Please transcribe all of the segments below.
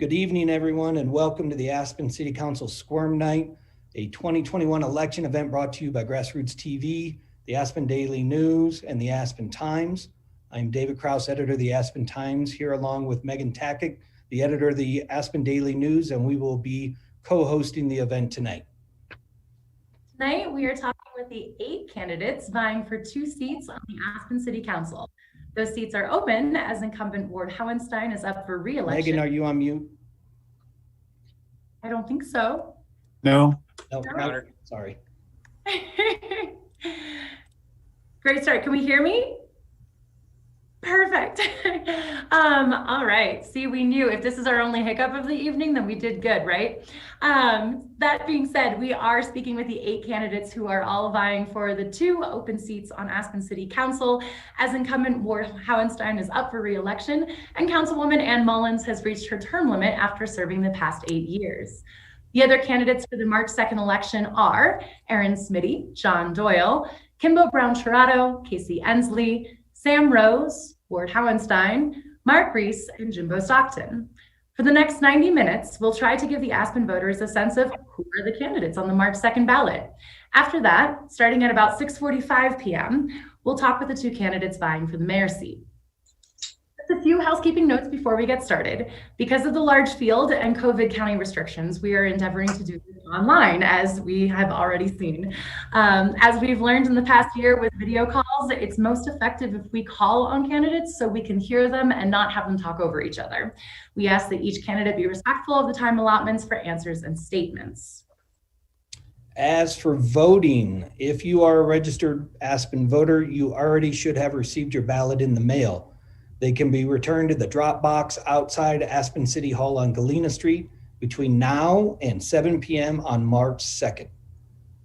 Good evening, everyone, and welcome to the Aspen City Council Squirm Night, a 2021 election event brought to you by GrassRootsTV, the Aspen Daily News, and the Aspen Times. I'm David Krause, editor of the Aspen Times, here along with Megan Tackick, the editor of the Aspen Daily News, and we will be co-hosting the event tonight. Tonight, we are talking with the 8 candidates vying for 2 seats on the Aspen City Council. Those seats are open as incumbent Ward Helenstein is up for re-election. Megan, are you on mute? I don't think so. No. No, sorry. Great start. Can we hear me? Perfect. All right. See, we knew if this is our only hiccup of the evening, then we did good, right? That being said, we are speaking with the 8 candidates who are all vying for the 2 open seats on Aspen City Council, as incumbent Ward Helenstein is up for re-election, and Councilwoman Ann Mullins has reached her term limit after serving the past 8 years. The other candidates for the March 2nd election are Aaron Smitty, John Doyle, Kimbo Brown-Chirato, Casey Ensley, Sam Rose, Ward Helenstein, Mark Reese, and Jimbo Stockton. For the next 90 minutes, we'll try to give the Aspen voters a sense of who are the candidates on the March 2nd ballot. After that, starting at about 6:45 p.m., we'll talk with the 2 candidates vying for the mayor's seat. Just a few housekeeping notes before we get started. Because of the large field and COVID county restrictions, we are endeavoring to do this online, as we have already seen. As we've learned in the past year with video calls, it's most effective if we call on candidates so we can hear them and not have them talk over each other. We ask that each candidate be respectful of the time allotments for answers and statements. As for voting, if you are a registered Aspen voter, you already should have received your ballot in the mail. They can be returned to the drop box outside Aspen City Hall on Galena Street between now and 7 p.m. on March 2nd.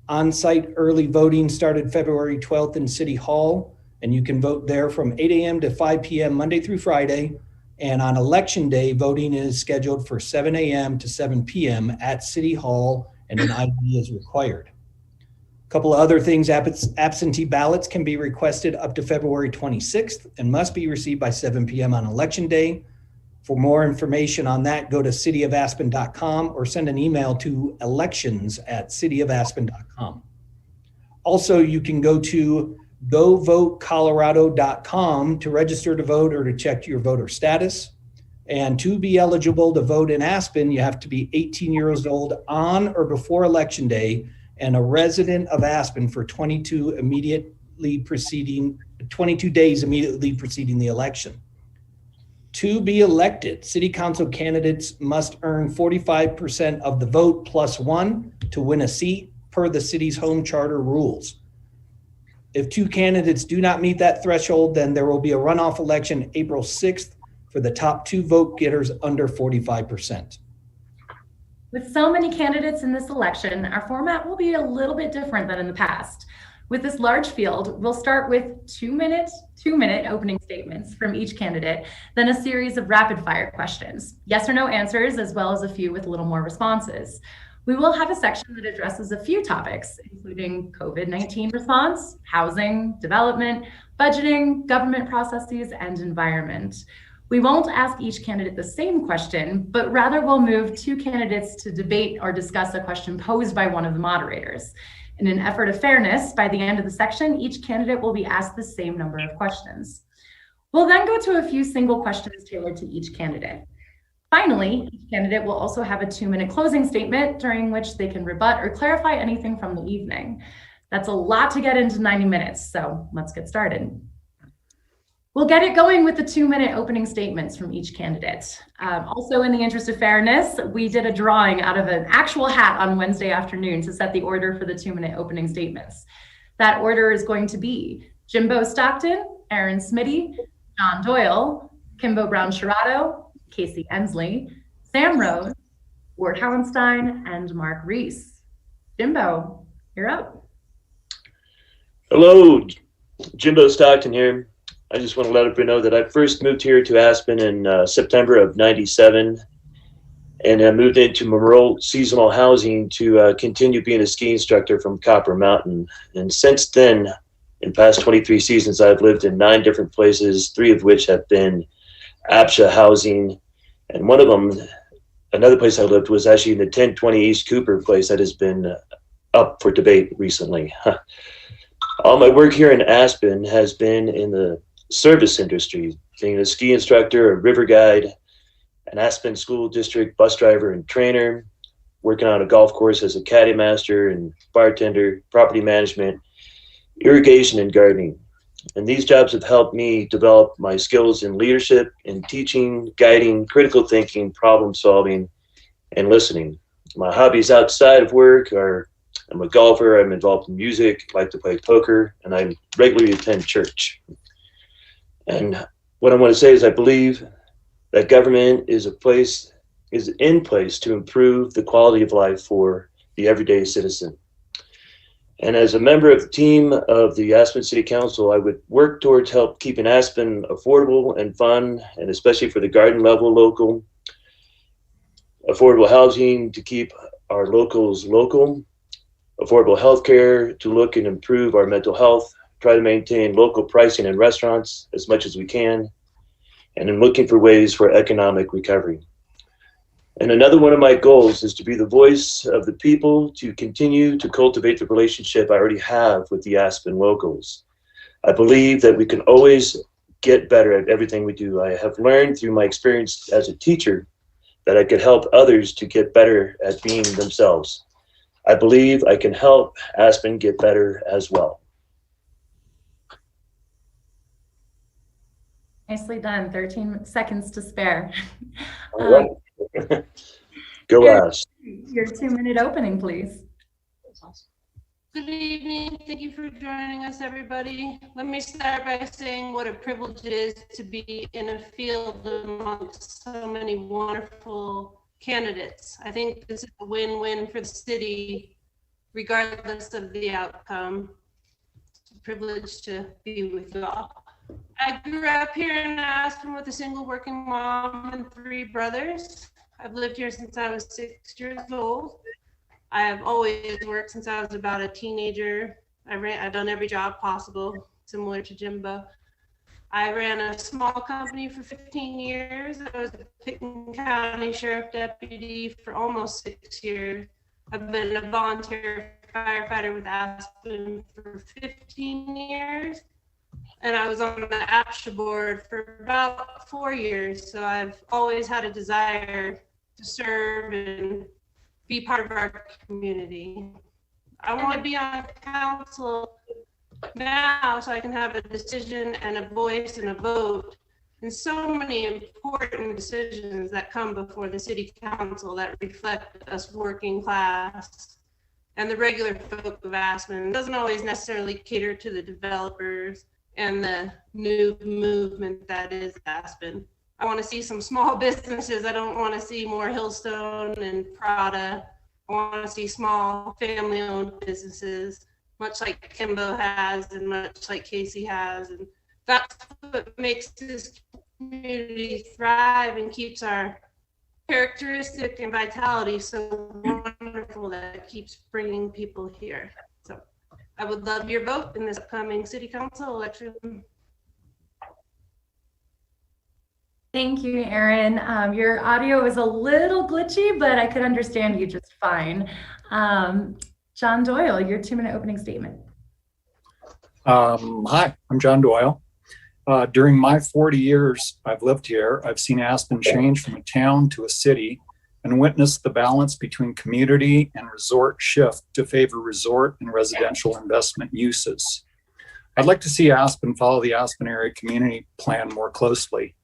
On-site early voting started February 12th in City Hall, and you can vote there from 8 a.m. to 5 p.m. Monday through Friday. And on Election Day, voting is scheduled for 7 a.m. to 7 p.m. at City Hall, and an ID is required. A couple of other things: absentee ballots can be requested up to February 26th and must be received by 7 p.m. on Election Day. For more information on that, go to cityofaspen.com or send an email to elections@cityofaspen.com. Also, you can go to govotecolorado.com to register to vote or to check your voter status. And to be eligible to vote in Aspen, you have to be 18 years old on or before Election Day and a resident of Aspen for 22 days immediately preceding the election. To be elected, City Council candidates must earn 45% of the vote plus 1 to win a seat per the city's home charter rules. If 2 candidates do not meet that threshold, then there will be a runoff election April 6th for the top 2 vote getters under 45%. With so many candidates in this election, our format will be a little bit different than in the past. With this large field, we'll start with 2-minute opening statements from each candidate, then a series of rapid fire questions, yes or no answers, as well as a few with a little more responses. We will have a section that addresses a few topics, including COVID-19 response, housing, development, budgeting, government processes, and environment. We won't ask each candidate the same question, but rather we'll move 2 candidates to debate or discuss a question posed by one of the moderators. In an effort of fairness, by the end of the section, each candidate will be asked the same number of questions. We'll then go to a few single questions tailored to each candidate. Finally, each candidate will also have a 2-minute closing statement during which they can rebut or clarify anything from the evening. That's a lot to get into 90 minutes, so let's get started. We'll get it going with the 2-minute opening statements from each candidate. Also, in the interest of fairness, we did a drawing out of an actual hat on Wednesday afternoon to set the order for the 2-minute opening statements. That order is going to be Jimbo Stockton, Aaron Smitty, John Doyle, Kimbo Brown-Chirato, Casey Ensley, Sam Rose, Ward Helenstein, and Mark Reese. Jimbo, you're up. Hello, Jimbo Stockton here. I just want to let everybody know that I first moved here to Aspen in September of '97, and I moved into Mayoral seasonal housing to continue being a ski instructor from Copper Mountain. And since then, in past 23 seasons, I've lived in 9 different places, 3 of which have been APSHA housing, and one of them another place I lived was actually in the 1020 East Cooper place that has been up for debate recently. All my work here in Aspen has been in the service industry, being a ski instructor, a river guide, an Aspen School District bus driver and trainer, working on a golf course as a caddy master and bartender, property management, irrigation, and gardening. And these jobs have helped me develop my skills in leadership, in teaching, guiding, critical thinking, problem solving, and listening. My hobbies outside of work are I'm a golfer, I'm involved in music, like to play poker, and I regularly attend church. And what I want to say is I believe that government is in place to improve the quality of life for the everyday citizen. And as a member of the team of the Aspen City Council, I would work towards help keeping Aspen affordable and fun, and especially for the garden level local, affordable housing to keep our locals local, affordable healthcare to look and improve our mental health, try to maintain local pricing in restaurants as much as we can, and in looking for ways for economic recovery. And another one of my goals is to be the voice of the people, to continue to cultivate the relationship I already have with the Aspen locals. I believe that we can always get better at everything we do. I have learned through my experience as a teacher that I could help others to get better at being themselves. I believe I can help Aspen get better as well. Nicely done. 13 seconds to spare. All right. Go Aspen. Your 2-minute opening, please. Good evening. Thank you for joining us, everybody. Let me start by saying what a privilege it is to be in a field amongst so many wonderful candidates. I think this is a win-win for the city, regardless of the outcome. It's a privilege to be with you all. I grew up here in Aspen with a single working mom and 3 brothers. I've lived here since I was 6 years old. I have always worked since I was about a teenager. I've done every job possible, similar to Jimbo. I ran a small company for 15 years. I was a Pickens County Sheriff Deputy for almost 6 years. I've been a volunteer firefighter with Aspen for 15 years. And I was on the APSHA board for about 4 years. So I've always had a desire to serve and be part of our community. I want to be on council now so I can have a decision and a voice and a vote in so many important decisions that come before the city council that reflect us working class and the regular folk of Aspen. It doesn't always necessarily cater to the developers and the new movement that is Aspen. I want to see some small businesses. I don't want to see more Hillstone and Prada. I want to see small family-owned businesses, much like Kimbo has and much like Casey has. And that's what makes this community thrive and keeps our characteristic and vitality so wonderful that it keeps bringing people here. So I would love your vote in this upcoming city council election. Thank you, Erin. Your audio is a little glitchy, but I could understand you just fine. John Doyle, your 2-minute opening statement. Hi, I'm John Doyle. During my 40 years I've lived here, I've seen Aspen change from a town to a city and witnessed the balance between community and resort shift to favor resort and residential investment uses. I'd like to see Aspen follow the Aspen Area Community Plan more closely.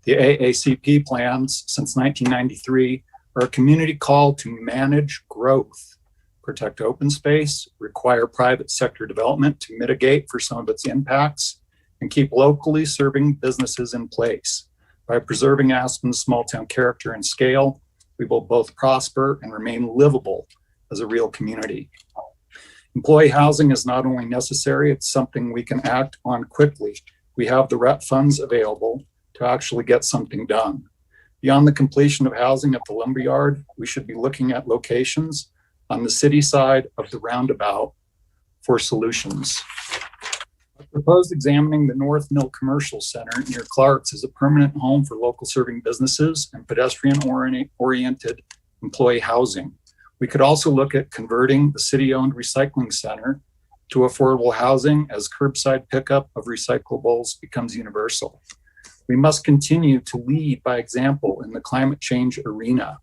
The AACP plans since 1993 are a community call to manage growth, protect open space, require private sector development to mitigate for some of its impacts, and keep locally serving businesses in place. By preserving Aspen's small town character and scale, we will both prosper and remain livable as a real community. Employee housing is not only necessary, it's something we can act on quickly. We have the REP funds available to actually get something done. Beyond the completion of housing at the lumberyard, we should be looking at locations on the city side of the roundabout for solutions. I propose examining the North Mill Commercial Center near Clark's as a permanent home for local serving businesses and pedestrian-oriented employee housing. We could also look at converting the city-owned recycling center to affordable housing as curbside pickup of recyclables becomes universal. We must continue to lead by example in the climate change arena.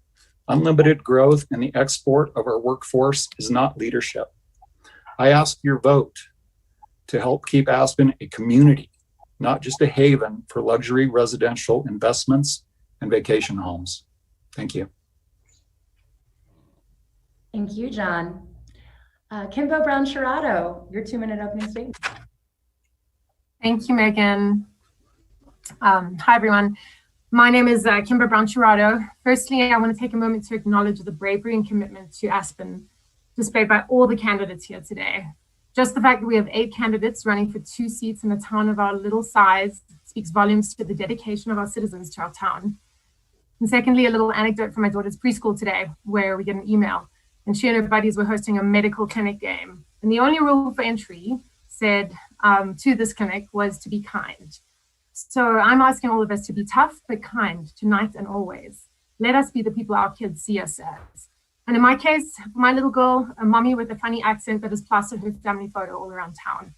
Unlimited growth and the export of our workforce is not leadership. I ask your vote to help keep Aspen a community, not just a haven for luxury residential investments and vacation homes. Thank you. Thank you, John. Kimbo Brown-Shirato, your 2-minute opening statement. Thank you, Megan. Hi, everyone. My name is Kimbo Brown-Shirato. Firstly, I want to take a moment to acknowledge the bravery and commitment to Aspen displayed by all the candidates here today. Just the fact that we have 8 candidates running for 2 seats in a town of our little size speaks volumes to the dedication of our citizens to our town. And secondly, a little anecdote from my daughter's preschool today, where we get an email, and she and her buddies were hosting a medical clinic game. And the only rule for entry said to this clinic was to be kind. So I'm asking all of us to be tough, but kind tonight and always. Let us be the people our kids see us as. And in my case, my little girl, a mommy with a funny accent that has plastered her family photo all around town.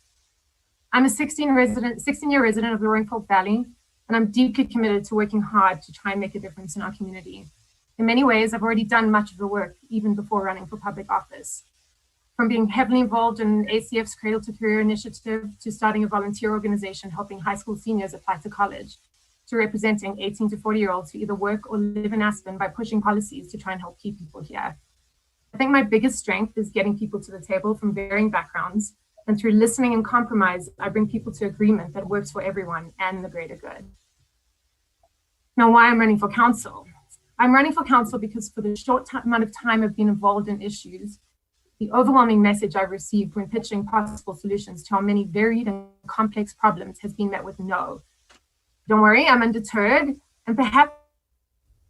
I'm a 16-year resident of the Roaring Fork Valley, and I'm deeply committed to working hard to try and make a difference in our community. In many ways, I've already done much of the work, even before running for public office. From being heavily involved in ACF's Cradle to Career initiative, to starting a volunteer organization helping high school seniors apply to college, to representing 18 to 40-year-olds who either work or live in Aspen by pushing policies to try and help keep people here. I think my biggest strength is getting people to the table from varying backgrounds, and through listening and compromise, I bring people to agreement that works for everyone and the greater good. Now, why I'm running for council? I'm running for council because for the short amount of time I've been involved in issues, the overwhelming message I've received when pitching possible solutions to our many varied and complex problems has been met with no. Don't worry, I'm undeterred, and perhaps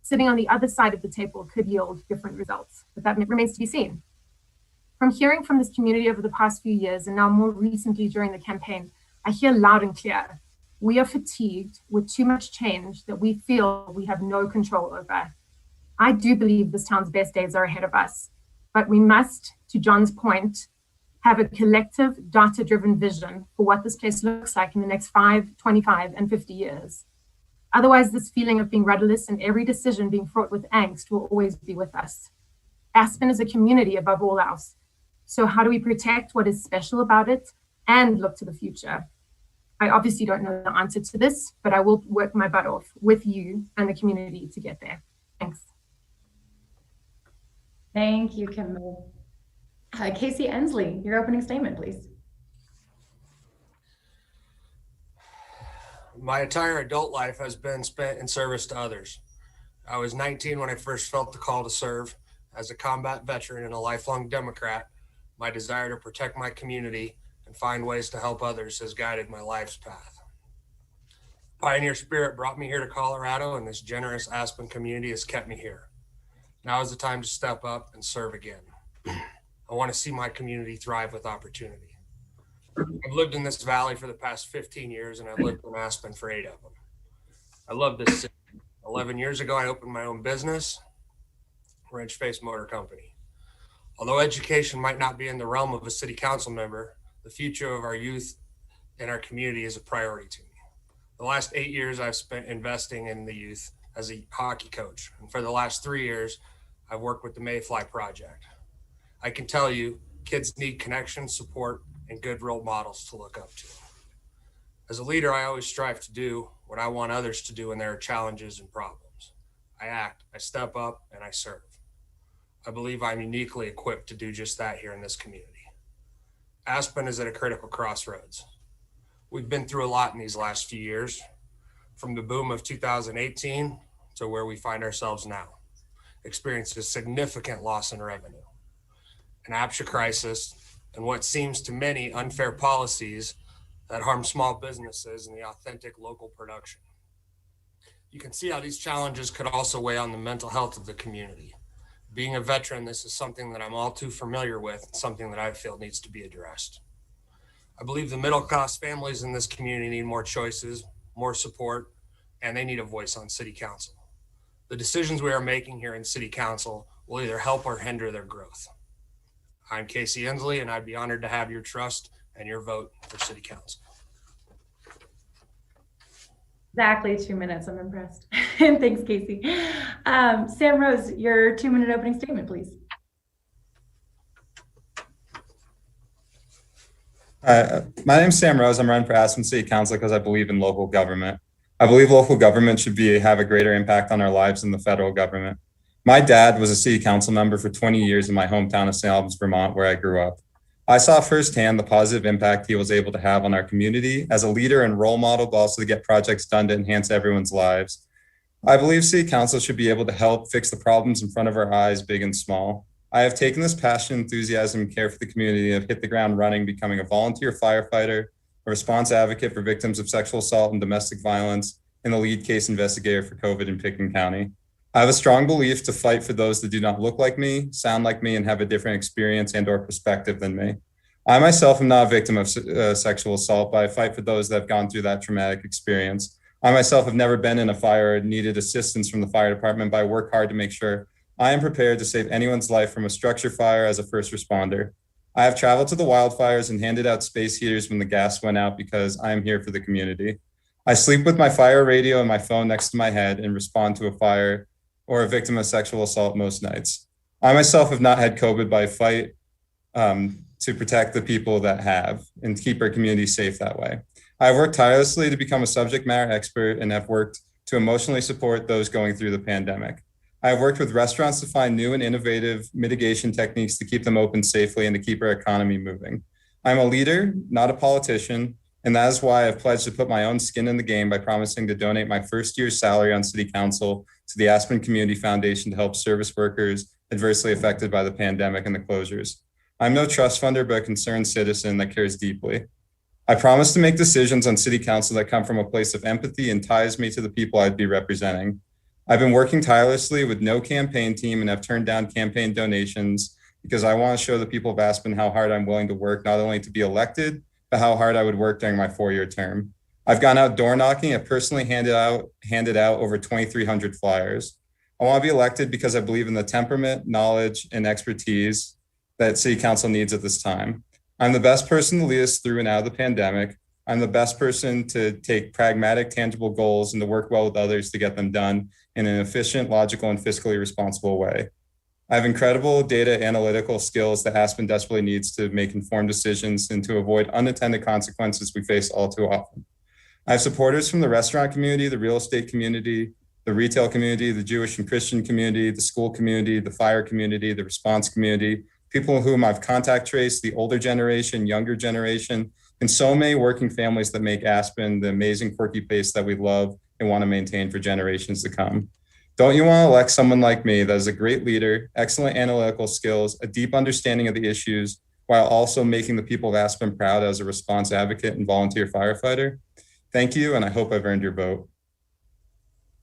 sitting on the other side of the table could yield different results, but that remains to be seen. From hearing from this community over the past few years, and now more recently during the campaign, I hear loud and clear, we are fatigued with too much change that we feel we have no control over. I do believe this town's best days are ahead of us, but we must, to John's point, have a collective data-driven vision for what this place looks like in the next 5, 25, and 50 years. Otherwise, this feeling of being rudderless and every decision being fraught with angst will always be with us. Aspen is a community above all else. So how do we protect what is special about it and look to the future? I obviously don't know the answer to this, but I will work my butt off with you and the community to get there. Thanks. Thank you, Kimbo. Casey Ensley, your opening statement, please. My entire adult life has been spent in service to others. I was 19 when I first felt the call to serve. As a combat veteran and a lifelong Democrat, my desire to protect my community and find ways to help others has guided my life's path. Pioneer spirit brought me here to Colorado, and this generous Aspen community has kept me here. Now is the time to step up and serve again. I want to see my community thrive with opportunity. I've lived in this valley for the past 15 years, and I've lived in Aspen for 8 of them. I love this city. 11 years ago, I opened my own business, Wrench Face Motor Company. Although education might not be in the realm of a city council member, the future of our youth and our community is a priority to me. The last 8 years I've spent investing in the youth as a hockey coach. And for the last 3 years, I've worked with the Mayfly Project. I can tell you, kids need connection, support, and good role models to look up to. As a leader, I always strive to do what I want others to do when there are challenges and problems. I act, I step up, and I serve. I believe I'm uniquely equipped to do just that here in this community. Aspen is at a critical crossroads. We've been through a lot in these last few years, from the boom of 2018 to where we find ourselves now, experienced a significant loss in revenue, an APSHA crisis, and what seems to many unfair policies that harm small businesses and the authentic local production. You can see how these challenges could also weigh on the mental health of the community. Being a veteran, this is something that I'm all too familiar with, and something that I feel needs to be addressed. I believe the middle-class families in this community need more choices, more support, and they need a voice on City Council. The decisions we are making here in City Council will either help or hinder their growth. I'm Casey Inslee, and I'd be honored to have your trust and your vote for City Council. Exactly 2 minutes. I'm impressed. And thanks, Casey. Sam Rose, your 2-minute opening statement, please. My name's Sam Rose. I'm running for Aspen City Council because I believe in local government. I believe local government should have a greater impact on our lives than the federal government. My dad was a city council member for 20 years in my hometown of St. Albans, Vermont, where I grew up. I saw firsthand the positive impact he was able to have on our community as a leader and role model, but also to get projects done to enhance everyone's lives. I believe City Council should be able to help fix the problems in front of our eyes, big and small. I have taken this passion, enthusiasm, and care for the community and have hit the ground running, becoming a volunteer firefighter, a response advocate for victims of sexual assault and domestic violence, and the lead case investigator for COVID in Pickens County. I have a strong belief to fight for those that do not look like me, sound like me, and have a different experience and/or perspective than me. I myself am not a victim of sexual assault, but I fight for those that have gone through that traumatic experience. I myself have never been in a fire or needed assistance from the fire department, but I work hard to make sure I am prepared to save anyone's life from a structure fire as a first responder. I have traveled to the wildfires and handed out space heaters when the gas went out because I am here for the community. I sleep with my fire radio and my phone next to my head and respond to a fire or a victim of sexual assault most nights. I myself have not had COVID, but I fight to protect the people that have and keep our community safe that way. I've worked tirelessly to become a subject matter expert and have worked to emotionally support those going through the pandemic. I have worked with restaurants to find new and innovative mitigation techniques to keep them open safely and to keep our economy moving. I'm a leader, not a politician, and that is why I've pledged to put my own skin in the game by promising to donate my first year's salary on City Council to the Aspen Community Foundation to help service workers adversely affected by the pandemic and the closures. I'm no trust funder, but a concerned citizen that cares deeply. I promise to make decisions on City Council that come from a place of empathy and ties me to the people I'd be representing. I've been working tirelessly with no campaign team and have turned down campaign donations because I want to show the people of Aspen how hard I'm willing to work, not only to be elected, but how hard I would work during my 4-year term. I've gone out door knocking. I've personally handed out over 2,300 flyers. I want to be elected because I believe in the temperament, knowledge, and expertise that City Council needs at this time. I'm the best person to lead us through and out of the pandemic. I'm the best person to take pragmatic, tangible goals and to work well with others to get them done in an efficient, logical, and fiscally responsible way. I have incredible data analytical skills that Aspen desperately needs to make informed decisions and to avoid unintended consequences we face all too often. I have supporters from the restaurant community, the real estate community, the retail community, the Jewish and Christian community, the school community, the fire community, the response community, people whom I've contact traced, the older generation, younger generation, and so many working families that make Aspen the amazing quirky place that we love and want to maintain for generations to come. Don't you want to elect someone like me that is a great leader, excellent analytical skills, a deep understanding of the issues, while also making the people of Aspen proud as a response advocate and volunteer firefighter? Thank you, and I hope I've earned your vote.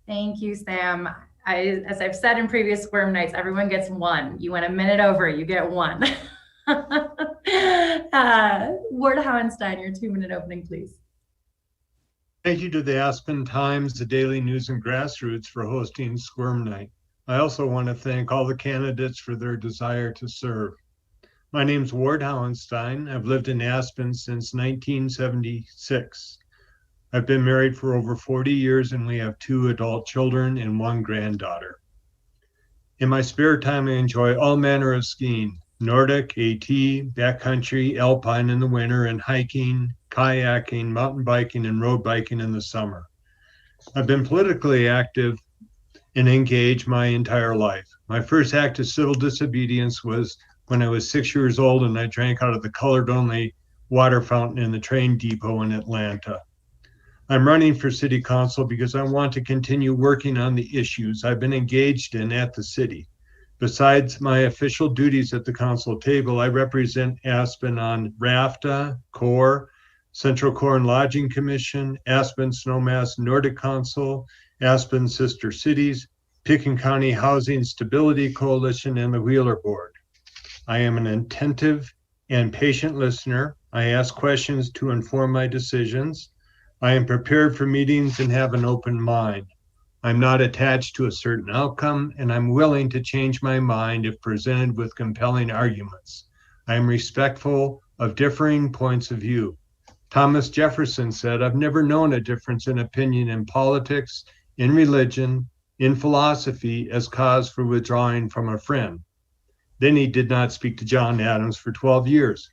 Thank you, Sam. As I've said in previous Squirm Nights, everyone gets one. You went a minute over, you get one. Ward Helenstein, your 2-minute opening, please. Thank you to the Aspen Times, the Daily News, and GrassRoots for hosting Squirm Night. I also want to thank all the candidates for their desire to serve. My name's Ward Helenstein. I've lived in Aspen since 1976. I've been married for over 40 years and we have 2 adult children and 1 granddaughter. In my spare time, I enjoy all manner of skiing, Nordic, AT, backcountry, alpine in the winter, and hiking, kayaking, mountain biking, and road biking in the summer. I've been politically active and engaged my entire life. My first act of civil disobedience was when I was 6 years old and I drank out of the colored-only water fountain in the train depot in Atlanta. I'm running for City Council because I want to continue working on the issues I've been engaged in at the city. Besides my official duties at the council table, I represent Aspen on RAFTA, CORE, Central Core and Lodging Commission, Aspen Snowmass Nordic Council, Aspen Sister Cities, Pickens County Housing Stability Coalition, and the Wheeler Board. I am an attentive and patient listener. I ask questions to inform my decisions. I am prepared for meetings and have an open mind. I'm not attached to a certain outcome, and I'm willing to change my mind if presented with compelling arguments. I am respectful of differing points of view. Thomas Jefferson said, "I've never known a difference in opinion in politics, in religion, in philosophy as cause for withdrawing from a friend." Then he did not speak to John Adams for 12 years.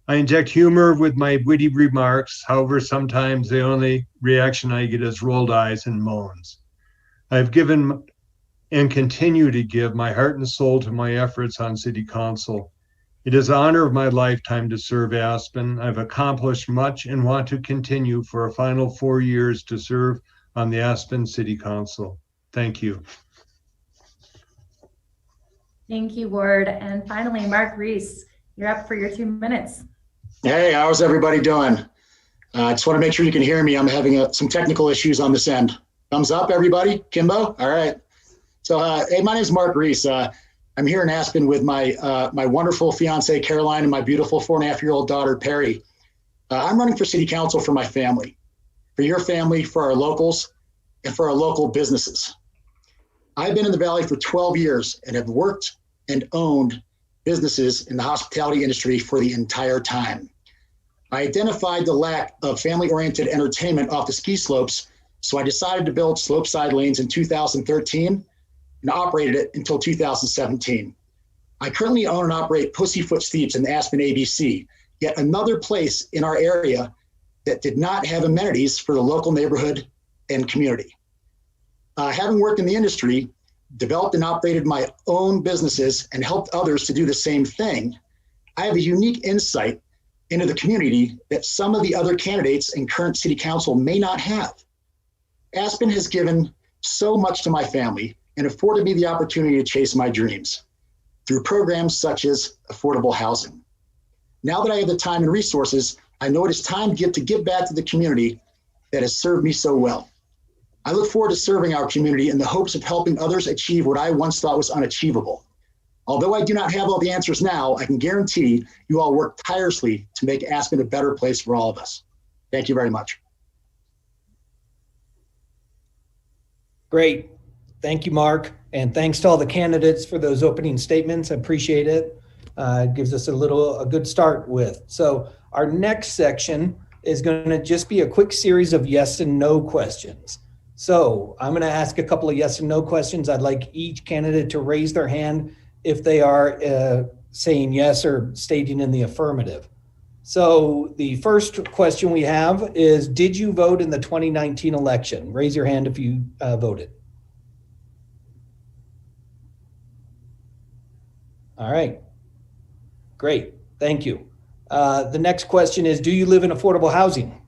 I inject humor with my witty remarks. However, sometimes the only reaction I get is rolled eyes and moans. I've given and continue to give my heart and soul to my efforts on City Council. It is the honor of my lifetime to serve Aspen. I've accomplished much and want to continue for a final 4 years to serve on the Aspen City Council. Thank you. Thank you, Ward. And finally, Mark Reese, you're up for your 2 minutes. Hey, how's everybody doing? I just want to make sure you can hear me. I'm having some technical issues on this end. Thumbs up, everybody? Kimbo? All right. So, hey, my name is Mark Reese. I'm here in Aspen with my wonderful fiance, Caroline, and my beautiful 4.5-year-old daughter, Perry. I'm running for City Council for my family, for your family, for our locals, and for our local businesses. I've been in the Valley for 12 years and have worked and owned businesses in the hospitality industry for the entire time. I identified the lack of family-oriented entertainment off the ski slopes, so I decided to build slope side lanes in 2013 and operated it until 2017. I currently own and operate Pussyfoot Steeps in the Aspen ABC, yet another place in our area that did not have amenities for the local neighborhood and community. Having worked in the industry, developed and operated my own businesses and helped others to do the same thing, I have a unique insight into the community that some of the other candidates in current City Council may not have. Aspen has given so much to my family and afforded me the opportunity to chase my dreams through programs such as affordable housing. Now that I have the time and resources, I know it is time to give back to the community that has served me so well. I look forward to serving our community in the hopes of helping others achieve what I once thought was unachievable. Although I do not have all the answers now, I can guarantee you all work tirelessly to make Aspen a better place for all of us. Thank you very much. Great. Thank you, Mark. And thanks to all the candidates for those opening statements. I appreciate it. It gives us a good start with. So our next section is going to just be a quick series of yes and no questions. So I'm going to ask a couple of yes and no questions. I'd like each candidate to raise their hand if they are saying yes or stating in the affirmative. So the first question we have is, did you vote in the 2019 election? Raise your hand if you voted. All right, great, thank you. The next question is, do you live in affordable housing?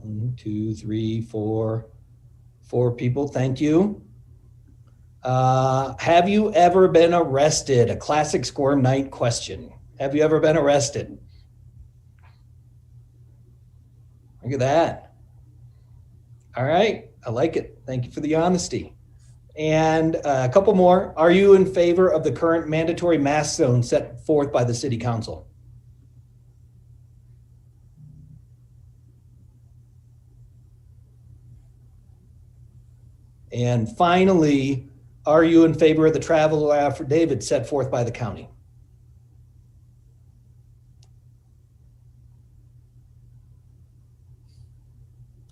1, 2, 3, 4 people, thank you. Have you ever been arrested? A classic Squirm Night question. Have you ever been arrested? Look at that. All right, I like it. Thank you for the honesty. And a couple more. Are you in favor of the current mandatory mask zone set forth by the City Council? And finally, are you in favor of the travel affidavit set forth by the county?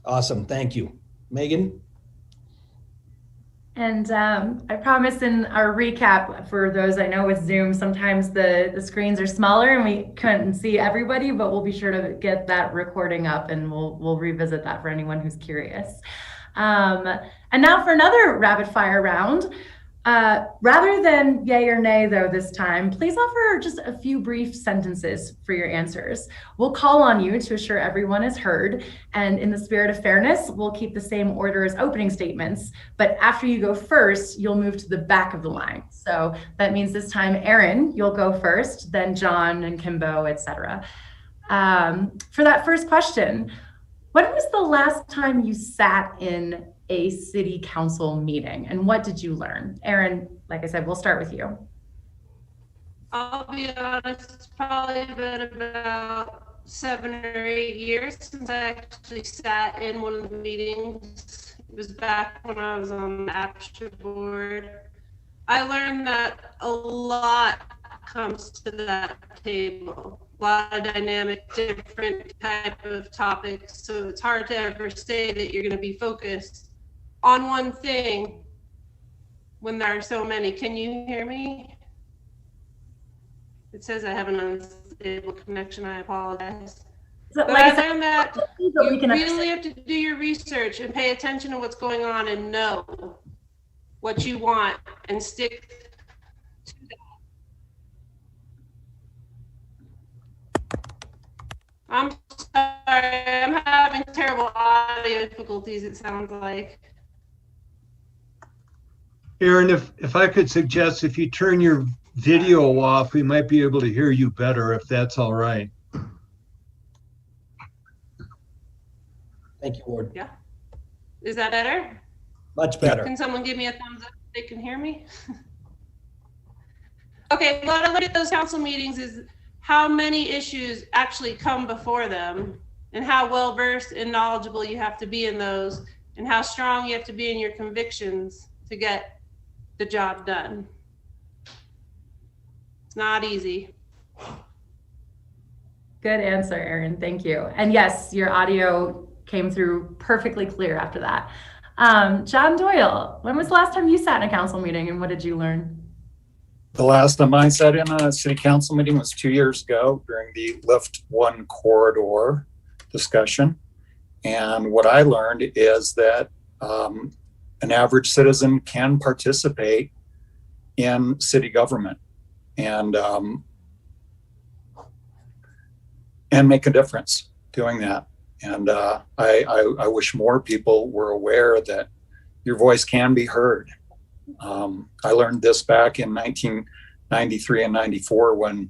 Awesome, thank you. Megan? And I promise in our recap, for those I know with Zoom, sometimes the screens are smaller and we couldn't see everybody, but we'll be sure to get that recording up and we'll revisit that for anyone who's curious. And now for another rapid fire round. Rather than yay or nay, though, this time, please offer just a few brief sentences for your answers. We'll call on you to assure everyone is heard. And in the spirit of fairness, we'll keep the same order as opening statements. But after you go first, you'll move to the back of the line. So that means this time, Aaron, you'll go first, then John and Kimbo, etc. For that first question, when was the last time you sat in a city council meeting and what did you learn? Aaron, like I said, we'll start with you. I'll be honest, it's probably been about 7 or 8 years since I actually sat in one of the meetings. It was back when I was on the APSHA board. I learned that a lot comes to that table. A lot of dynamic, different type of topics. So it's hard to ever say that you're going to be focused on one thing when there are so many. Can you hear me? It says I have an unstable connection. I apologize. But I learned that you really have to do your research and pay attention to what's going on and know what you want and stick to that. I'm sorry, I'm having terrible audio difficulties, it sounds like. Aaron, if I could suggest, if you turn your video off, we might be able to hear you better, if that's all right. Thank you, Ward. Yeah. Is that better? Much better. Can someone give me a thumbs up if they can hear me? Okay, what I look at those council meetings is how many issues actually come before them and how well versed and knowledgeable you have to be in those and how strong you have to be in your convictions to get the job done. It's not easy. Good answer, Erin. Thank you. And yes, your audio came through perfectly clear after that. John Doyle, when was the last time you sat in a council meeting and what did you learn? The last time I sat in a city council meeting was 2 years ago during the Lift 1 corridor discussion. And what I learned is that an average citizen can participate in city government and make a difference doing that. And I wish more people were aware that your voice can be heard. I learned this back in 1993 and 94 when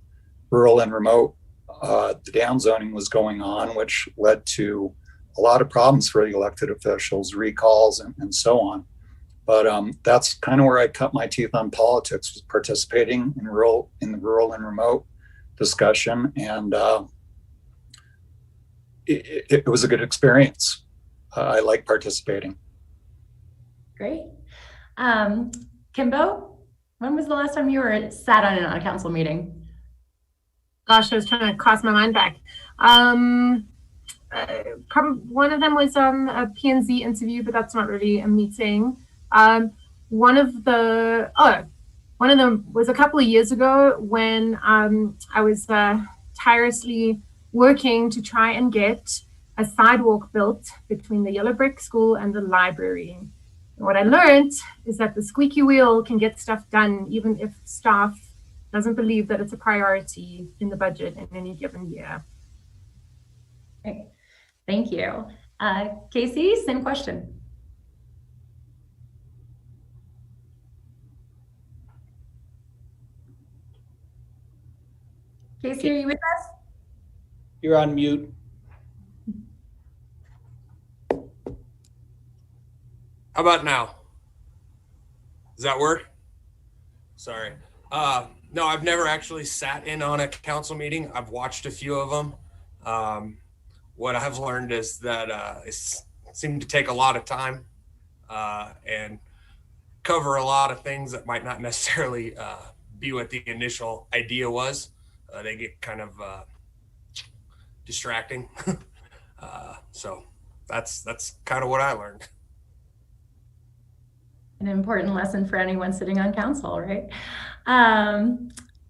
rural and remote, the downzoning was going on, which led to a lot of problems for the elected officials, recalls, and so on. But that's kind of where I cut my teeth on politics, was participating in the rural and remote discussion. And it was a good experience. I like participating. Great. Kimbo, when was the last time you were sat on a council meeting? Gosh, I was trying to cast my mind back. Probably one of them was a P&Z interview, but that's not really a meeting. One of them was a couple of years ago when I was tirelessly working to try and get a sidewalk built between the yellow brick school and the library. And what I learned is that the squeaky wheel can get stuff done even if staff doesn't believe that it's a priority in the budget in any given year. Great. Thank you. Casey, same question. Casey, are you with us? You're on mute. How about now? Does that work? Sorry. No, I've never actually sat in on a council meeting. I've watched a few of them. What I've learned is that it seemed to take a lot of time and cover a lot of things that might not necessarily be what the initial idea was. They get kind of distracting. So that's kind of what I learned. An important lesson for anyone sitting on council, right?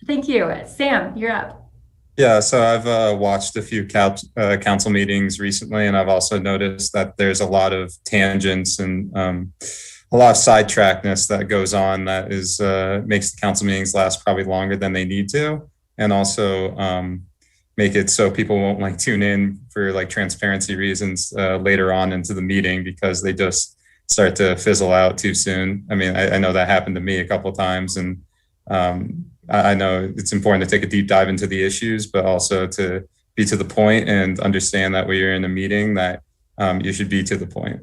Thank you. Sam, you're up. Yeah, so I've watched a few council meetings recently, and I've also noticed that there's a lot of tangents and a lot of sidetrackness that goes on that is makes the council meetings last probably longer than they need to, and also make it so people won't like tune in for like transparency reasons later on into the meeting because they just start to fizzle out too soon. I mean, I know that happened to me a couple of times, and I know it's important to take a deep dive into the issues, but also to be to the point and understand that when you're in a meeting that you should be to the point.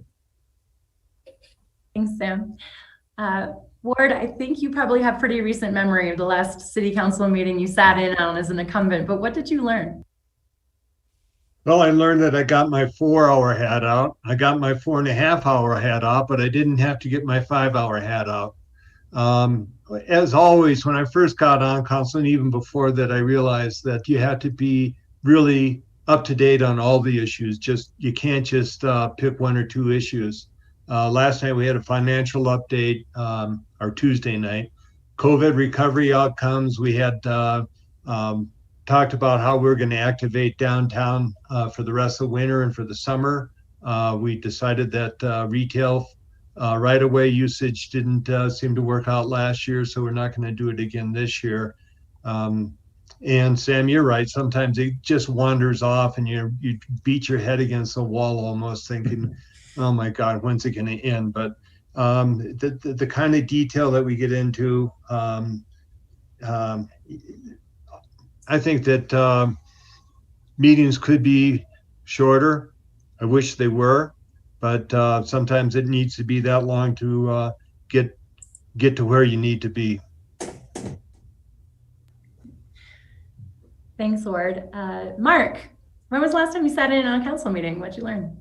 Thanks, Sam. Ward, I think you probably have pretty recent memory of the last city council meeting you sat in on as an incumbent, but what did you learn? Well, I learned that I got my 4-hour hat out. I got my 4.5-hour hat out, but I didn't have to get my 5-hour hat out. As always, when I first got on council, and even before that, I realized that you have to be really up to date on all the issues. You can't just pick one or two issues. Last night we had a financial update, or Tuesday night. COVID recovery outcomes. We had talked about how we're going to activate downtown for the rest of the winter and for the summer. We decided that retail right-of-way usage didn't seem to work out last year, so we're not going to do it again this year. And Sam, you're right. Sometimes it just wanders off, and you beat your head against the wall, almost thinking, "Oh my God, when's it going to end?" But the kind of detail that we get into, I think that meetings could be shorter. I wish they were, but sometimes it needs to be that long to get to where you need to be. Thanks, Ward. Mark, when was the last time you sat in on a council meeting? What'd you learn?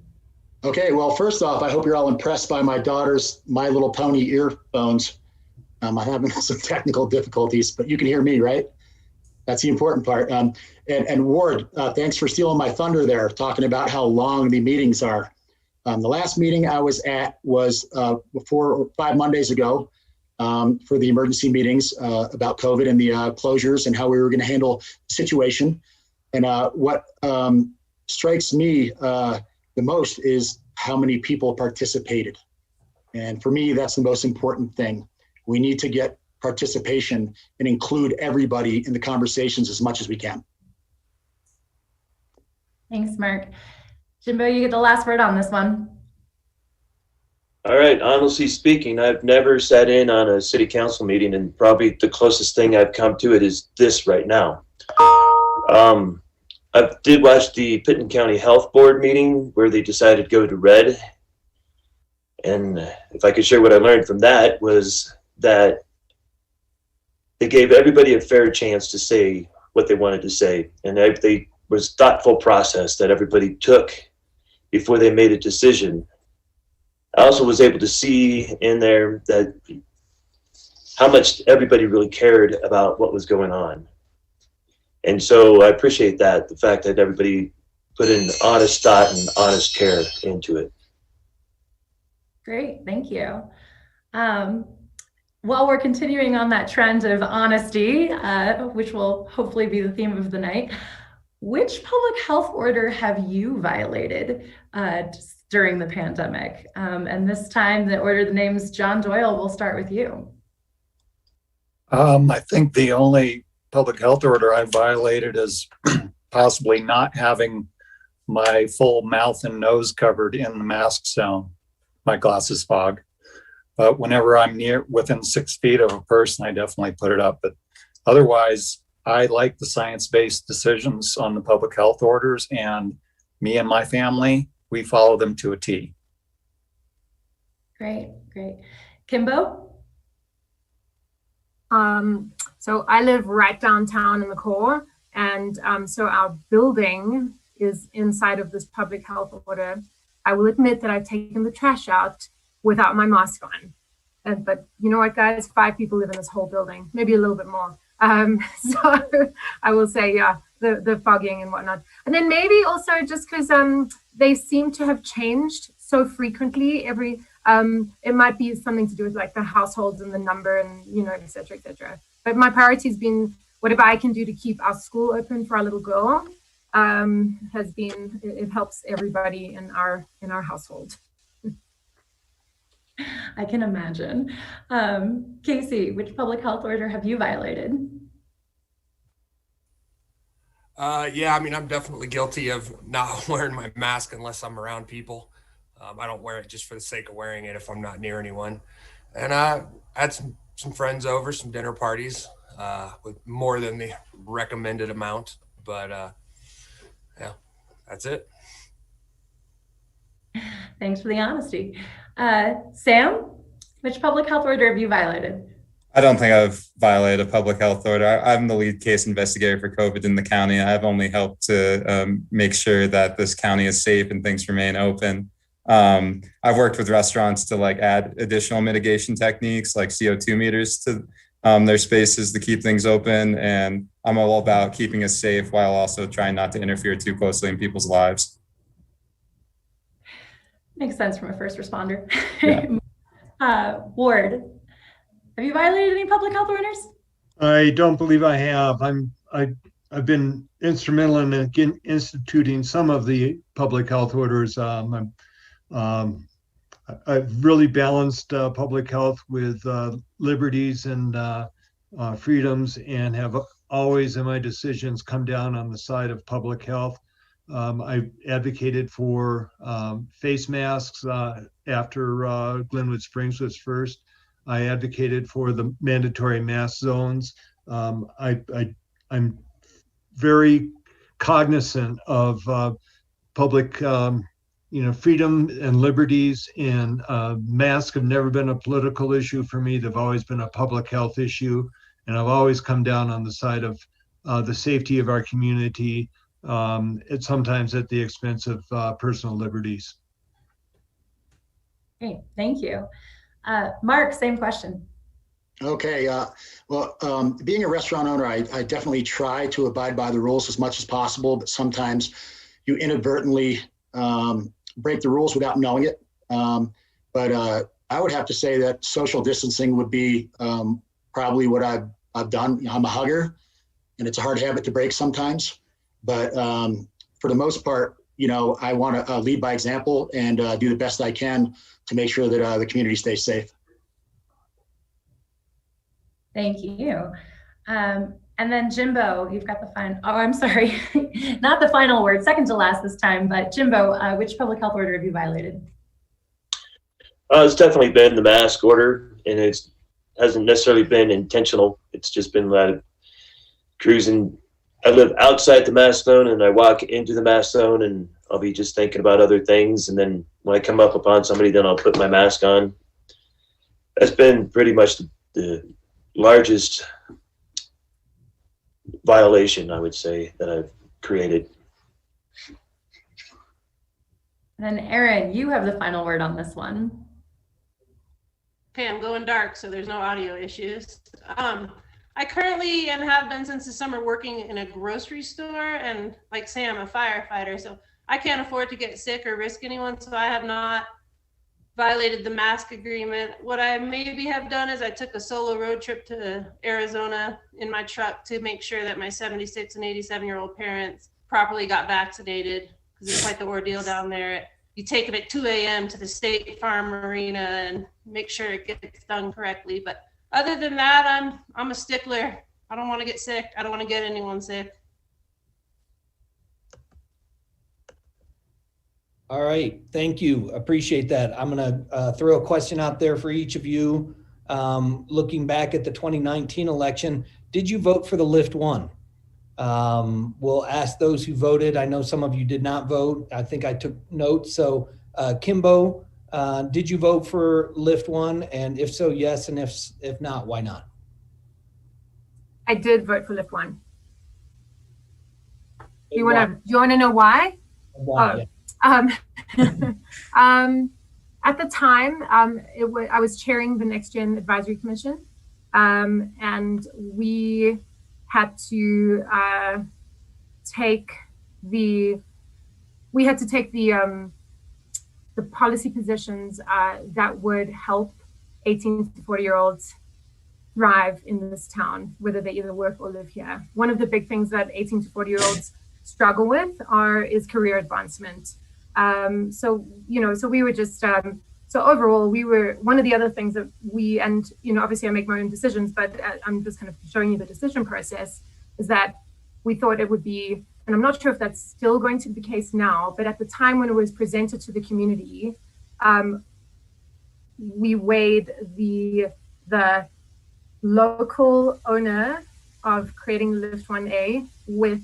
Okay, well, first off, I hope you're all impressed by my daughter's My Little Pony earphones. I'm having some technical difficulties, but you can hear me, right? That's the important part. And Ward, thanks for stealing my thunder there, talking about how long the meetings are. The last meeting I was at was 5 Mondays ago for the emergency meetings about COVID and the closures and how we were going to handle the situation. And what strikes me the most is how many people participated. And for me, that's the most important thing. We need to get participation and include everybody in the conversations as much as we can. Thanks, Mark. Jimbo, you get the last word on this one. All right. Honestly speaking, I've never sat in on a city council meeting, and probably the closest thing I've come to it is this right now. I did watch the Pitkin County Health Board meeting where they decided to go to red. And if I could share what I learned from that, was that they gave everybody a fair chance to say what they wanted to say. And they was thoughtful process that everybody took before they made a decision. I also was able to see in there that how much everybody really cared about what was going on. And so I appreciate that, the fact that everybody put in honest thought and honest care into it. Great, thank you. While we're continuing on that trend of honesty, which will hopefully be the theme of the night, which public health order have you violated during the pandemic? And this time the order, the name's John Doyle. We'll start with you. I think the only public health order I violated is possibly not having my full mouth and nose covered in the mask zone. My glasses fog. But whenever I'm within 6 feet of a person, I definitely put it up. But otherwise, I like the science-based decisions on the public health orders, and me and my family, we follow them to a T. Great, great. Kimbo? So I live right downtown in the core, and so our building is inside of this public health order. I will admit that I've taken the trash out without my mask on. But you know what, guys? 5 people live in this whole building, maybe a little bit more. So I will say, yeah, the fogging and whatnot. And then maybe also just because they seem to have changed so frequently it might be something to do with like the households and the number and, you know, et cetera, et cetera. But my priority has been whatever I can do to keep our school open for our little girl has been, it helps everybody in our household. I can imagine. Casey, which public health order have you violated? Yeah, I mean, I'm definitely guilty of not wearing my mask unless I'm around people. I don't wear it just for the sake of wearing it if I'm not near anyone. And I had some friends over, some dinner parties with more than the recommended amount. But yeah, that's it. Thanks for the honesty. Sam, Which public health order have you violated? I don't think I've violated a public health order. I'm the lead case investigator for COVID in the county. I've only helped to make sure that this county is safe and things remain open. I've worked with restaurants to like add additional mitigation techniques like CO2 meters to their spaces to keep things open. And I'm all about keeping us safe while also trying not to interfere too closely in people's lives. Makes sense from a first responder. Yeah. Ward, have you violated any public health orders? I don't believe I have. I've been instrumental in instituting some of the public health orders. I've really balanced public health with liberties and freedoms, and have always in my decisions come down on the side of public health. I advocated for face masks after Glenwood Springs was first. I advocated for the mandatory mask zones. I'm very cognizant of public freedom and liberties, and masks have never been a political issue for me. They've always been a public health issue, and I've always come down on the side of the safety of our community, it's sometimes at the expense of personal liberties. Great, thank you. Mark, same question. Okay, well, being a restaurant owner, I definitely try to abide by the rules as much as possible, but sometimes you inadvertently break the rules without knowing it. But I would have to say that social distancing would be probably what I've done. I'm a hugger, and it's a hard habit to break sometimes. But for the most part, I want to lead by example and do the best I can to make sure that the community stays safe. Thank you. And then Jimbo, you've got the final, oh, I'm sorry, not the final word, second to last this time, but Jimbo, which public health order have you violated? It's definitely been the mask order, and it hasn't necessarily been intentional. It's just been a lot of cruising. I live outside the mask zone, and I walk into the mask zone, and I'll be just thinking about other things. And then when I come up upon somebody, then I'll put my mask on. That's been pretty much the largest violation, I would say, that I've created. And then Erin, you have the final word on this one. Okay, I'm going dark, so there's no audio issues. I currently and have been since the summer working in a grocery store, and like Sam, a firefighter, so I can't afford to get sick or risk anyone, so I have not violated the mask agreement. What I maybe have done is I took a solo road trip to Arizona in my truck to make sure that my 76 and 87-year-old parents properly got vaccinated, because it's quite the ordeal down there. You take it at 2 a.m. to the State Farm Marina and make sure it gets done correctly. But other than that, I'm a stickler. I don't want to get sick. I don't want to get anyone sick. All right, thank you. Appreciate that. I'm gonna throw a question out there for each of you. Looking back at the 2019 election, did you vote for the Lift One? We'll ask those who voted. I know some of you did not vote. I think I took notes. So Kimbo, did you vote for Lift One? And if so, yes. And if not, why not? I did vote for Lift One. Do you want to know why? Why? Oh. Yeah. At the time, I was chairing the Next Gen Advisory Commission, and we had to take the policy positions that would help 18 to 40-year-olds thrive in this town, whether they either work or live here. One of the big things that 18 to 40-year-olds struggle with is career advancement. So we were just, so overall, we were, one of the other things that obviously I make my own decisions, but I'm just kind of showing you the decision process, is that we thought it would be, and I'm not sure if that's still going to be the case now, but at the time when it was presented to the community, we weighed the local owner of creating Lift 1A with,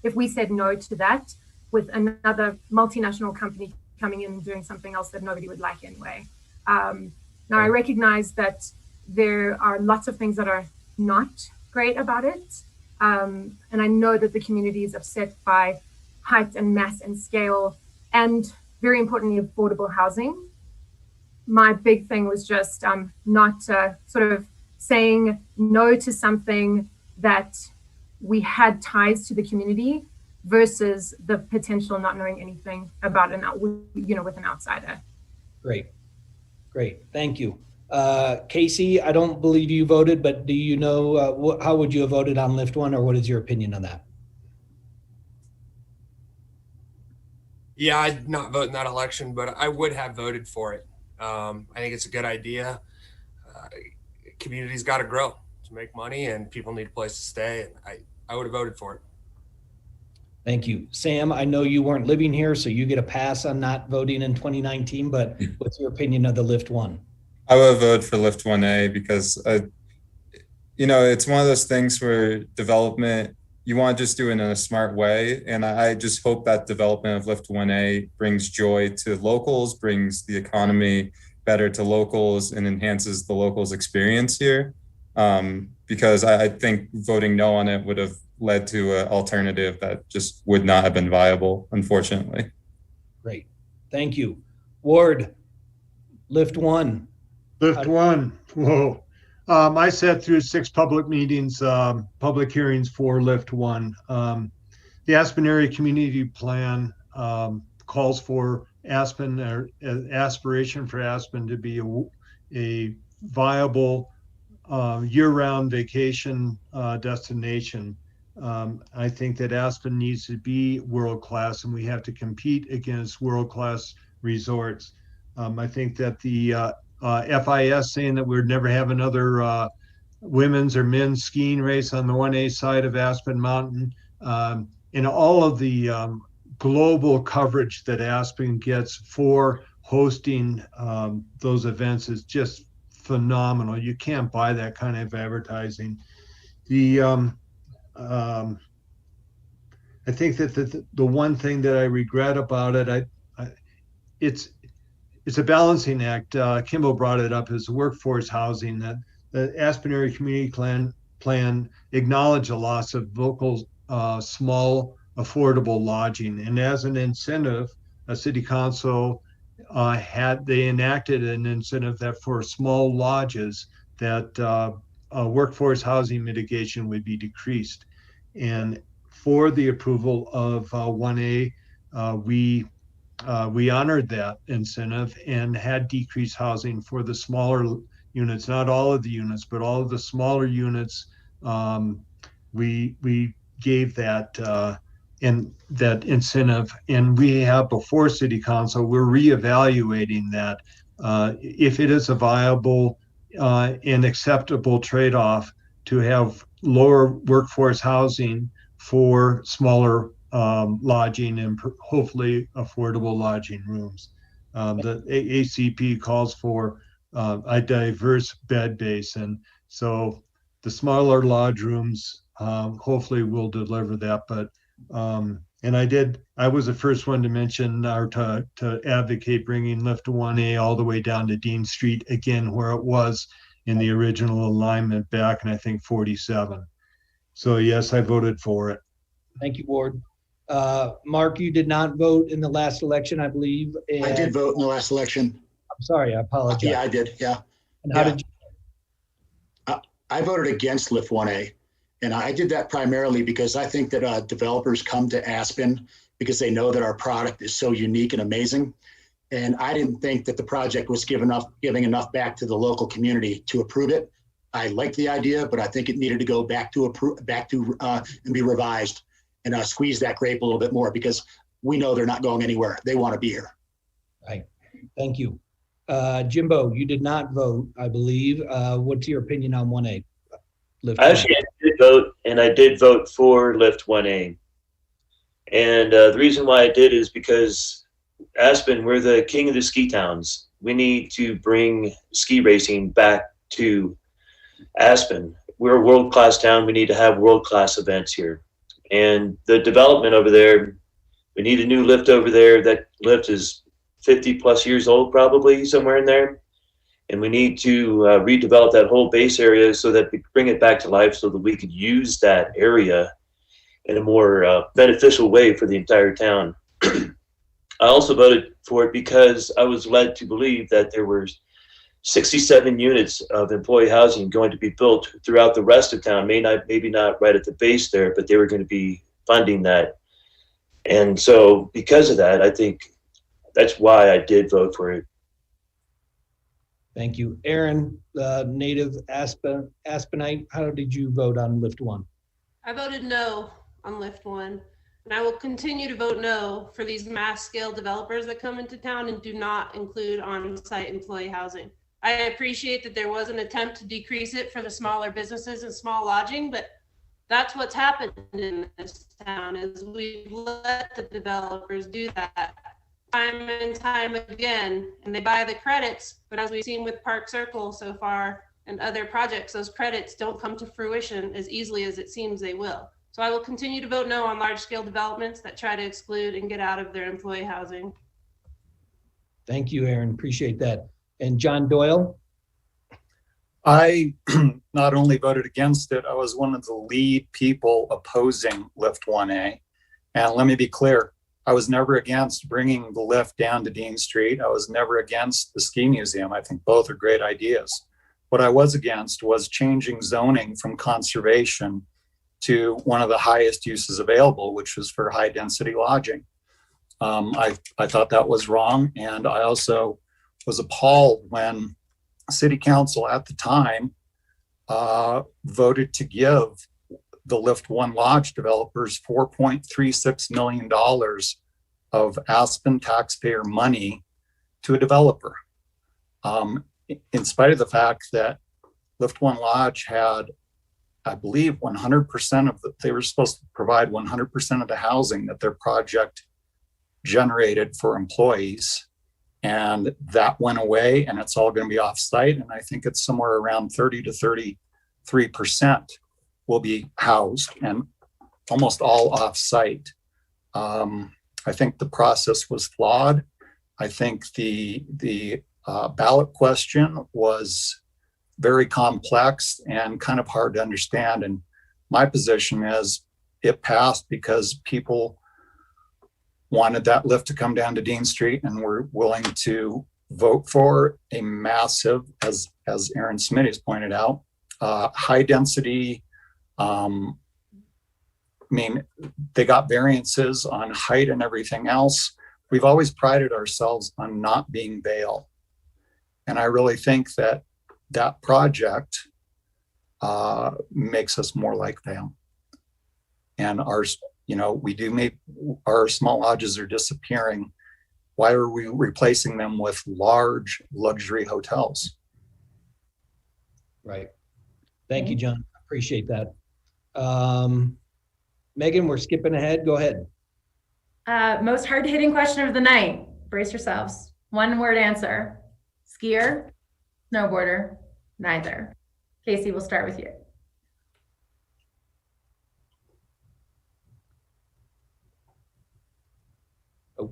if we said no to that, with another multinational company coming in and doing something else that nobody would like anyway. Now, I recognize that there are lots of things that are not great about it. And I know that the community is upset by height and mass and scale, and very importantly, affordable housing. My big thing was just not sort of saying no to something that we had ties to the community versus the potential not knowing anything about with an outsider. Great. Thank you. Casey, I don't believe you voted, but do you know how would you have voted on Lift 1, or what is your opinion on that? Yeah, I'd not vote in that election, but I would have voted for it. I think it's a good idea. Community's got to grow to make money, and people need a place to stay. And I would have voted for it. Thank you. Sam, I know you weren't living here, so you get a pass on not voting in 2019, but what's your opinion of the Lift 1? I would vote for Lift 1A because, it's one of those things where development, you want to just do it in a smart way. And I just hope that development of Lift 1A brings joy to locals, brings the economy better to locals, and enhances the locals' experience here. Because I think voting no on it would have led to an alternative that just would not have been viable, unfortunately. Great. Thank you. Ward, Lift 1. Lift 1. Whoa. I sat through 6 public meetings, public hearings for Lift 1. The Aspen Area Community Plan calls for Aspen, or aspiration for Aspen to be a viable year-round vacation destination. I think that Aspen needs to be world-class, and we have to compete against world-class resorts. I think that the FIS saying that we'd never have another women's or men's skiing race on the 1A side of Aspen Mountain, and all of the global coverage that Aspen gets for hosting those events is just phenomenal. You can't buy that kind of advertising. I think that the one thing that I regret about it, it's a balancing act. Kimbo brought it up as workforce housing, that the Aspen Area Community Plan acknowledged the loss of local small affordable lodging, and as an incentive, a city council they enacted an incentive that for small lodges that workforce housing mitigation would be decreased. And for the approval of 1A, we honored that incentive and had decreased housing for the smaller units, not all of the units, but all of the smaller units. We gave that that incentive, and we have before City Council, we're reevaluating that. If it is a viable and acceptable trade-off to have lower workforce housing for smaller lodging and hopefully affordable lodging rooms. The ACP calls for a diverse bed base, and so the smaller lodge rooms hopefully will deliver that. But and I was the first one to mention or to advocate bringing Lift 1A all the way down to Dean Street again, where it was in the original alignment back in, I think, 47. So yes, I voted for it. Thank you, Ward. Mark, you did not vote in the last election, I believe. I did vote in the last election. I'm sorry, I apologize. Yeah, I did. Yeah. And how did you? I voted against Lift 1A. And I did that primarily because I think that developers come to Aspen because they know that our product is so unique and amazing. And I didn't think that the project was giving enough back to the local community to approve it. I liked the idea, but I think it needed to go back to and be revised and squeeze that grape a little bit more, because we know they're not going anywhere. They want to be here. Right. Thank you. Jimbo, you did not vote, I believe. What's your opinion on 1A? Actually, I did vote, and I did vote for Lift 1A. And the reason why I did is because Aspen, we're the king of the ski towns. We need to bring ski racing back to Aspen. We're a world-class town. We need to have world-class events here. And the development over there, we need a new lift over there. That lift is 50 plus years old, probably, somewhere in there. And we need to redevelop that whole base area so that we bring it back to life so that we could use that area in a more beneficial way for the entire town. I also voted for it because I was led to believe that there were 67 units of employee housing going to be built throughout the rest of town. Maybe not right at the base there, but they were going to be funding that. And so because of that, I think that's why I did vote for it. Thank you. Aaron, native Aspenite, how did you vote on Lift 1? I voted no on Lift 1, and I will continue to vote no for these mass scale developers that come into town and do not include on-site employee housing. I appreciate that there was an attempt to decrease it for the smaller businesses and small lodging, but that's what's happened in this town is we've let the developers do that time and time again, and they buy the credits, but as we've seen with Park Circle so far and other projects, those credits don't come to fruition as easily as it seems they will. So I will continue to vote no on large scale developments that try to exclude and get out of their employee housing. Thank you, Aaron. Appreciate that. And John Doyle? I not only voted against it, I was one of the lead people opposing Lift 1A. And let me be clear, I was never against bringing the lift down to Dean Street. I was never against the ski museum. I think both are great ideas. What I was against was changing zoning from conservation to one of the highest uses available, which was for high density lodging. I thought that was wrong. And I also was appalled when City Council at the time voted to give the Lift 1 Lodge developers $4.36 million of Aspen taxpayer money to a developer. In spite of the fact that Lift 1 Lodge had, I believe, 100% of they were supposed to provide 100% of the housing that their project generated for employees. And that went away, and it's all going to be off-site. And I think it's somewhere around 30 to 33% will be housed, and almost all off-site. I think the process was flawed. I think the ballot question was very complex and kind of hard to understand. And my position is it passed because people wanted that lift to come down to Dean Street and were willing to vote for a massive, as Aaron Smith has pointed out, high density. I mean, they got variances on height and everything else. We've always prided ourselves on not being Vail. And I really think that that project makes us more like Vail. And ours, we do make our small lodges are disappearing. Why are we replacing them with large luxury hotels? Right. Thank you, John. Appreciate that. Megan, we're skipping ahead. Go ahead. Most hard-hitting question of the night. Brace yourselves. One word answer. Skier, snowboarder, neither. Casey, we'll start with you.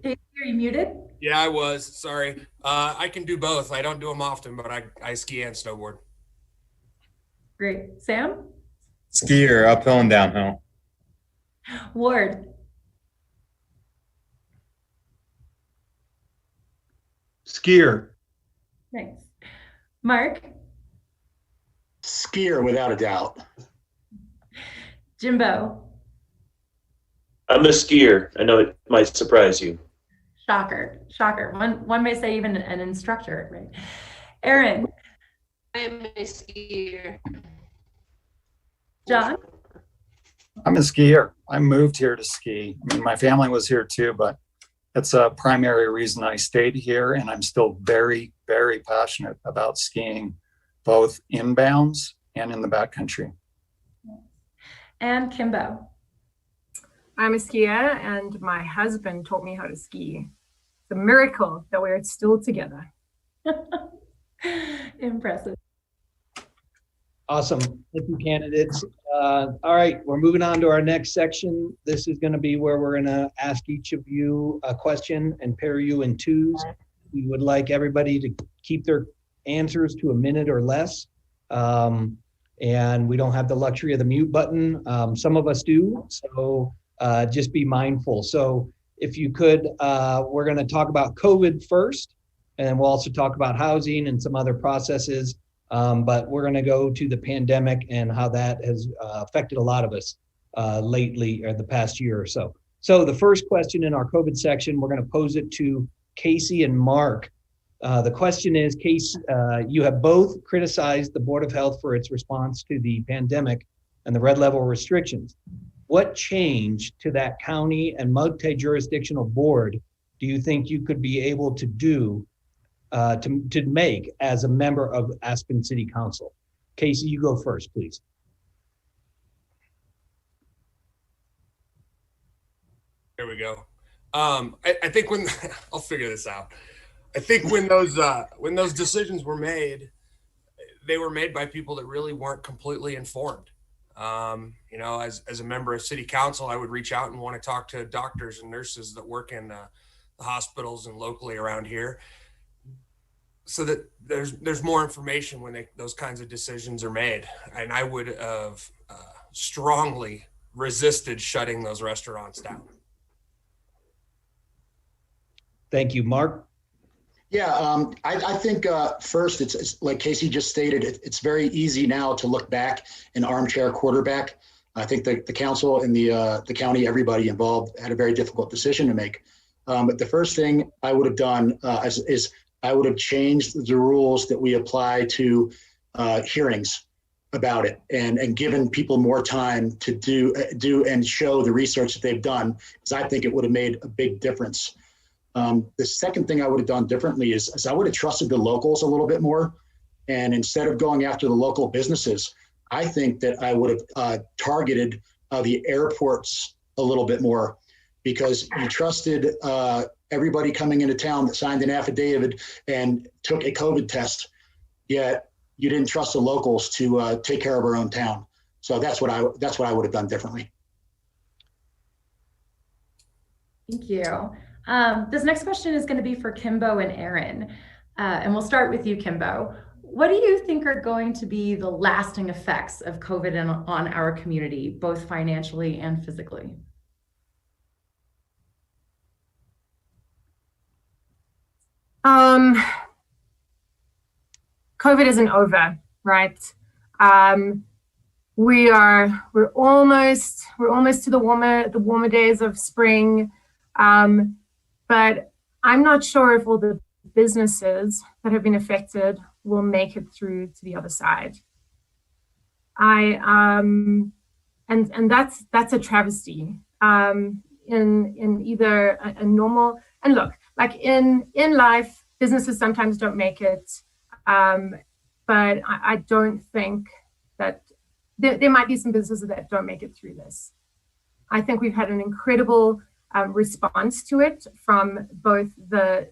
Casey, are you muted? Yeah, I was. Sorry. I can do both. I don't do them often, but I ski and snowboard. Great. Sam? Skier, uphill and downhill. Ward? Skier. Thanks. Mark? Skier, without a doubt. Jimbo? I'm a skier. I know it might surprise you. Shocker. Shocker. One may say even an instructor, right? Aaron? I am a skier. John? I'm a skier. I moved here to ski. I mean, my family was here too, but it's a primary reason I stayed here. And I'm still very, very passionate about skiing, both inbounds and in the backcountry. And Kimbo? I'm a skier, and my husband taught me how to ski. It's a miracle that we're still together. Impressive. Awesome. Thank you, candidates. All right, we're moving on to our next section. This is going to be where we're going to ask each of you a question and pair you in twos. We would like everybody to keep their answers to a minute or less. And we don't have the luxury of the mute button. Some of us do, so just be mindful. So if you could, we're going to talk about COVID first, and we'll also talk about housing and some other processes. But we're going to go to the pandemic and how that has affected a lot of us lately, or the past year or so. So the first question in our COVID section, we're going to pose it to Casey and Mark. The question is, Casey, you have both criticized the Board of Health for its response to the pandemic and the red level restrictions. What change to that county and multi-jurisdictional board do you think you could be able to do to make as a member of Aspen City Council? Casey, you go first, please. There we go. I think when I'll figure this out. I think when those decisions were made, they were made by people that really weren't completely informed. You know, as a member of City Council, I would reach out and want to talk to doctors and nurses that work in the hospitals and locally around here, so that there's more information when those kinds of decisions are made. And I would have strongly resisted shutting those restaurants down. Thank you, Mark. Yeah, I think first, it's like Casey just stated, it's very easy now to look back and armchair quarterback. I think the council and the county, everybody involved had a very difficult decision to make. But the first thing I would have done is I would have changed the rules that we apply to hearings about it, and given people more time to do and show the research that they've done, because I think it would have made a big difference. The second thing I would have done differently is I would have trusted the locals a little bit more. And instead of going after the local businesses, I think that I would have targeted the airports a little bit more, because you trusted everybody coming into town that signed an affidavit and took a COVID test, yet you didn't trust the locals to take care of our own town. So that's what I would have done differently. Thank you. This next question is going to be for Kimbo and Aaron. And we'll start with you, Kimbo. What do you think are going to be the lasting effects of COVID on our community, both financially and physically? COVID isn't over, right? We're almost to the warmer days of spring. But I'm not sure if all the businesses that have been affected will make it through to the other side. And that's a travesty. In either a normal, and look, like in life, businesses sometimes don't make it. But I don't think that there might be some businesses that don't make it through this. I think we've had an incredible response to it from both the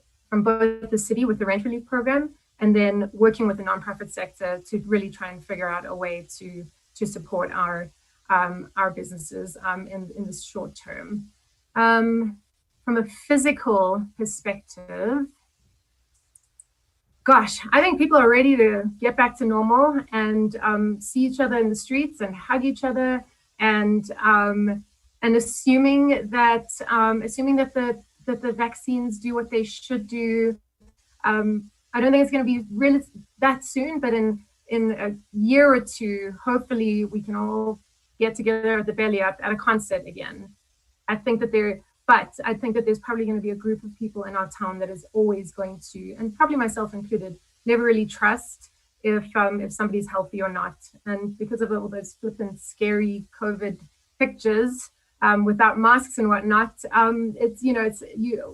city with the rent relief program, and then working with the nonprofit sector to really try and figure out a way to support our businesses in this short term. From a physical perspective, gosh, I think people are ready to get back to normal and see each other in the streets and hug each other, and assuming that the vaccines do what they should do. I don't think it's going to be really that soon, but in a year or two, hopefully we can all get together at the belly up at a concert again. I think that there's probably going to be a group of people in our town that is always going to, and probably myself included, never really trust if somebody's healthy or not. And because of all those flippant, scary COVID pictures without masks and whatnot,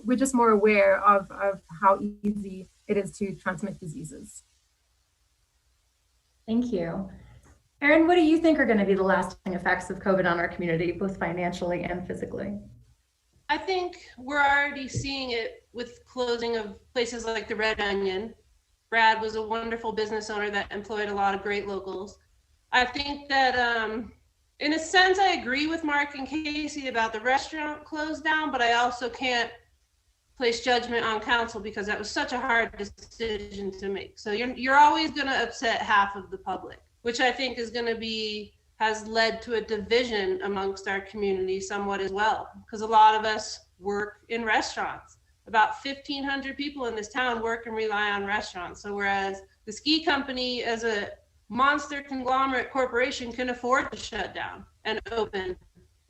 we're just more aware of how easy it is to transmit diseases. Thank you. Aaron, what do you think are going to be the lasting effects of COVID on our community, both financially and physically? I think we're already seeing it with closing of places like the Red Onion. Brad was a wonderful business owner that employed a lot of great locals. I think that in a sense, I agree with Mark and Casey about the restaurant closed down, but I also can't place judgment on council because that was such a hard decision to make. So you're always going to upset half of the public, which I think is going to be, has led to a division amongst our community somewhat as well. Because a lot of us work in restaurants. About 1,500 people in this town work and rely on restaurants. So whereas the ski company as a monster conglomerate corporation can afford to shut down and open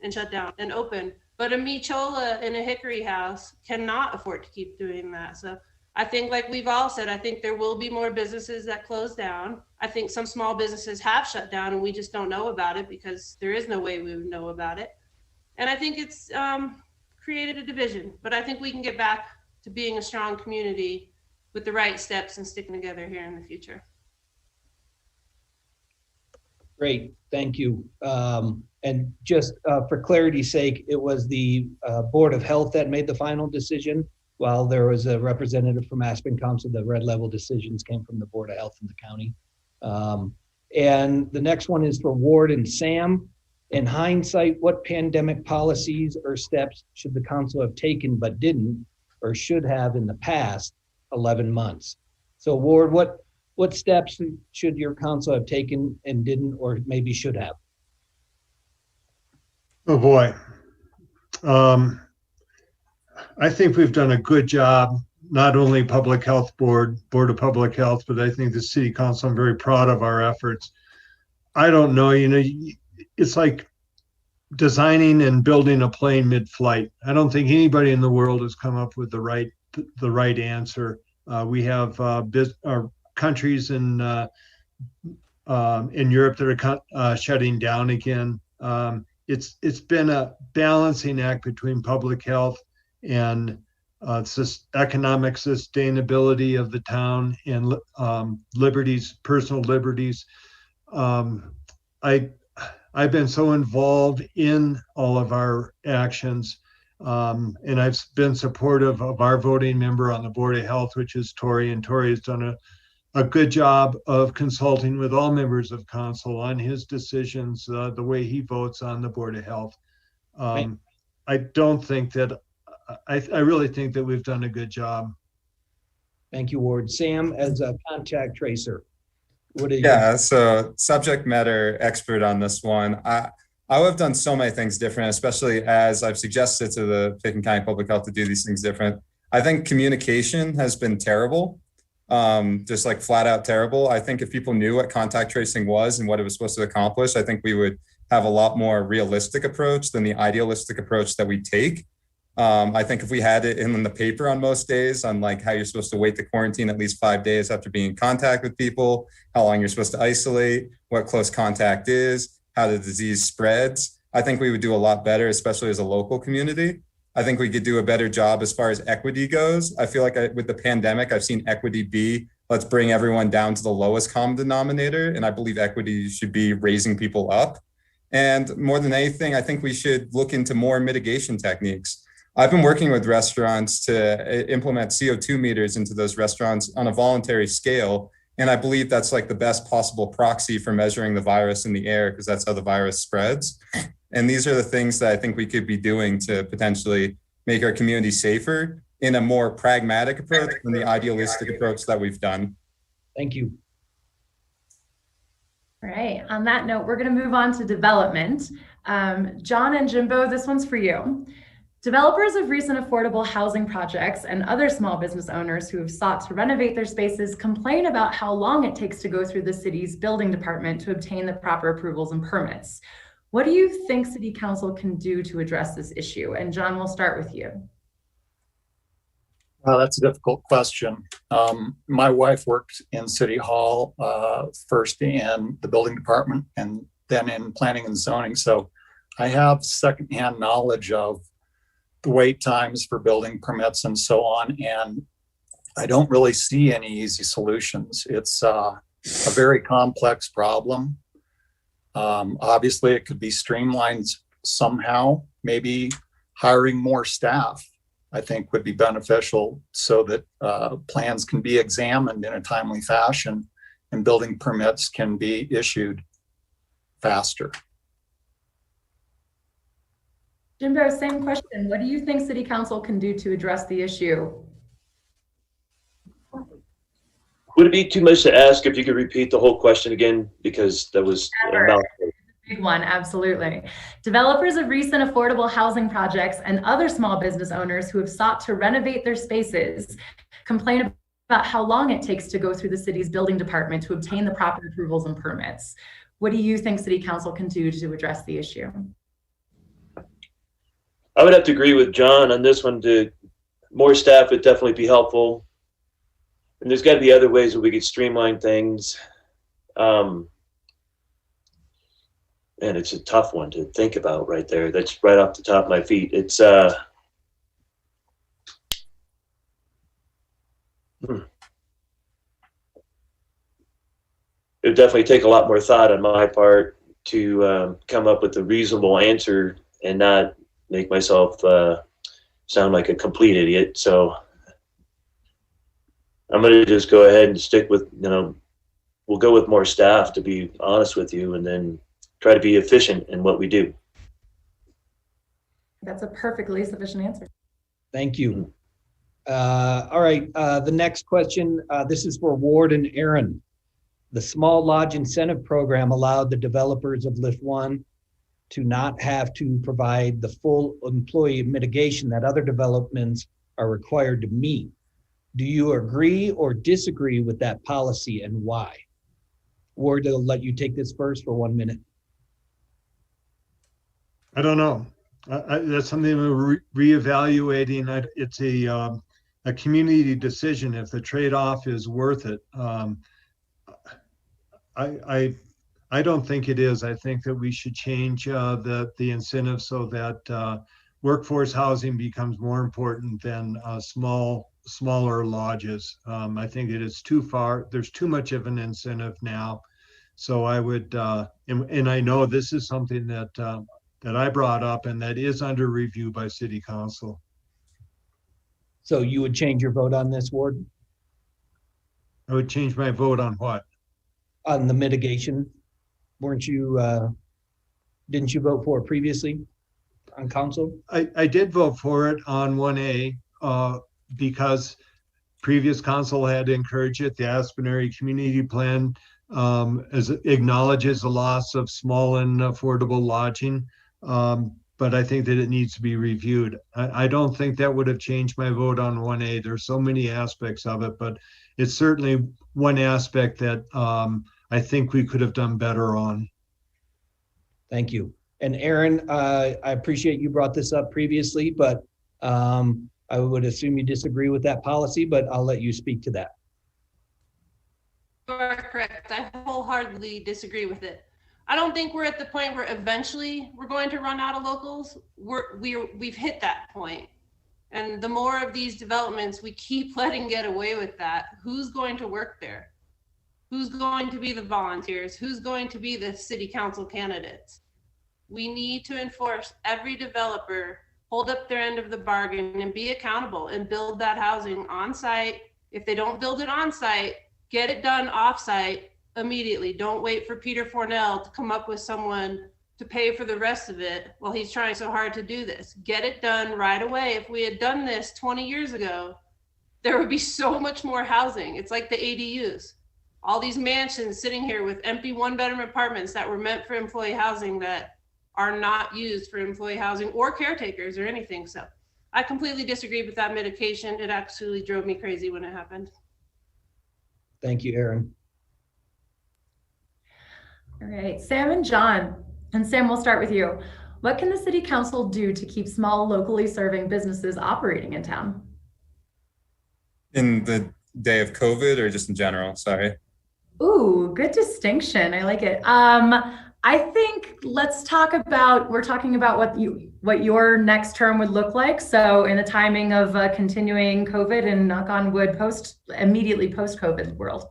and shut down and open, but a Michola in a Hickory house cannot afford to keep doing that. So I think, like we've all said, I think there will be more businesses that close down. I think some small businesses have shut down and we just don't know about it because there is no way we would know about it. And I think it's created a division, but I think we can get back to being a strong community with the right steps and sticking together here in the future. Great, thank you. And just for clarity's sake, it was the Board of Health that made the final decision, while there was a representative from Aspen Council. The red level decisions came from the Board of Health in the county. And the next one is for Ward and Sam. In hindsight, what pandemic policies or steps should the council have taken but didn't, or should have in the past 11 months? So Ward, what steps should your council have taken and didn't, or maybe should have? Oh boy. I think we've done a good job, not only Public Health Board of Public Health, but I think the City Council, I'm very proud of our efforts. I don't know, it's like designing and building a plane mid-flight. I don't think anybody in the world has come up with the right answer. We have countries in Europe that are shutting down again. It's been a balancing act between public health and economic sustainability of the town and liberties, personal liberties. I've been so involved in all of our actions, and I've been supportive of our voting member on the Board of Health, which is Tori, and Tori has done a good job of consulting with all members of council on his decisions, the way he votes on the Board of Health. I don't think that, I really think that we've done a good job. Thank you, Ward. Sam, as a contact tracer, what do you? Yeah, so subject matter expert on this one. I would have done so many things different, especially as I've suggested to the Picken County Public Health to do these things different. I think communication has been terrible, just like flat out terrible. I think if people knew what contact tracing was and what it was supposed to accomplish, I think we would have a lot more realistic approach than the idealistic approach that we take. I think if we had it in the paper on most days on like how you're supposed to wait to quarantine at least 5 days after being in contact with people, how long you're supposed to isolate, what close contact is, how the disease spreads, I think we would do a lot better, especially as a local community. I think we could do a better job as far as equity goes. I feel like with the pandemic, I've seen equity be, let's bring everyone down to the lowest common denominator. And I believe equity should be raising people up. And more than anything, I think we should look into more mitigation techniques. I've been working with restaurants to implement CO2 meters into those restaurants on a voluntary scale. And I believe that's like the best possible proxy for measuring the virus in the air, because that's how the virus spreads. And these are the things that I think we could be doing to potentially make our community safer in a more pragmatic approach than the idealistic approach that we've done. Thank you. All right, on that note, we're going to move on to development. John and Jimbo, this one's for you. Developers of recent affordable housing projects and other small business owners who have sought to renovate their spaces complain about how long it takes to go through the city's building department to obtain the proper approvals and permits. What do you think City Council can do to address this issue? And John, we'll start with you. That's a difficult question. My wife worked in City Hall, first in the building department and then in planning and zoning. So I have secondhand knowledge of the wait times for building permits and so on. And I don't really see any easy solutions. It's a very complex problem. Obviously, it could be streamlined somehow. Maybe hiring more staff, I think, would be beneficial so that plans can be examined in a timely fashion and building permits can be issued faster. Jimbo, same question. What do you think City Council can do to address the issue? Would it be too much to ask if you could repeat the whole question again? Because that was a mouthful. Big one, absolutely. Developers of recent affordable housing projects and other small business owners who have sought to renovate their spaces complain about how long it takes to go through the city's building department to obtain the proper approvals and permits. What do you think City Council can do to address the issue? I would have to agree with John on this one. More staff would definitely be helpful. And there's got to be other ways that we could streamline things. And it's a tough one to think about right there. That's right off the top of my feet. It's it would definitely take a lot more thought on my part to come up with a reasonable answer and not make myself sound like a complete idiot. So I'm going to just go ahead and stick with, we'll go with more staff, to be honest with you, and then try to be efficient in what we do. That's a perfectly sufficient answer. Thank you. All right, the next question, this is for Ward and Aaron. The small lodge incentive program allowed the developers of Lift 1 to not have to provide the full employee mitigation that other developments are required to meet. Do you agree or disagree with that policy, and why? Ward, I'll let you take this first for 1 minute. I don't know. That's something we're reevaluating. It's a community decision if the trade-off is worth it. I don't think it is. I think that we should change the incentive so that workforce housing becomes more important than smaller lodges. I think it is too far. There's too much of an incentive now. So I would, and I know this is something that I brought up and that is under review by City Council. So you would change your vote on this, Ward? I would change my vote on what? On the mitigation. Weren't you, didn't you vote for it previously on council? I did vote for it on 1A because previous council had encouraged it. The Aspen Area Community Plan acknowledges the loss of small and affordable lodging, but I think that it needs to be reviewed. I don't think that would have changed my vote on 1A. There's so many aspects of it, but it's certainly one aspect that I think we could have done better on. Thank you. And Aaron, I appreciate you brought this up previously, but I would assume you disagree with that policy, but I'll let you speak to that. You are correct. I wholeheartedly disagree with it. I don't think we're at the point where eventually we're going to run out of locals. We've hit that point. And the more of these developments we keep letting get away with that, who's going to work there? Who's going to be the volunteers? Who's going to be the city council candidates? We need to enforce every developer, hold up their end of the bargain and be accountable and build that housing on site. If they don't build it on site, get it done off site immediately. Don't wait for Peter Fornell to come up with someone to pay for the rest of it while he's trying so hard to do this. Get it done right away. If we had done this 20 years ago, there would be so much more housing. It's like the ADUs. All these mansions sitting here with empty one-bedroom apartments that were meant for employee housing that are not used for employee housing or caretakers or anything. So I completely disagree with that mitigation. It absolutely drove me crazy when it happened. Thank you, Aaron. All right, Sam and John. And Sam, we'll start with you. What can the city council do to keep small, locally serving businesses operating in town? In the day of COVID or just in general? Sorry. Ooh, good distinction. I like it. I think let's talk about, we're talking about what your next term would look like. So in the timing of continuing COVID and knock on wood immediately post-COVID world.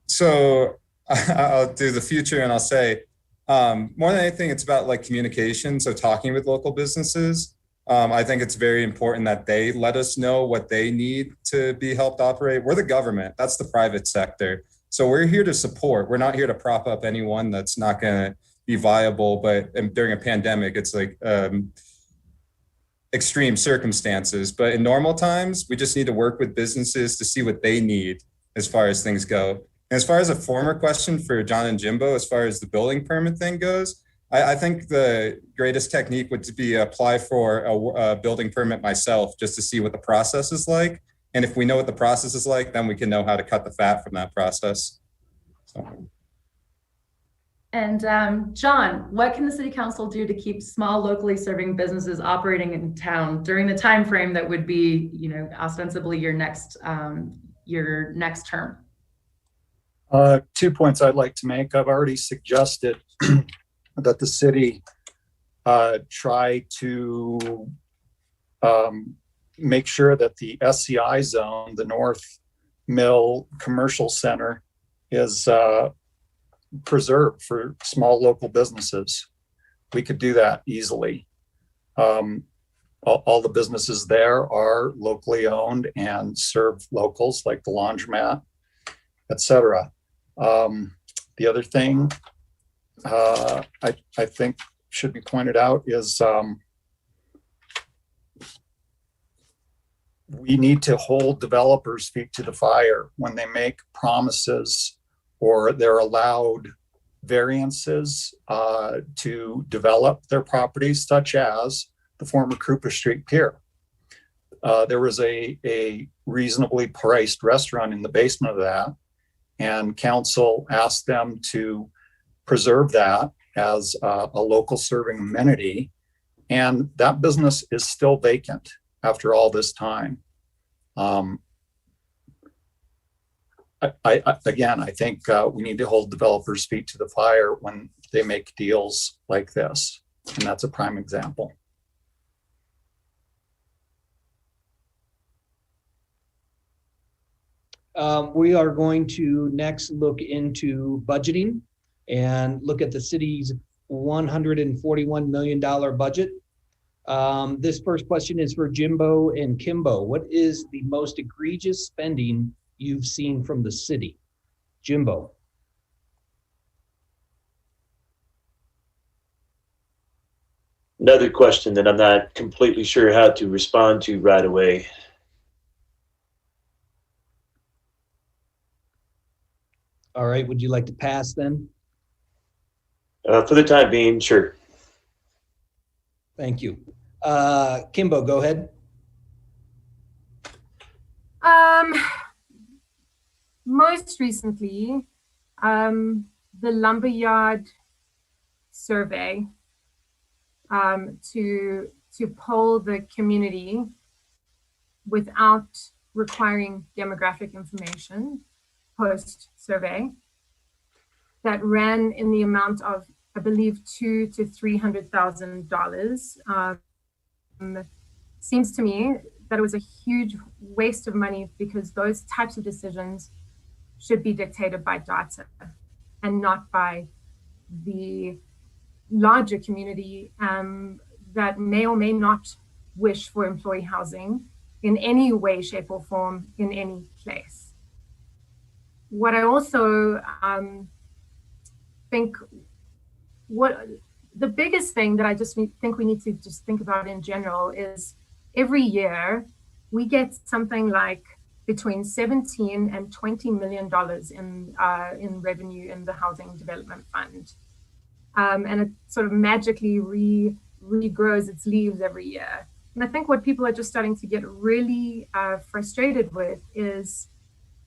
So I'll do the future and I'll say, more than anything, it's about like communication. So talking with local businesses. I think it's very important that they let us know what they need to be helped operate. We're the government, that's the private sector. So we're here to support. We're not here to prop up anyone that's not going to be viable, but during a pandemic, it's like extreme circumstances. But in normal times, we just need to work with businesses to see what they need as far as things go. And as far as a former question for John and Jimbo, as far as the building permit thing goes, I think the greatest technique would be apply for a building permit myself, just to see what the process is like. And if we know what the process is like, then we can know how to cut the fat from that process. So. And John, what can the City Council do to keep small locally serving businesses operating in town during the time frame that would be, ostensibly your next term? 2 points I'd like to make. I've already suggested that the city try to make sure that the SCI zone, the North Mill Commercial Center, is preserved for small local businesses. We could do that easily. All the businesses there are locally owned and serve locals, like the laundromat, etc. The other thing I think should be pointed out is we need to hold developers' feet to the fire when they make promises or they're allowed variances to develop their properties, such as the former Krupa Street Pier. There was a reasonably priced restaurant in the basement of that, and council asked them to preserve that as a local serving amenity, and that business is still vacant after all this time. I think we need to hold developers' feet to the fire when they make deals like this, and that's a prime example. We are going to next look into budgeting and look at the city's $141 million budget. This first question is for Jimbo and Kimbo. What is the most egregious spending you've seen from the city? Jimbo. Another question that I'm not completely sure how to respond to right away. All right, would you like to pass then? For the time being, sure. Thank you. Kimbo, go ahead. Most recently, the lumberyard survey to poll the community without requiring demographic information post-survey, that ran in the amount of, I believe, $200,000 to $300,000. Seems to me that it was a huge waste of money, because those types of decisions should be dictated by data and not by the larger community that may or may not wish for employee housing in any way, shape, or form in any place. What I also think, what the biggest thing that I just think we need to just think about in general is every year we get something like between $17 and $20 million in revenue in the Housing Development Fund. And it sort of magically regrows its leaves every year. And I think what people are just starting to get really frustrated with is,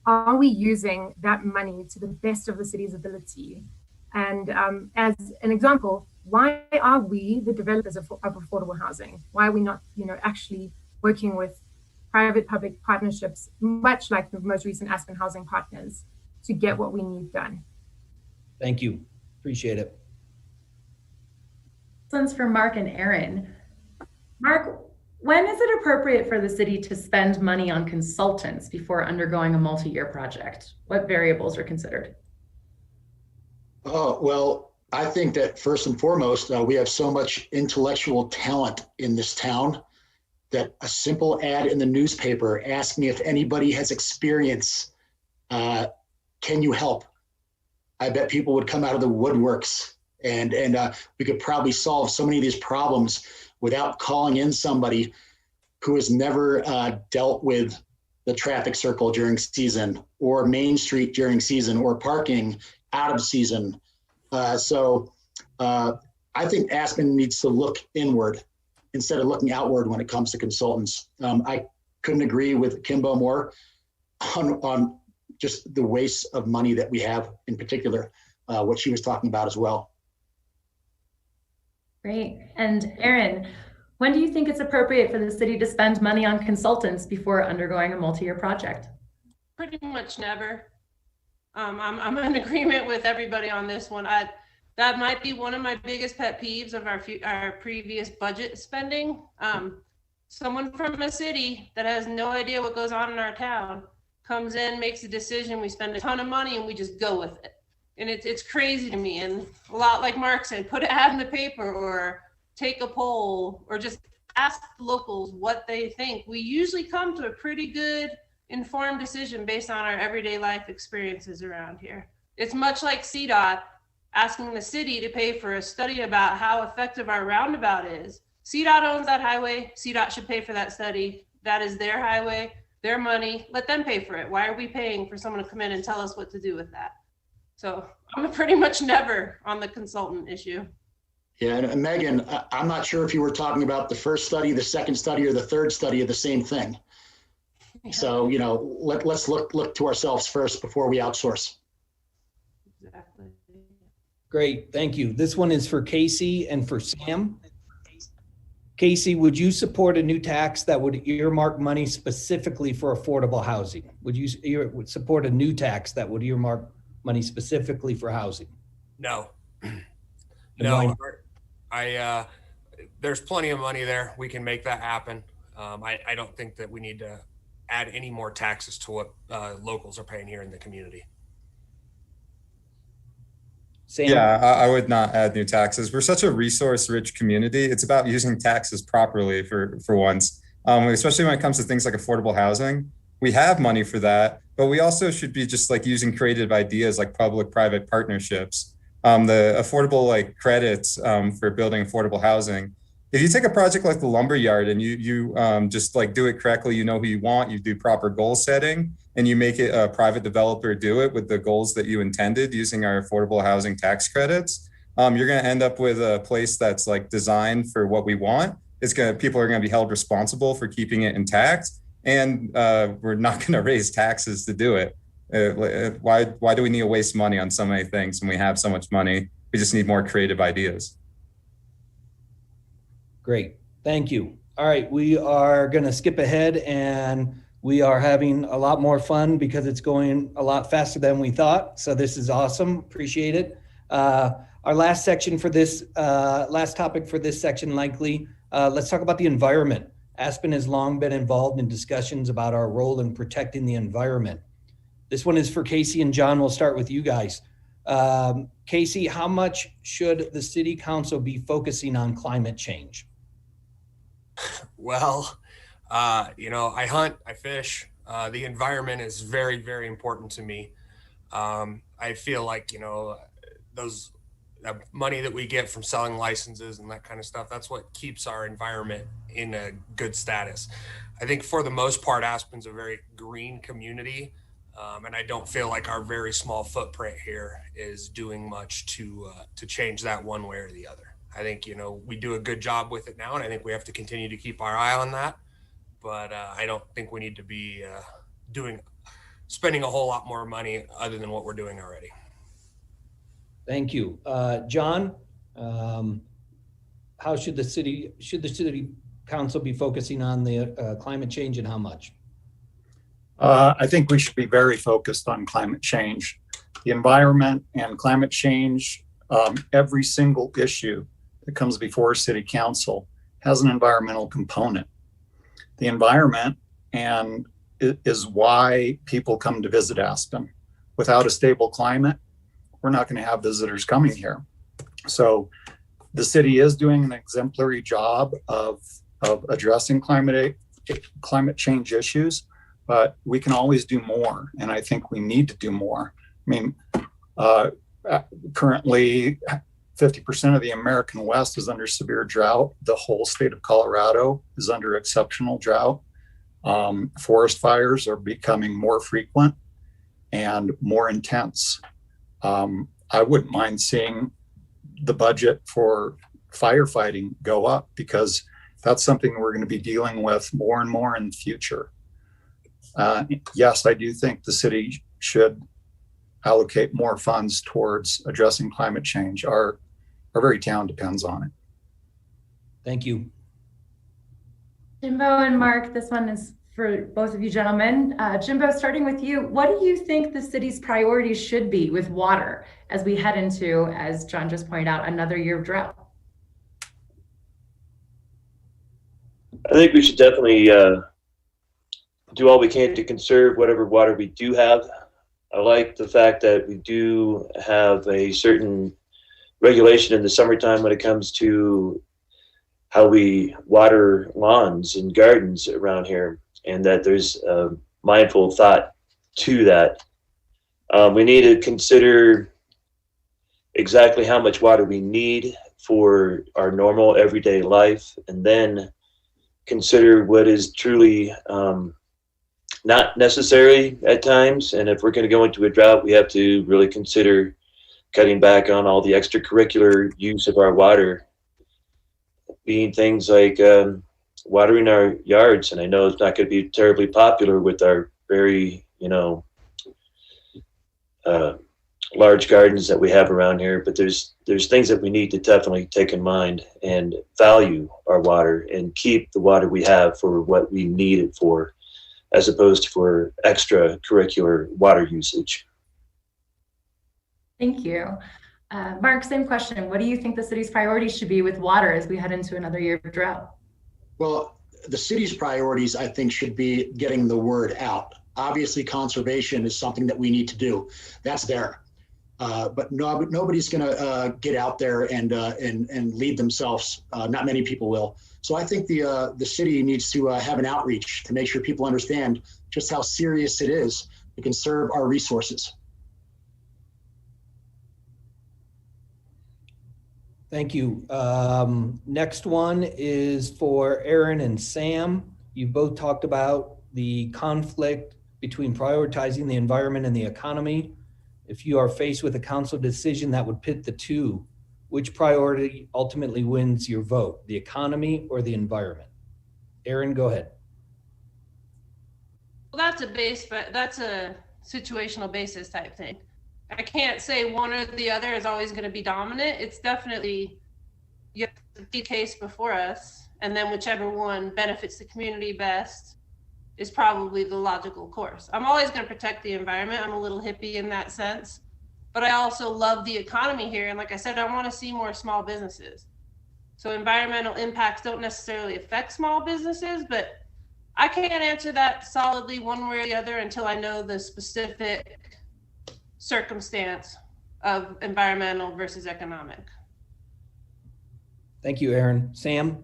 are we using that money to the best of the city's ability? And as an example, why are we the developers of affordable housing? Why are we not, actually working with private-public partnerships, much like the most recent Aspen Housing Partners, to get what we need done? Thank you. Appreciate it. This one's for Mark and Aaron. Mark, when is it appropriate for the city to spend money on consultants before undergoing a multi-year project? What variables are considered? Oh, well, I think that first and foremost, we have so much intellectual talent in this town that a simple ad in the newspaper asking if anybody has experience, can you help? I bet people would come out of the woodworks And we could probably solve so many of these problems without calling in somebody who has never dealt with the traffic circle during season, or Main Street during season, or parking out of season. So I think Aspen needs to look inward instead of looking outward when it comes to consultants. I couldn't agree with Kimbo more on just the waste of money that we have, in particular, what she was talking about as well. Great. And Aaron, when do you think it's appropriate for the city to spend money on consultants before undergoing a multi-year project? Pretty much never. I'm in agreement with everybody on this one. That might be one of my biggest pet peeves of our previous budget spending. Someone from a city that has no idea what goes on in our town comes in, makes a decision, we spend a ton of money, and we just go with it. And it's crazy to me. And a lot like Mark said, put an ad in the paper or take a poll or just ask the locals what they think. We usually come to a pretty good informed decision based on our everyday life experiences around here. It's much like CDOT asking the city to pay for a study about how effective our roundabout is. CDOT owns that highway. CDOT should pay for that study. That is their highway, their money. Let them pay for it. Why are we paying for someone to come in and tell us what to do with that? So I'm pretty much never on the consultant issue. Yeah, and Megan, I'm not sure if you were talking about the first study, the second study, or the third study of the same thing. Yeah. So, you know, let's look to ourselves first before we outsource. Exactly. Great, thank you. This one is for Casey and for Sam. Casey, would you support a new tax that would earmark money specifically for affordable housing? Would you support a new tax that would earmark money specifically for housing? No. No. There's plenty of money there. We can make that happen. I don't think that we need to add any more taxes to what locals are paying here in the community. Sam? Yeah, I would not add new taxes. We're such a resource-rich community. It's about using taxes properly for once, especially when it comes to things like affordable housing. We have money for that, but we also should be just like using creative ideas like public-private partnerships. The affordable credits for building affordable housing. If you take a project like the lumberyard and you just do it correctly, you know who you want, you do proper goal setting, and you make it a private developer do it with the goals that you intended using our affordable housing tax credits, you're going to end up with a place that's designed for what we want. People are going to be held responsible for keeping it intact, and we're not going to raise taxes to do it. Why do we need to waste money on so many things when we have so much money? We just need more creative ideas. Great, thank you. All right, we are going to skip ahead, and we are having a lot more fun because it's going a lot faster than we thought. So this is awesome, appreciate it. Our last section for this, last topic for this section likely, let's talk about the environment. Aspen has long been involved in discussions about our role in protecting the environment. This one is for Casey and John. We'll start with you guys. Casey, how much should the city council be focusing on climate change? Well, I hunt, I fish. The environment is very, very important to me. I feel like, that money that we get from selling licenses and that kind of stuff, that's what keeps our environment in a good status. I think for the most part, Aspen's a very green community. And I don't feel like our very small footprint here is doing much to change that one way or the other. I think, we do a good job with it now, and I think we have to continue to keep our eye on that. But I don't think we need to be spending a whole lot more money other than what we're doing already. Thank you. John, how should the city council be focusing on the climate change, and how much? I think we should be very focused on climate change. The environment and climate change, every single issue that comes before city council has an environmental component. The environment is why people come to visit Aspen. Without a stable climate, we're not going to have visitors coming here. So the city is doing an exemplary job of addressing climate change issues, but we can always do more. And I think we need to do more. I mean, currently 50% of the American West is under severe drought. The whole state of Colorado is under exceptional drought. Forest fires are becoming more frequent and more intense. I wouldn't mind seeing the budget for firefighting go up, because that's something we're going to be dealing with more and more in the future. Yes, I do think the city should allocate more funds towards addressing climate change. Our very town depends on it. Thank you. Jimbo and Mark, this one is for both of you gentlemen. Jimbo, starting with you, what do you think the city's priorities should be with water as we head into, as John just pointed out, another year of drought? I think we should definitely do all we can to conserve whatever water we do have. I like the fact that we do have a certain regulation in the summertime when it comes to how we water lawns and gardens around here, and that there's a mindful thought to that. We need to consider exactly how much water we need for our normal everyday life, and then consider what is truly not necessary at times. And if we're going to go into a drought, we have to really consider cutting back on all the extracurricular use of our water, being things like watering our yards. And I know it's not going to be terribly popular with our very, large gardens that we have around here, but there's things that we need to definitely take in mind and value our water and keep the water we have for what we need it for, as opposed to for extracurricular water usage. Thank you. Mark, same question. What do you think the city's priorities should be with water as we head into another year of drought? Well, the city's priorities, I think, should be getting the word out. Obviously, conservation is something that we need to do. That's there. But nobody's going to get out there and lead themselves. Not many people will. So I think the city needs to have an outreach to make sure people understand just how serious it is to conserve our resources. Thank you. Next one is for Aaron and Sam. You both talked about the conflict between prioritizing the environment and the economy. If you are faced with a council decision that would pit the two, which priority ultimately wins your vote, the economy or the environment? Aaron, go ahead. Well, that's a situational basis type thing. I can't say one or the other is always going to be dominant. It's definitely, you have the case before us, and then whichever one benefits the community best is probably the logical course. I'm always going to protect the environment. I'm a little hippie in that sense, but I also love the economy here. And like I said, I want to see more small businesses. So environmental impacts don't necessarily affect small businesses, but I can't answer that solidly one way or the other until I know the specific circumstance of environmental versus economic. Thank you, Aaron. Sam?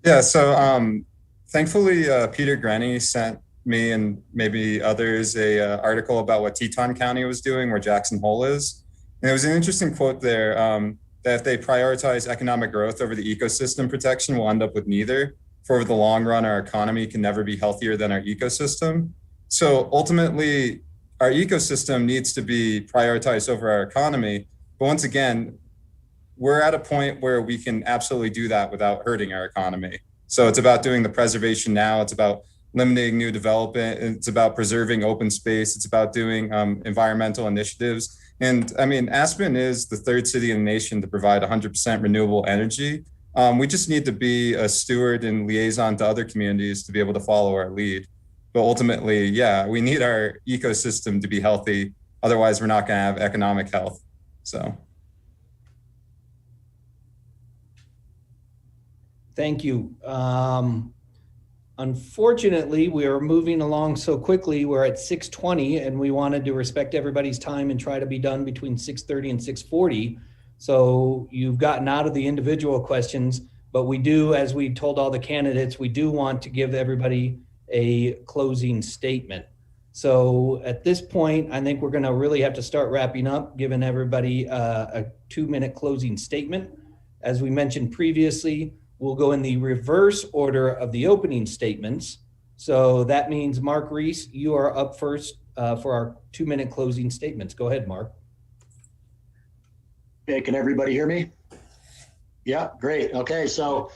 Yeah, so thankfully, Peter Grenny sent me and maybe others a article about what Teton County was doing, where Jackson Hole is. And there was an interesting quote there that if they prioritize economic growth over the ecosystem protection, we'll end up with neither. For over the long run, our economy can never be healthier than our ecosystem. So ultimately, our ecosystem needs to be prioritized over our economy. But once again, we're at a point where we can absolutely do that without hurting our economy. So it's about doing the preservation now. It's about limiting new development. It's about preserving open space. It's about doing environmental initiatives. And I mean, Aspen is the third city in the nation to provide 100% renewable energy. We just need to be a steward and liaison to other communities to be able to follow our lead. But ultimately, yeah, we need our ecosystem to be healthy. Otherwise, we're not going to have economic health. So. Thank you. Unfortunately, we are moving along so quickly. We're at 6:20 and we wanted to respect everybody's time and try to be done between 6:30 and 6:40. So you've gotten out of the individual questions, but we do, as we told all the candidates, we do want to give everybody a closing statement. So at this point, I think we're going to really have to start wrapping up, giving everybody a 2-minute closing statement. As we mentioned previously, we'll go in the reverse order of the opening statements. So that means, Mark Reese, you are up first for our 2-minute closing statements. Go ahead, Mark. Okay, can everybody hear me? Yeah, great. Okay, so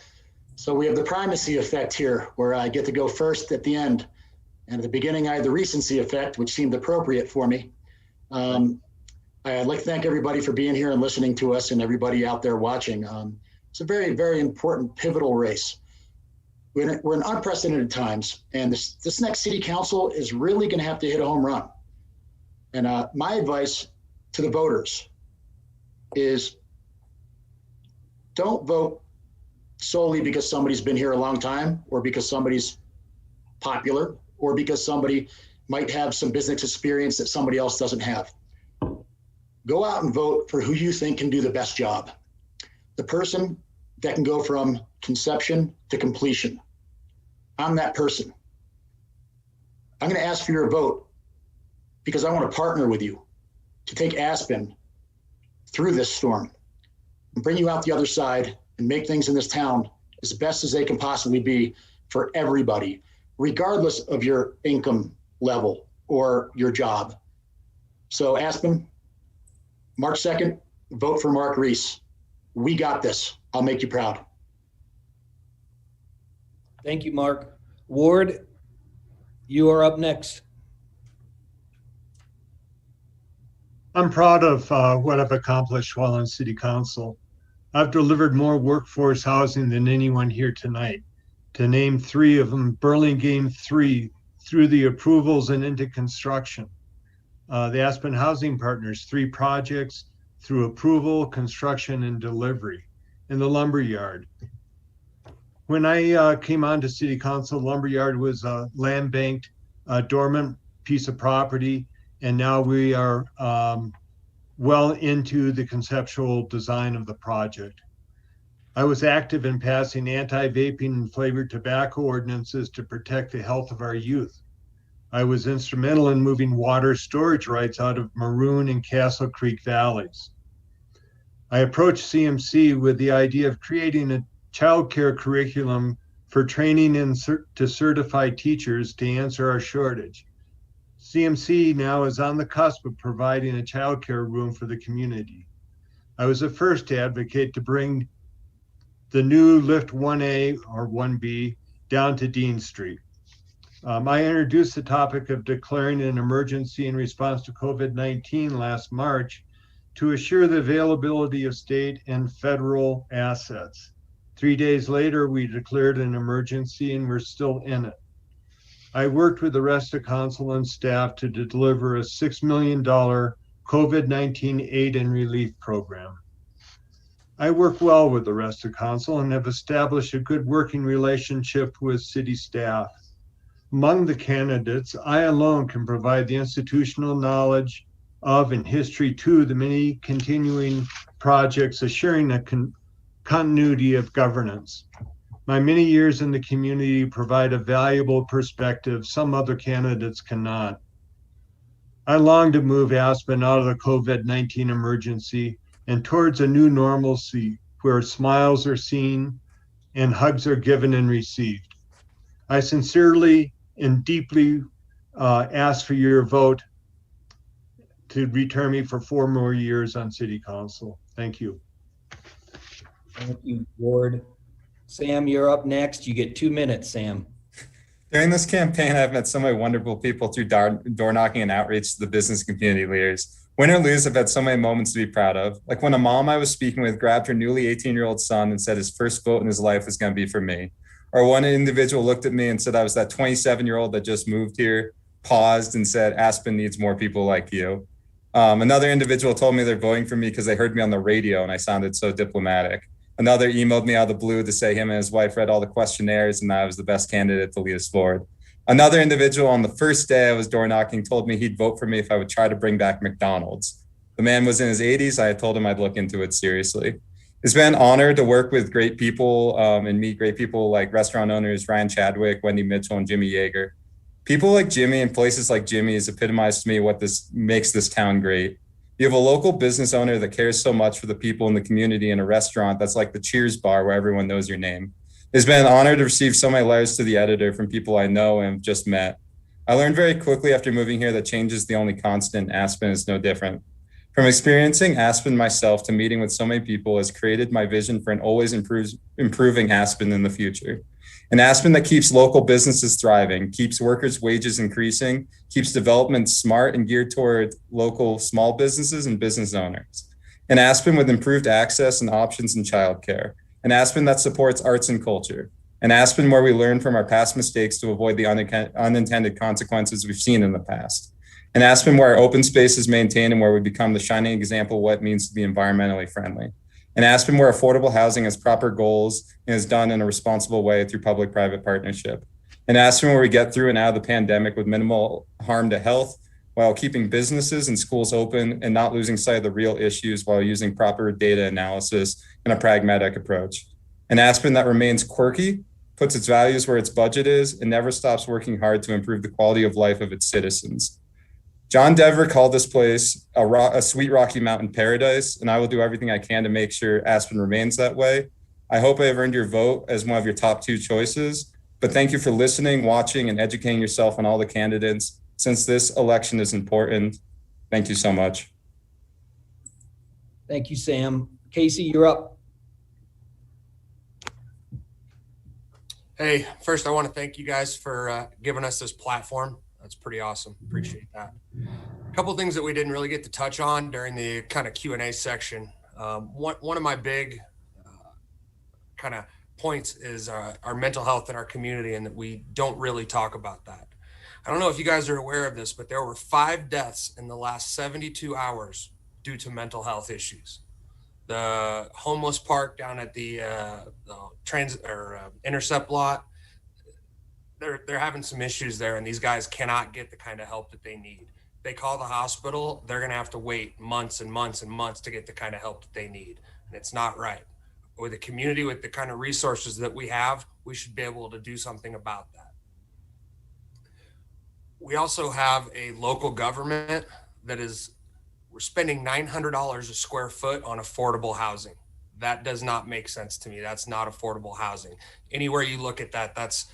we have the primacy effect here, where I get to go first at the end. And at the beginning, I had the recency effect, which seemed appropriate for me. I'd like to thank everybody for being here and listening to us, and everybody out there watching. It's a very, very important, pivotal race. We're in unprecedented times, and this next city council is really going to have to hit a home run. And my advice to the voters is don't vote solely because somebody's been here a long time, or because somebody's popular, or because somebody might have some business experience that somebody else doesn't have. Go out and vote for who you think can do the best job. The person that can go from conception to completion. I'm that person. I'm going to ask for your vote because I want to partner with you to take Aspen through this storm and bring you out the other side and make things in this town as best as they can possibly be for everybody, regardless of your income level or your job. So Aspen, March 2nd, vote for Mark Reese. We got this. I'll make you proud. Thank you, Mark. Ward, you are up next. I'm proud of what I've accomplished while on City Council. I've delivered more workforce housing than anyone here tonight. To name 3 of them, Burlingame 3 through the approvals and into construction. The Aspen Housing Partners, 3 projects through approval, construction, and delivery. In the lumberyard. When I came on to City Council, lumberyard was a land banked, dormant piece of property, and now we are well into the conceptual design of the project. I was active in passing anti-vaping and flavored tobacco ordinances to protect the health of our youth. I was instrumental in moving water storage rights out of Maroon and Castle Creek valleys. I approached CMC with the idea of creating a childcare curriculum for training to certify teachers to answer our shortage. CMC now is on the cusp of providing a childcare room for the community. I was the first to advocate to bring the new Lift 1A or 1B down to Dean Street. I introduced the topic of declaring an emergency in response to COVID-19 last March to assure the availability of state and federal assets. 3 days later, we declared an emergency and we're still in it. I worked with the rest of council and staff to deliver a $6 million COVID-19 aid and relief program. I work well with the rest of council and have established a good working relationship with city staff. Among the candidates, I alone can provide the institutional knowledge of and history to the many continuing projects assuring the continuity of governance. My many years in the community provide a valuable perspective some other candidates cannot. I long to move Aspen out of the COVID-19 emergency and towards a new normalcy where smiles are seen and hugs are given and received. I sincerely and deeply ask for your vote to return me for 4 more years on City Council. Thank you. Thank you, Ward. Sam, you're up next. You get 2 minutes, Sam. During this campaign, I've met so many wonderful people through door knocking and outreach to the business community leaders. Win or lose, I've had so many moments to be proud of. Like when a mom I was speaking with grabbed her newly 18-year-old son and said his first vote in his life was going to be for me. Or one individual looked at me and said I was that 27-year-old that just moved here, paused and said, Aspen needs more people like you. Another individual told me they're voting for me because they heard me on the radio and I sounded so diplomatic. Another emailed me out of the blue to say him and his wife read all the questionnaires and I was the best candidate to lead us forward. Another individual on the first day I was door knocking told me he'd vote for me if I would try to bring back McDonald's. The man was in his 80s. I had told him I'd look into it seriously. It's been an honor to work with great people and meet great people like restaurant owners Ryan Chadwick, Wendy Mitchell, and Jimmy Yeager. People like Jimmy and places like Jimmy's epitomize to me what this makes this town great. You have a local business owner that cares so much for the people in the community in a restaurant that's like the Cheers bar where everyone knows your name. It's been an honor to receive so many letters to the editor from people I know and have just met. I learned very quickly after moving here that change is the only constant. Aspen is no different. From experiencing Aspen myself to meeting with so many people has created my vision for an always improving Aspen in the future. An Aspen that keeps local businesses thriving, keeps workers' wages increasing, keeps development smart and geared toward local small businesses and business owners. An Aspen with improved access and options in childcare. An Aspen that supports arts and culture. An Aspen where we learn from our past mistakes to avoid the unintended consequences we've seen in the past. An Aspen where our open space is maintained and where we become the shining example of what it means to be environmentally friendly. An Aspen where affordable housing has proper goals and is done in a responsible way through public-private partnership. An Aspen where we get through and out of the pandemic with minimal harm to health while keeping businesses and schools open and not losing sight of the real issues while using proper data analysis and a pragmatic approach. An Aspen that remains quirky, puts its values where its budget is, and never stops working hard to improve the quality of life of its citizens. John Dever called this place a sweet Rocky Mountain paradise, and I will do everything I can to make sure Aspen remains that way. I hope I have earned your vote as one of your top 2 choices, but thank you for listening, watching, and educating yourself on all the candidates. Since this election is important, thank you so much. Thank you, Sam. Casey, you're up. Hey, first I want to thank you guys for giving us this platform. That's pretty awesome. Appreciate that. A couple things that we didn't really get to touch on during the kind of Q&A section. One of my big kind of points is our mental health in our community, and that we don't really talk about that. I don't know if you guys are aware of this, but there were 5 deaths in the last 72 hours due to mental health issues. The homeless park down at the Intercept lot, they're having some issues there, and these guys cannot get the kind of help that they need. They call the hospital, they're going to have to wait months and months and months to get the kind of help that they need. And it's not right. With a community with the kind of resources that we have, we should be able to do something about that. We also have a local government that we're spending $900 a square foot on affordable housing. That does not make sense to me. That's not affordable housing. Anywhere you look at that, that's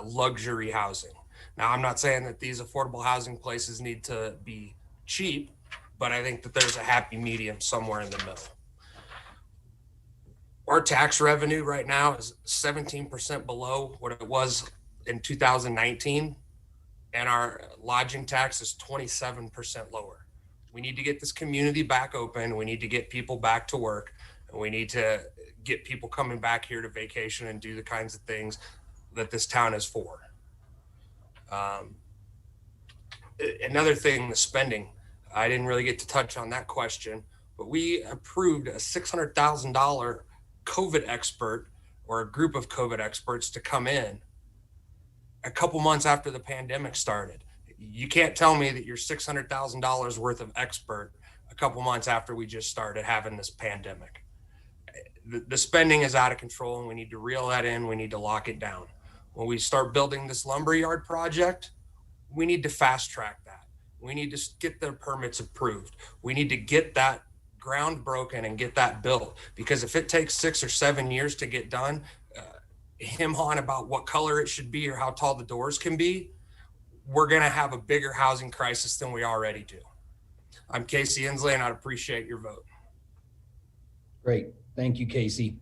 luxury housing. Now, I'm not saying that these affordable housing places need to be cheap, but I think that there's a happy medium somewhere in the middle. Our tax revenue right now is 17% below what it was in 2019, and our lodging tax is 27% lower. We need to get this community back open. We need to get people back to work, and we need to get people coming back here to vacation and do the kinds of things that this town is for. Another thing, the spending. I didn't really get to touch on that question, but we approved a $600,000 COVID expert, or a group of COVID experts, to come in a couple months after the pandemic started. You can't tell me that you're $600,000 worth of expert a couple months after we just started having this pandemic. The spending is out of control, and we need to reel that in. We need to lock it down. When we start building this lumberyard project, we need to fast track that. We need to get the permits approved. We need to get that ground broken and get that built, because if it takes 6 or 7 years to get done, him-hawing about what color it should be or how tall the doors can be, we're going to have a bigger housing crisis than we already do. I'm Casey Inslee, and I'd appreciate your vote. Great. Thank you, Casey.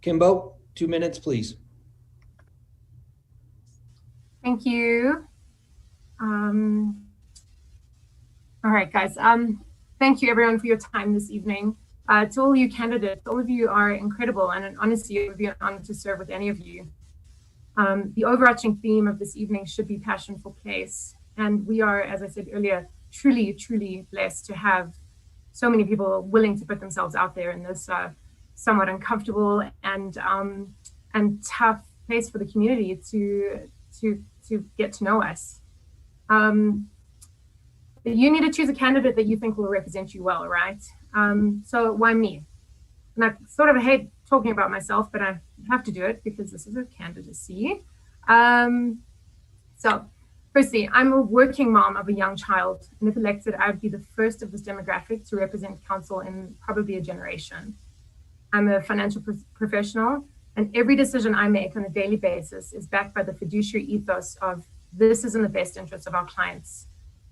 Kimbo, 2 minutes, please. Thank you. All right, guys. Thank you, everyone, for your time this evening. To all you candidates, all of you are incredible, and honestly, it would be an honor to serve with any of you. The overarching theme of this evening should be passion for place. And we are, as I said earlier, truly, truly blessed to have so many people willing to put themselves out there in this somewhat uncomfortable and tough place for the community to get to know us. You need to choose a candidate that you think will represent you well, right? So why me? And I sort of hate talking about myself, but I have to do it because this is a candidacy. So Firstly, I'm a working mom of a young child, and if elected, I would be the first of this demographic to represent council in probably a generation. I'm a financial professional, and every decision I make on a daily basis is backed by the fiduciary ethos of this is in the best interest of our clients.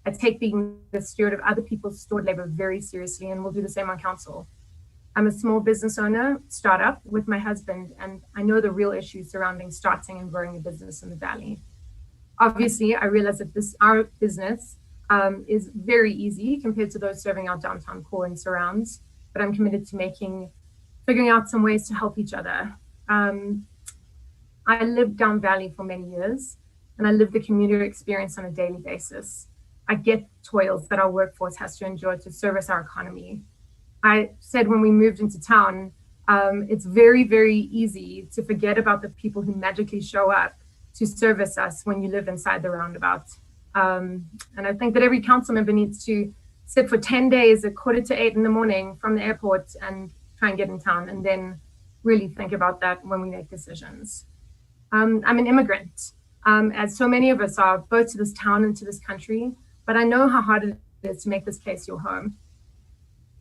I take being the steward of other people's stored labor very seriously, and will do the same on council. I'm a small business owner, startup with my husband, and I know the real issues surrounding starting and growing a business in the Valley. Obviously, I realize that our business is very easy compared to those serving our downtown core and surrounds, but I'm committed to figuring out some ways to help each other. I lived down Valley for many years, and I live the community experience on a daily basis. I get toils that our workforce has to endure to service our economy. I said when we moved into town, it's very, very easy to forget about the people who magically show up to service us when you live inside the roundabout. And I think that every council member needs to sit for 10 days at 7:45 in the morning from the airport and try and get in town, and then really think about that when we make decisions. I'm an immigrant, as so many of us are, both to this town and to this country, but I know how hard it is to make this place your home.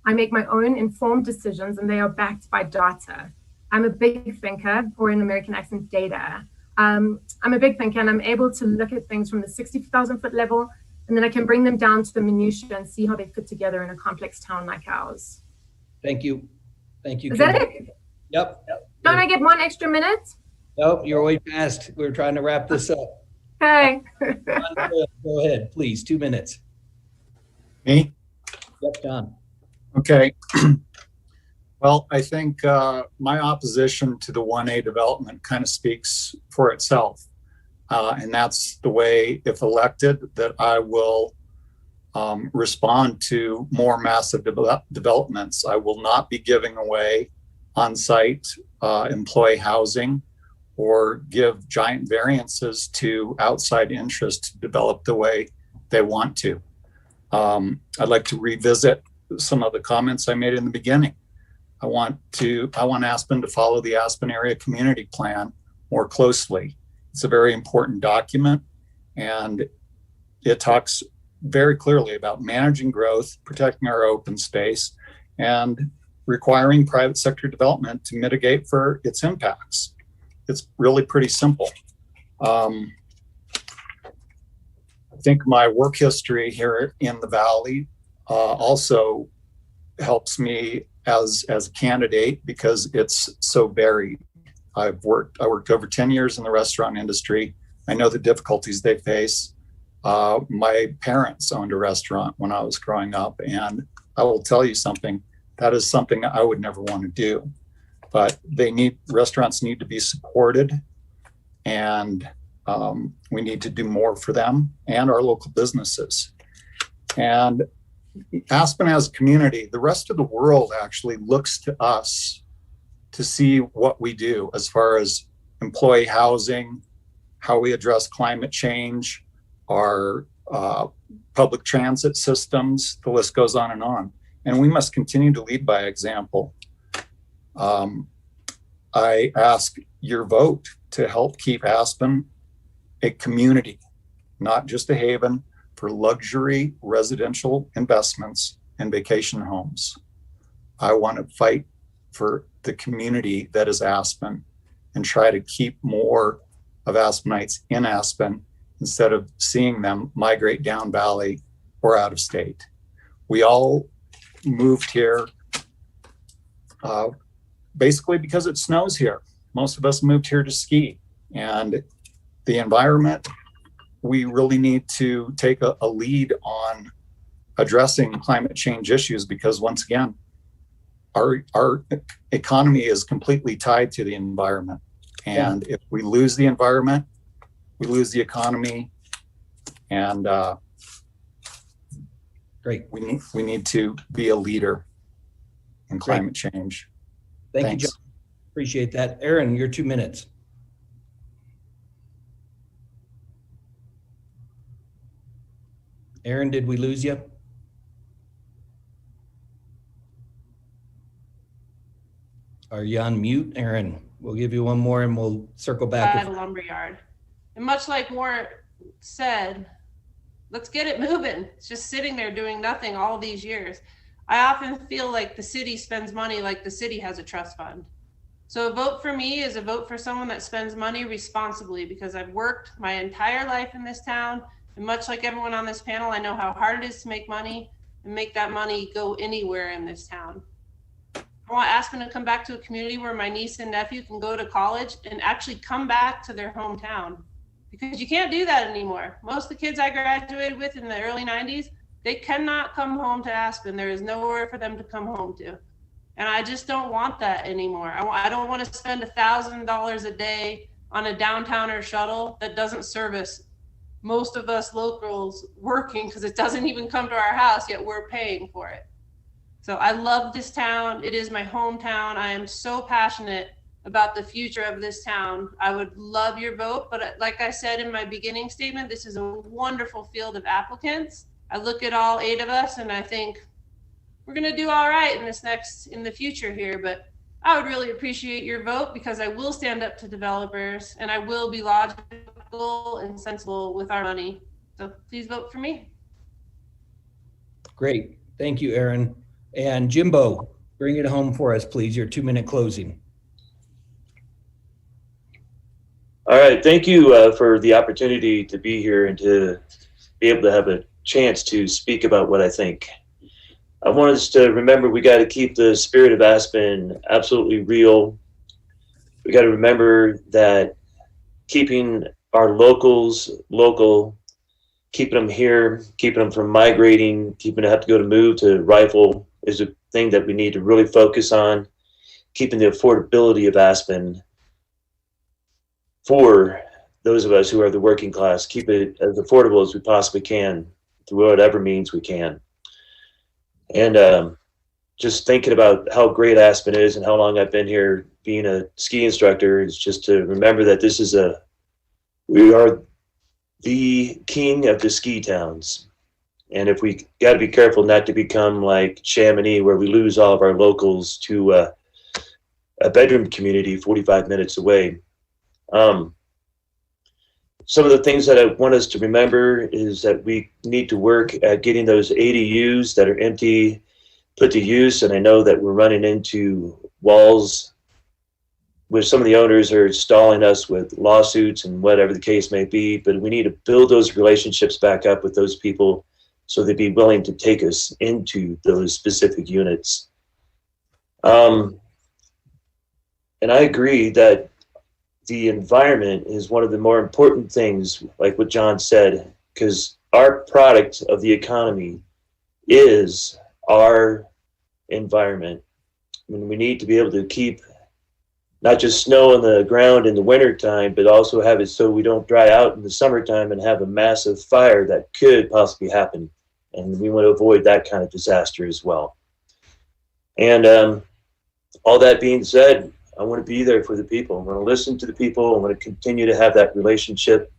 I make my own informed decisions, and they are backed by data. I'm a big thinker, or in American accent, data. I'm a big thinker, and I'm able to look at things from the 60,000-foot level, and then I can bring them down to the minutiae and see how they fit together in a complex town like ours. Thank you. Thank you. Is that it? Yep. Don't I get 1 extra minute? Nope, you're way past. We're trying to wrap this up. Okay. Go ahead, please. 2 minutes. Me? Yep, John. Okay. Well, I think my opposition to the 1A development kind of speaks for itself. And that's the way, if elected, that I will respond to more massive developments. I will not be giving away on-site employee housing or give giant variances to outside interests to develop the way they want to. I'd like to revisit some of the comments I made in the beginning. I want Aspen to follow the Aspen Area Community Plan more closely. It's a very important document, and it talks very clearly about managing growth, protecting our open space, and requiring private sector development to mitigate for its impacts. It's really pretty simple. I think my work history here in the Valley also helps me as a candidate because it's so varied. I worked over 10 years in the restaurant industry. I know the difficulties they face. My parents owned a restaurant when I was growing up, and I will tell you something, that is something I would never want to do. But restaurants need to be supported, and we need to do more for them and our local businesses. And Aspen as a community, the rest of the world actually looks to us to see what we do as far as employee housing, how we address climate change, our public transit systems, the list goes on. And we must continue to lead by example. I ask your vote to help keep Aspen a community, not just a haven for luxury residential investments and vacation homes. I want to fight for the community that is Aspen and try to keep more of Aspenites in Aspen instead of seeing them migrate down Valley or out of state. We all moved here basically because it snows here. Most of us moved here to ski, and the environment, we really need to take a lead on addressing climate change issues because once again, our economy is completely tied to the environment. And if we lose the environment, we lose the economy. And great. We need to be a leader in climate change. Thank you, John. Appreciate that. Aaron, your 2 minutes. Aaron, did we lose you? Are you on mute, Aaron? We'll give you one more and we'll circle back. At a lumberyard. And much like said, let's get it moving. It's just sitting there doing nothing all these years. I often feel like the city spends money like the city has a trust fund. So a vote for me is a vote for someone that spends money responsibly, because I've worked my entire life in this town. And much like everyone on this panel, I know how hard it is to make money and make that money go anywhere in this town. I want Aspen to come back to a community where my niece and nephew can go to college and actually come back to their hometown, because you can't do that anymore. Most of the kids I graduated with in the early 90s, they cannot come home to Aspen. There is nowhere for them to come home to. And I just don't want that anymore. I don't want to spend $1,000 a day on a downtowner shuttle that doesn't service most of us locals working, because it doesn't even come to our house, yet we're paying for it. So I love this town. It is my hometown. I am so passionate about the future of this town. I would love your vote, but like I said in my beginning statement, this is a wonderful field of applicants. I look at all 8 of us and I think we're gonna do all right in the future here, but I would really appreciate your vote, because I will stand up to developers and I will be logical and sensible with our money. So please vote for me. Great. Thank you, Erin. And Jimbo, bring it home for us, please, your 2-minute closing. All right, thank you for the opportunity to be here and to be able to have a chance to speak about what I think. I want us to remember we got to keep the spirit of Aspen absolutely real. We got to remember that keeping our locals local, keeping them here, keeping them from migrating, keeping them have to go to move to rifle is a thing that we need to really focus on. Keeping the affordability of Aspen for those of us who are the working class, keep it as affordable as we possibly can through whatever means we can. And just thinking about how great Aspen is and how long I've been here being a ski instructor is just to remember that we are the king of the ski towns. And if we got to be careful not to become like Chamonix, where we lose all of our locals to a bedroom community 45 minutes away. Some of the things that I want us to remember is that we need to work at getting those ADUs that are empty put to use. And I know that we're running into walls where some of the owners are stalling us with lawsuits and whatever the case may be, but we need to build those relationships back up with those people so they'd be willing to take us into those specific units. And I agree that the environment is one of the more important things, like what John said, because our product of the economy is our environment. I mean, we need to be able to keep not just snow on the ground in the wintertime, but also have it so we don't dry out in the summertime and have a massive fire that could possibly happen. And we want to avoid that kind of disaster as well. And all that being said, I want to be there for the people. I want to listen to the people. I want to continue to have that relationship.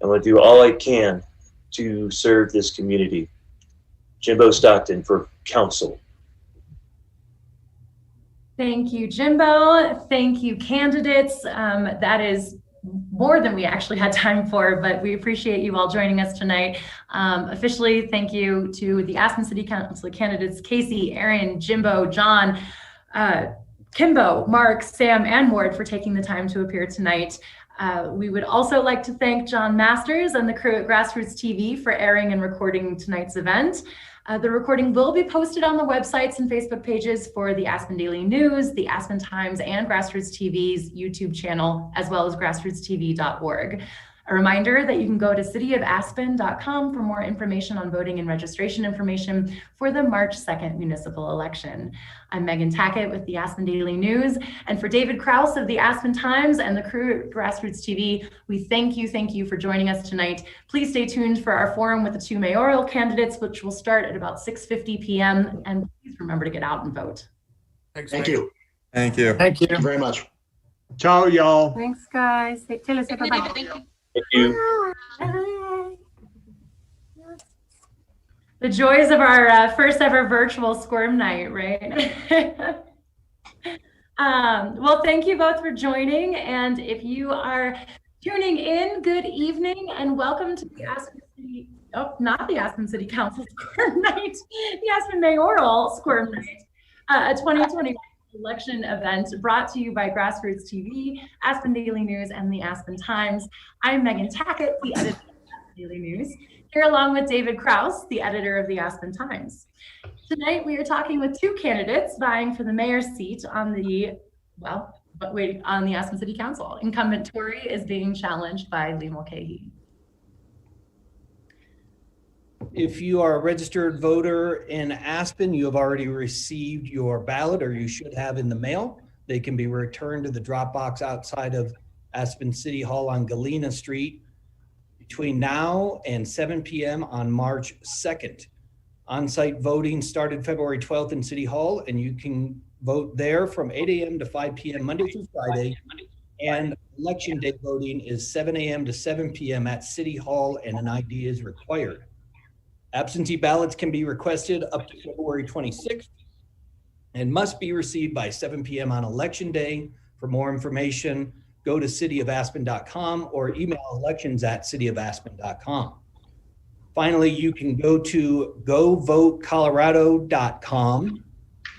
I want to do all I can to serve this community. Jimbo Stockton for council. Thank you, Jimbo. Thank you, candidates. That is more than we actually had time for, but we appreciate you all joining us tonight. Officially, thank you to the Aspen City Council candidates, Casey, Erin, Jimbo, John, Kimbo, Mark, Sam, and Ward for taking the time to appear tonight. We would also like to thank John Masters and the crew at GrassRoots TV for airing and recording tonight's event. The recording will be posted on the websites and Facebook pages for the Aspen Daily News, the Aspen Times, and GrassRoots TV's YouTube channel, as well as grassrootstv.org. A reminder that you can go to cityofaspen.com for more information on voting and registration information for the March 2nd municipal election. I'm Megan Tackett with the Aspen Daily News, and for David Krause of the Aspen Times and the crew at GrassRoots TV, we thank you for joining us tonight. Please stay tuned for our forum with the 2 mayoral candidates, which will start at about 6:50 p.m. And please remember to get out and vote. Thanks, Thank Megan. you. Thank you. Thank you. Thank you very much. Ciao, y'all. Thanks, guys. Tell us bye-bye. Thank you. Thank you. Bye. The joys of our first ever virtual Squirm Night, right? Well, thank you both for joining. And if you are Tuning in, good evening, and welcome to the Aspen City, not the Aspen City Council Squirm Night, the Aspen Mayoral Squirm Night, a 2021 election event brought to you by GrassRootsTV, Aspen Daily News, and the Aspen Times. I'm Megan Tackett, the editor of Aspen Daily News, here along with David Kraus, the editor of the Aspen Times. Tonight, we are talking with two candidates vying for the mayor's seat on the, on the Aspen City Council. Incumbent Tory is being challenged by Lee Mulcahy. If you are a registered voter in Aspen, you have already received your ballot, or you should have in the mail. They can be returned to the drop box outside of Aspen City Hall on Galena Street between now and 7 p.m. on March 2nd. On-site voting started February 12th in City Hall, and you can vote there from 8 a.m. to 5 p.m. Monday through Friday. And election day voting is 7 a.m. to 7 p.m. at City Hall, and an ID is required. Absentee ballots can be requested up to February 26th and must be received by 7 p.m. on election day. For more information, go to cityofaspen.com or email elections@cityofaspen.com. Finally, you can go to govotecolorado.com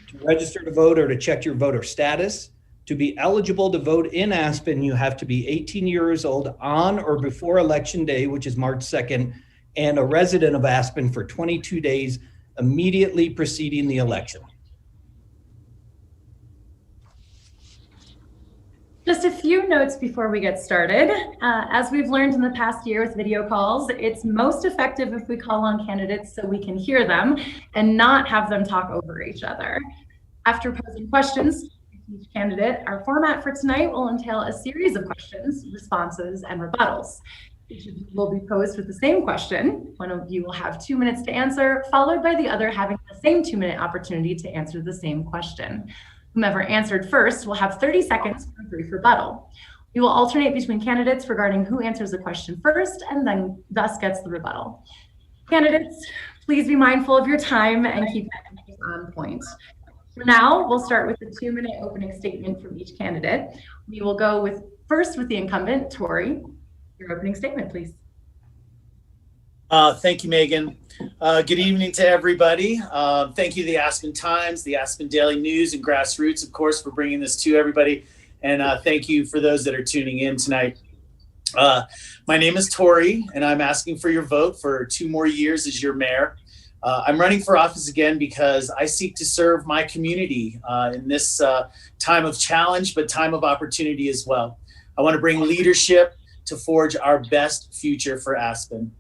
to register to vote or to check your voter status. To be eligible to vote in Aspen, you have to be 18 years old on or before Election Day, which is March 2nd, and a resident of Aspen for 22 days immediately preceding the election. Just a few notes before we get started. As we've learned in the past year with video calls, it's most effective if we call on candidates so we can hear them and not have them talk over each other. After posing questions to each candidate, our format for tonight will entail a series of questions, responses, and rebuttals. Each of you will be posed with the same question. One of you will have 2 minutes to answer, followed by the other having the same 2-minute opportunity to answer the same question. Whomever answered first will have 30 seconds for a brief rebuttal. We will alternate between candidates regarding who answers the question first and then thus gets the rebuttal. Candidates, please be mindful of your time and keep it on point. For now, we'll start with the 2-minute opening statement from each candidate. We will go first with the incumbent, Tory. Your opening statement, please. Thank you, Megan. Good evening to everybody. Thank you to the Aspen Times, the Aspen Daily News, and GrassRoots, of course, for bringing this to everybody. And thank you for those that are tuning in tonight. My name is Tory, and I'm asking for your vote for 2 more years as your mayor. I'm running for office again because I seek to serve my community in this time of challenge, but time of opportunity as well. I want to bring leadership to forge our best future for Aspen.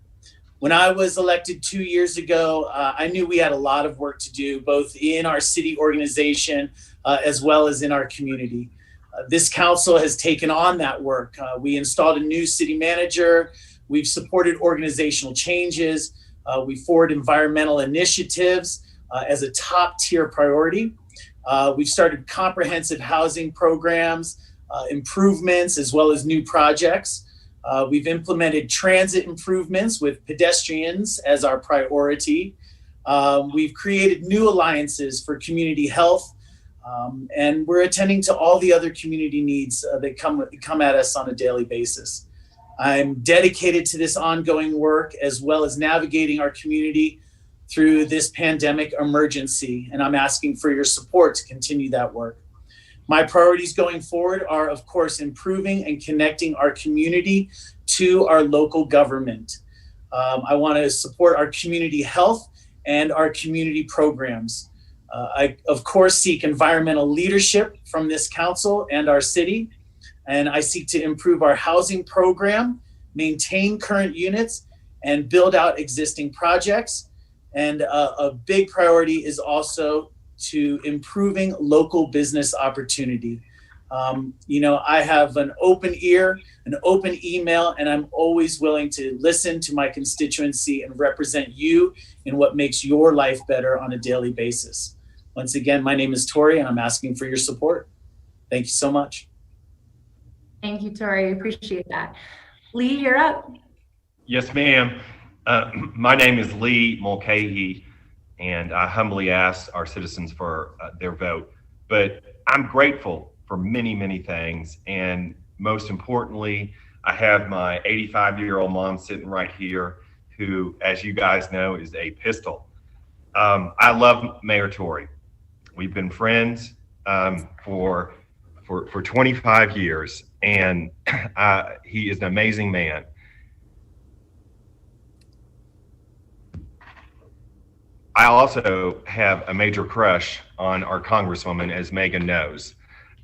When I was elected 2 years ago, I knew we had a lot of work to do, both in our city organization as well as in our community. This council has taken on that work. We installed a new city manager. We've supported organizational changes. We forward environmental initiatives as a top tier priority. We've started comprehensive housing programs, improvements, as well as new projects. We've implemented transit improvements with pedestrians as our priority. We've created new alliances for community health, and we're attending to all the other community needs that come at us on a daily basis. I'm dedicated to this ongoing work as well as navigating our community through this pandemic emergency, and I'm asking for your support to continue that work. My priorities going forward are, of course, improving and connecting our community to our local government. I want to support our community health and our community programs. I, of course, seek environmental leadership from this council and our city, and I seek to improve our housing program, maintain current units, and build out existing projects. And a big priority is also to improving local business opportunity. I have an open ear, an open email, and I'm always willing to listen to my constituency and represent you in what makes your life better on a daily basis. Once again, my name is Tory, and I'm asking for your support. Thank you so much. Thank you, Tory. Appreciate that. Lee, you're up. Yes, ma'am. My name is Lee Mulcahy, and I humbly ask our citizens for their vote. But I'm grateful for many, many things. And most importantly, I have my 85-year-old mom sitting right here, who, as you guys know, is a pistol. I love Mayor Tory. We've been friends for 25 years, and he is an amazing man. I also have a major crush on our Congresswoman, as Megan knows.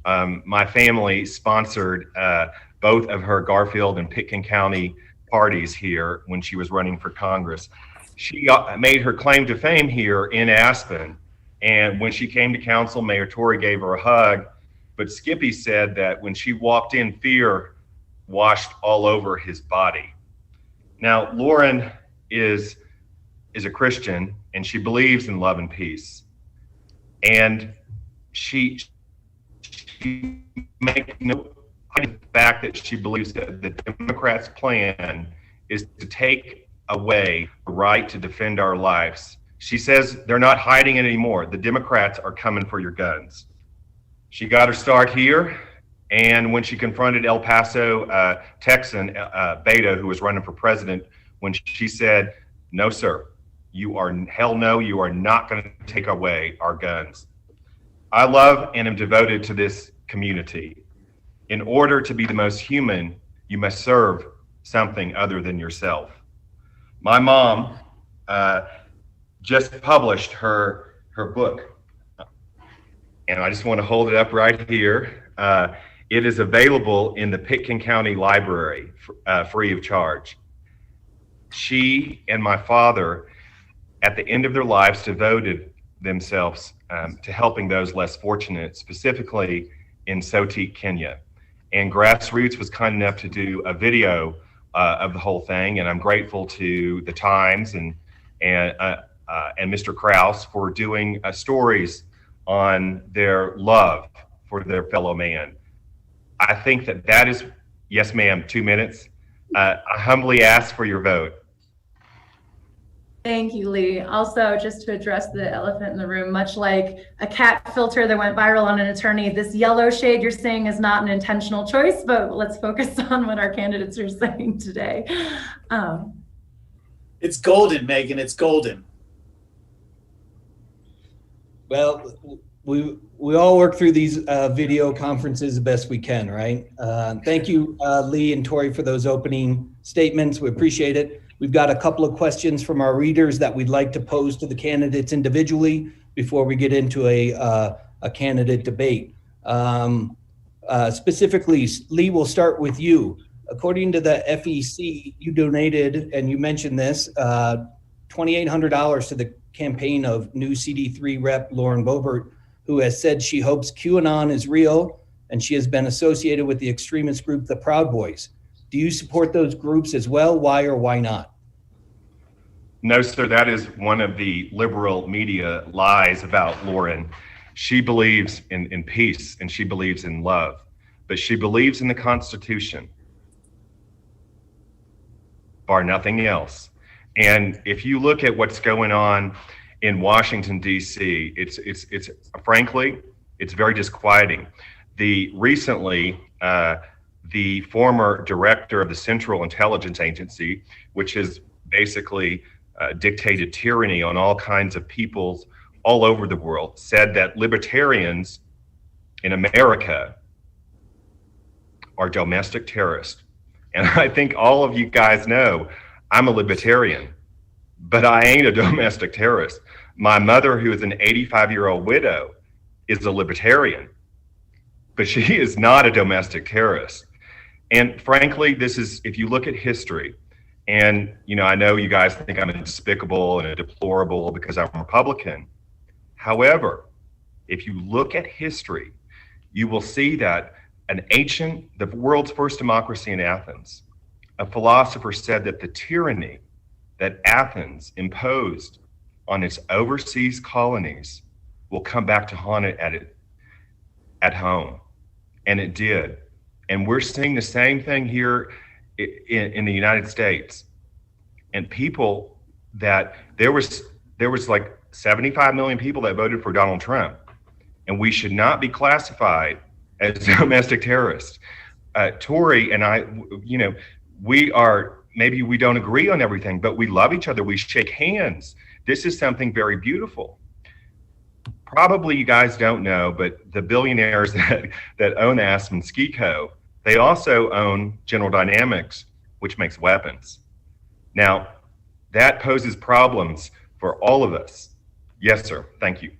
My family sponsored both of her Garfield and Pitkin County parties here when she was running for Congress. She made her claim to fame here in Aspen. And when she came to council, Mayor Tory gave her a hug. But Skippy said that when she walked in, fear washed all over his body. Now, Lauren is a Christian, and she believes in love and peace. And she makes no the fact that she believes that the Democrats' plan is to take away the right to defend our lives. She says they're not hiding it anymore. The Democrats are coming for your guns. She got her start here, and when she confronted El Paso Texan Beto, who was running for president, when she said, "No, sir, you are not going to take away our guns." I love and am devoted to this community. In order to be the most human, you must serve something other than yourself. My mom just published her book, and I just want to hold it up right here. It is available in the Pitkin County Library free of charge. She and my father, at the end of their lives, devoted themselves to helping those less fortunate, specifically in Sotik, Kenya. And GrassRoots was kind enough to do a video of the whole thing, and I'm grateful to the Times and Mr. Krause for doing stories on their love for their fellow man. I think that is, yes ma'am, 2 minutes. I humbly ask for your vote. Thank you, Lee. Also, just to address the elephant in the room, much like a cat filter that went viral on an attorney, this yellow shade you're seeing is not an intentional choice, but let's focus on what our candidates are saying today. It's golden, Megan, it's golden. Well, we all work through these video conferences the best we can, right? Thank you, Lee and Tori, for those opening statements. We appreciate it. We've got a couple of questions from our readers that we'd like to pose to the candidates individually before we get into a candidate debate. Specifically, Lee, we'll start with you. According to the FEC, you donated, and you mentioned this, $2,800 to the campaign of new CD3 rep Lauren Boebert, who has said she hopes QAnon is real, and she has been associated with the extremist group, the Proud Boys. Do you support those groups as well? Why or why not? No, sir, that is one of the liberal media lies about Lauren. She believes in peace, and she believes in love, but she believes in the Constitution, bar nothing else. And if you look at what's going on in Washington, D.C., it's frankly, it's very disquieting. Recently, the former director of the Central Intelligence Agency, which has basically dictated tyranny on all kinds of peoples all over the world, said that libertarians in America are domestic terrorists. And I think all of you guys know I'm a libertarian, but I ain't a domestic terrorist. My mother, who is an 85-year-old widow, is a libertarian, but she is not a domestic terrorist. And frankly, this is, if you look at history, and I know you guys think I'm a despicable and a deplorable because I'm Republican. However, if you look at history, you will see that the world's first democracy in Athens, a philosopher said that the tyranny that Athens imposed on its overseas colonies will come back to haunt it at home. And it did. And we're seeing the same thing here in the United States. And people that there was like 75 million people that voted for Donald Trump. And we should not be classified as domestic terrorists. Tori and I, maybe we don't agree on everything, but we love each other. We shake hands. This is something very beautiful. Probably you guys don't know, but the billionaires that own Aspen Ski Co., they also own General Dynamics, which makes weapons. Now, that poses problems for all of us. Yes, sir. Thank you.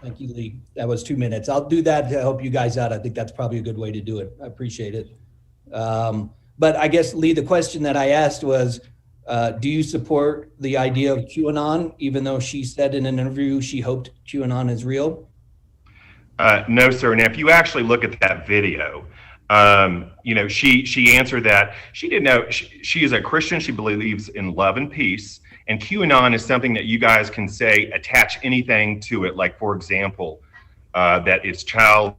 Thank you, Lee. That was 2 minutes. I'll do that to help you guys out. I think that's probably a good way to do it. I appreciate it. But I guess, Lee, the question that I asked was, do you support the idea of QAnon, even though she said in an interview she hoped QAnon is real? No, sir. And if you actually look at that video, she answered that she didn't know. She is a Christian. She believes in love and peace. And QAnon is something that you guys can say, attach anything to it. Like, for example, that it's child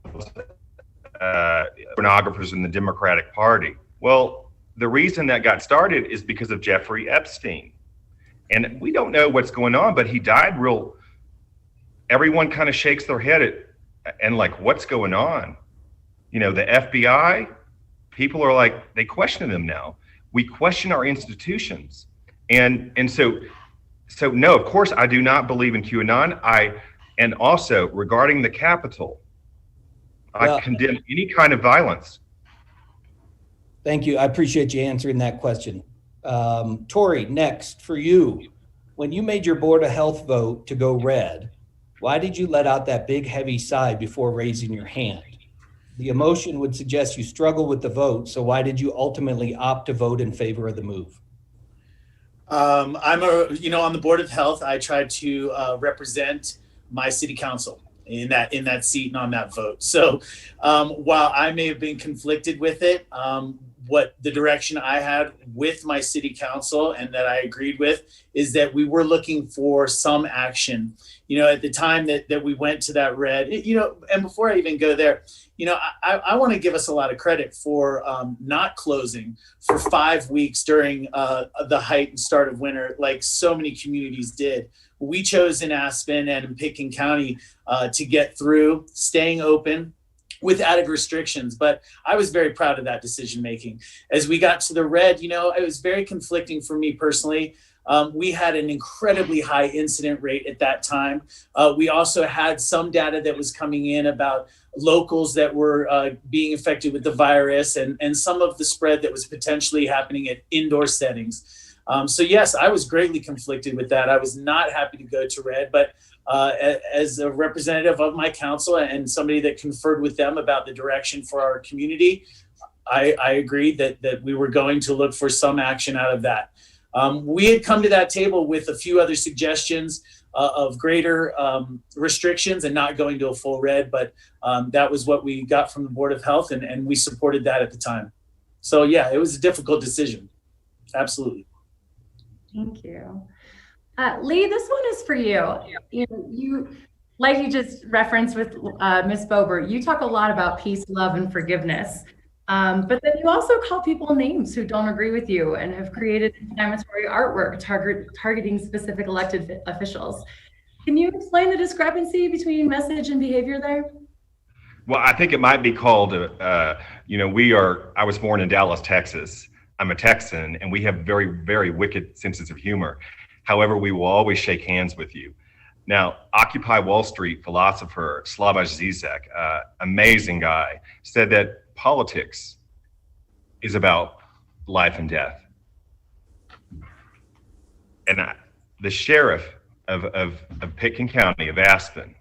pornographers in the Democratic Party. Well, the reason that got started is because of Jeffrey Epstein. And we don't know what's going on, but he died everyone kind of shakes their head and like, what's going on? The FBI, people are like, they question them now. We question our institutions. And so no, of course, I do not believe in QAnon. And also regarding the Capitol, I condemn any kind of violence. Thank you. I appreciate you answering that question. Tori, next for you. When you made your Board of Health vote to go red, why did you let out that big heavy sigh before raising your hand? The emotion would suggest you struggle with the vote, so why did you ultimately opt to vote in favor of the move? I'm on the Board of Health. I try to represent my city council in that seat and on that vote. So while I may have been conflicted with it, what the direction I had with my city council and that I agreed with is that we were looking for some action. At the time that we went to that red, and before I even go there, I want to give us a lot of credit for not closing for 5 weeks during the height and start of winter, like so many communities did. We chose in Aspen and in Pitkin County to get through, staying open with added restrictions. But I was very proud of that decision making. As we got to the red, it was very conflicting for me personally. We had an incredibly high incident rate at that time. We also had some data that was coming in about locals that were being affected with the virus and some of the spread that was potentially happening at indoor settings. So yes, I was greatly conflicted with that. I was not happy to go to red, but as a representative of my council and somebody that conferred with them about the direction for our community, I agreed that we were going to look for some action out of that. We had come to that table with a few other suggestions of greater restrictions and not going to a full red, but that was what we got from the Board of Health, and we supported that at the time. So yeah, it was a difficult decision. Absolutely. Thank you. Lee, this one is for you. You, like you just referenced with Ms. Bober, you talk a lot about peace, love, and forgiveness. But then you also call people names who don't agree with you and have created inflammatory artwork targeting specific elected officials. Can you explain the discrepancy between message and behavior there? Well, I think it might be called, I was born in Dallas, Texas. I'm a Texan, and we have very, very wicked senses of humor. However, we will always shake hands with you. Now, Occupy Wall Street philosopher Slavoj Zizek, amazing guy, said that politics is about life and death. And the sheriff of Pitkin County, of Aspen,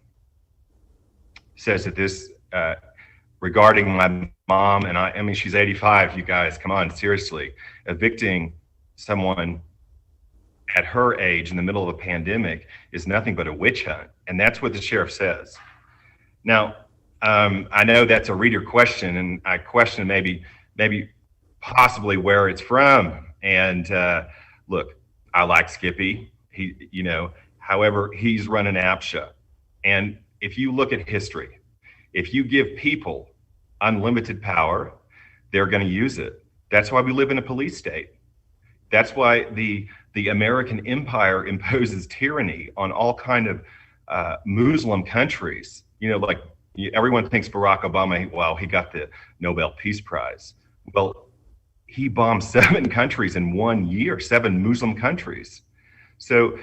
says that this, regarding my mom, and I mean, she's 85, you guys, come on, seriously, evicting someone at her age in the middle of a pandemic is nothing but a witch hunt. And that's what the sheriff says. Now, I know that's a reader question, and I question maybe possibly where it's from. And look, I like Skippy. However, he's running APSHA. And if you look at history, if you give people unlimited power, they're going to use it. That's why we live in a police state. That's why the American empire imposes tyranny on all kind of Muslim countries, like Everyone thinks Barack Obama, well, he got the Nobel Peace Prize. Well, he bombed 7 countries in 1 year, 7 Muslim countries. So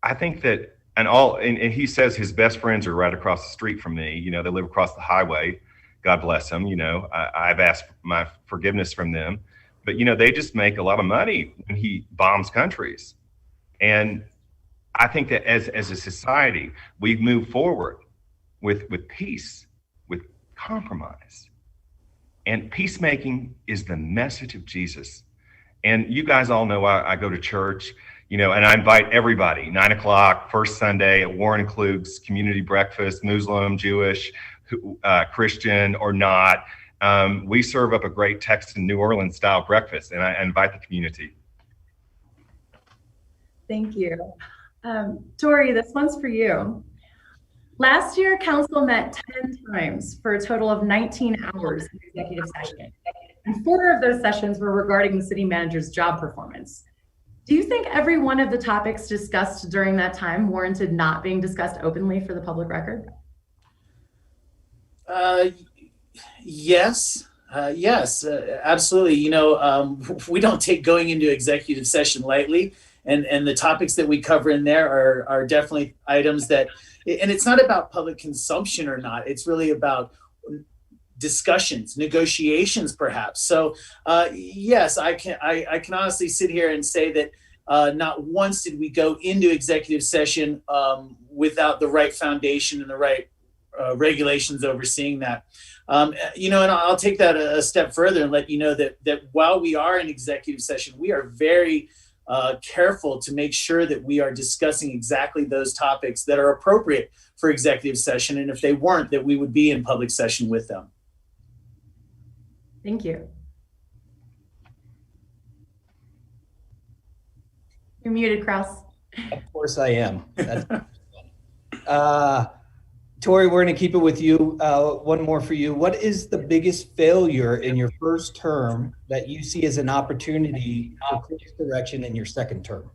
I think that, and he says his best friends are right across the street from me. You know, they live across the highway. God bless them. You know, I've asked my forgiveness from them, but you know, they just make a lot of money when he bombs countries. And I think that as a society, we've moved forward with peace, with compromise. And peacemaking is the message of Jesus. And you guys all know I go to church, you know, and I invite everybody, 9 o'clock, first Sunday at Warren Klug's community breakfast, Muslim, Jewish, Christian or not. We serve up a great Texan New Orleans style breakfast, and I invite the community. Thank you. Tori, this one's for you. Last year, council met 10 times for a total of 19 hours in executive session. And 4 of those sessions were regarding the city manager's job performance. Do you think every one of the topics discussed during that time warranted not being discussed openly for the public record? Yes, absolutely. You know, we don't take going into executive session lightly, and the topics that we cover in there are definitely items that, and it's not about public consumption or not, it's really about discussions, negotiations, perhaps. So yes, I can honestly sit here and say that not once did we go into executive session without the right foundation and the right regulations overseeing that. You know, and I'll take that a step further and let you know that while we are in executive session, we are very careful to make sure that we are discussing exactly those topics that are appropriate for executive session. And if they weren't, that we would be in public session with them. Thank you. You're muted, Kraus. Of course I am. Tori, we're going to keep it with you. One more for you. What is the biggest failure in your first term that you see as an opportunity for course correction in your second term?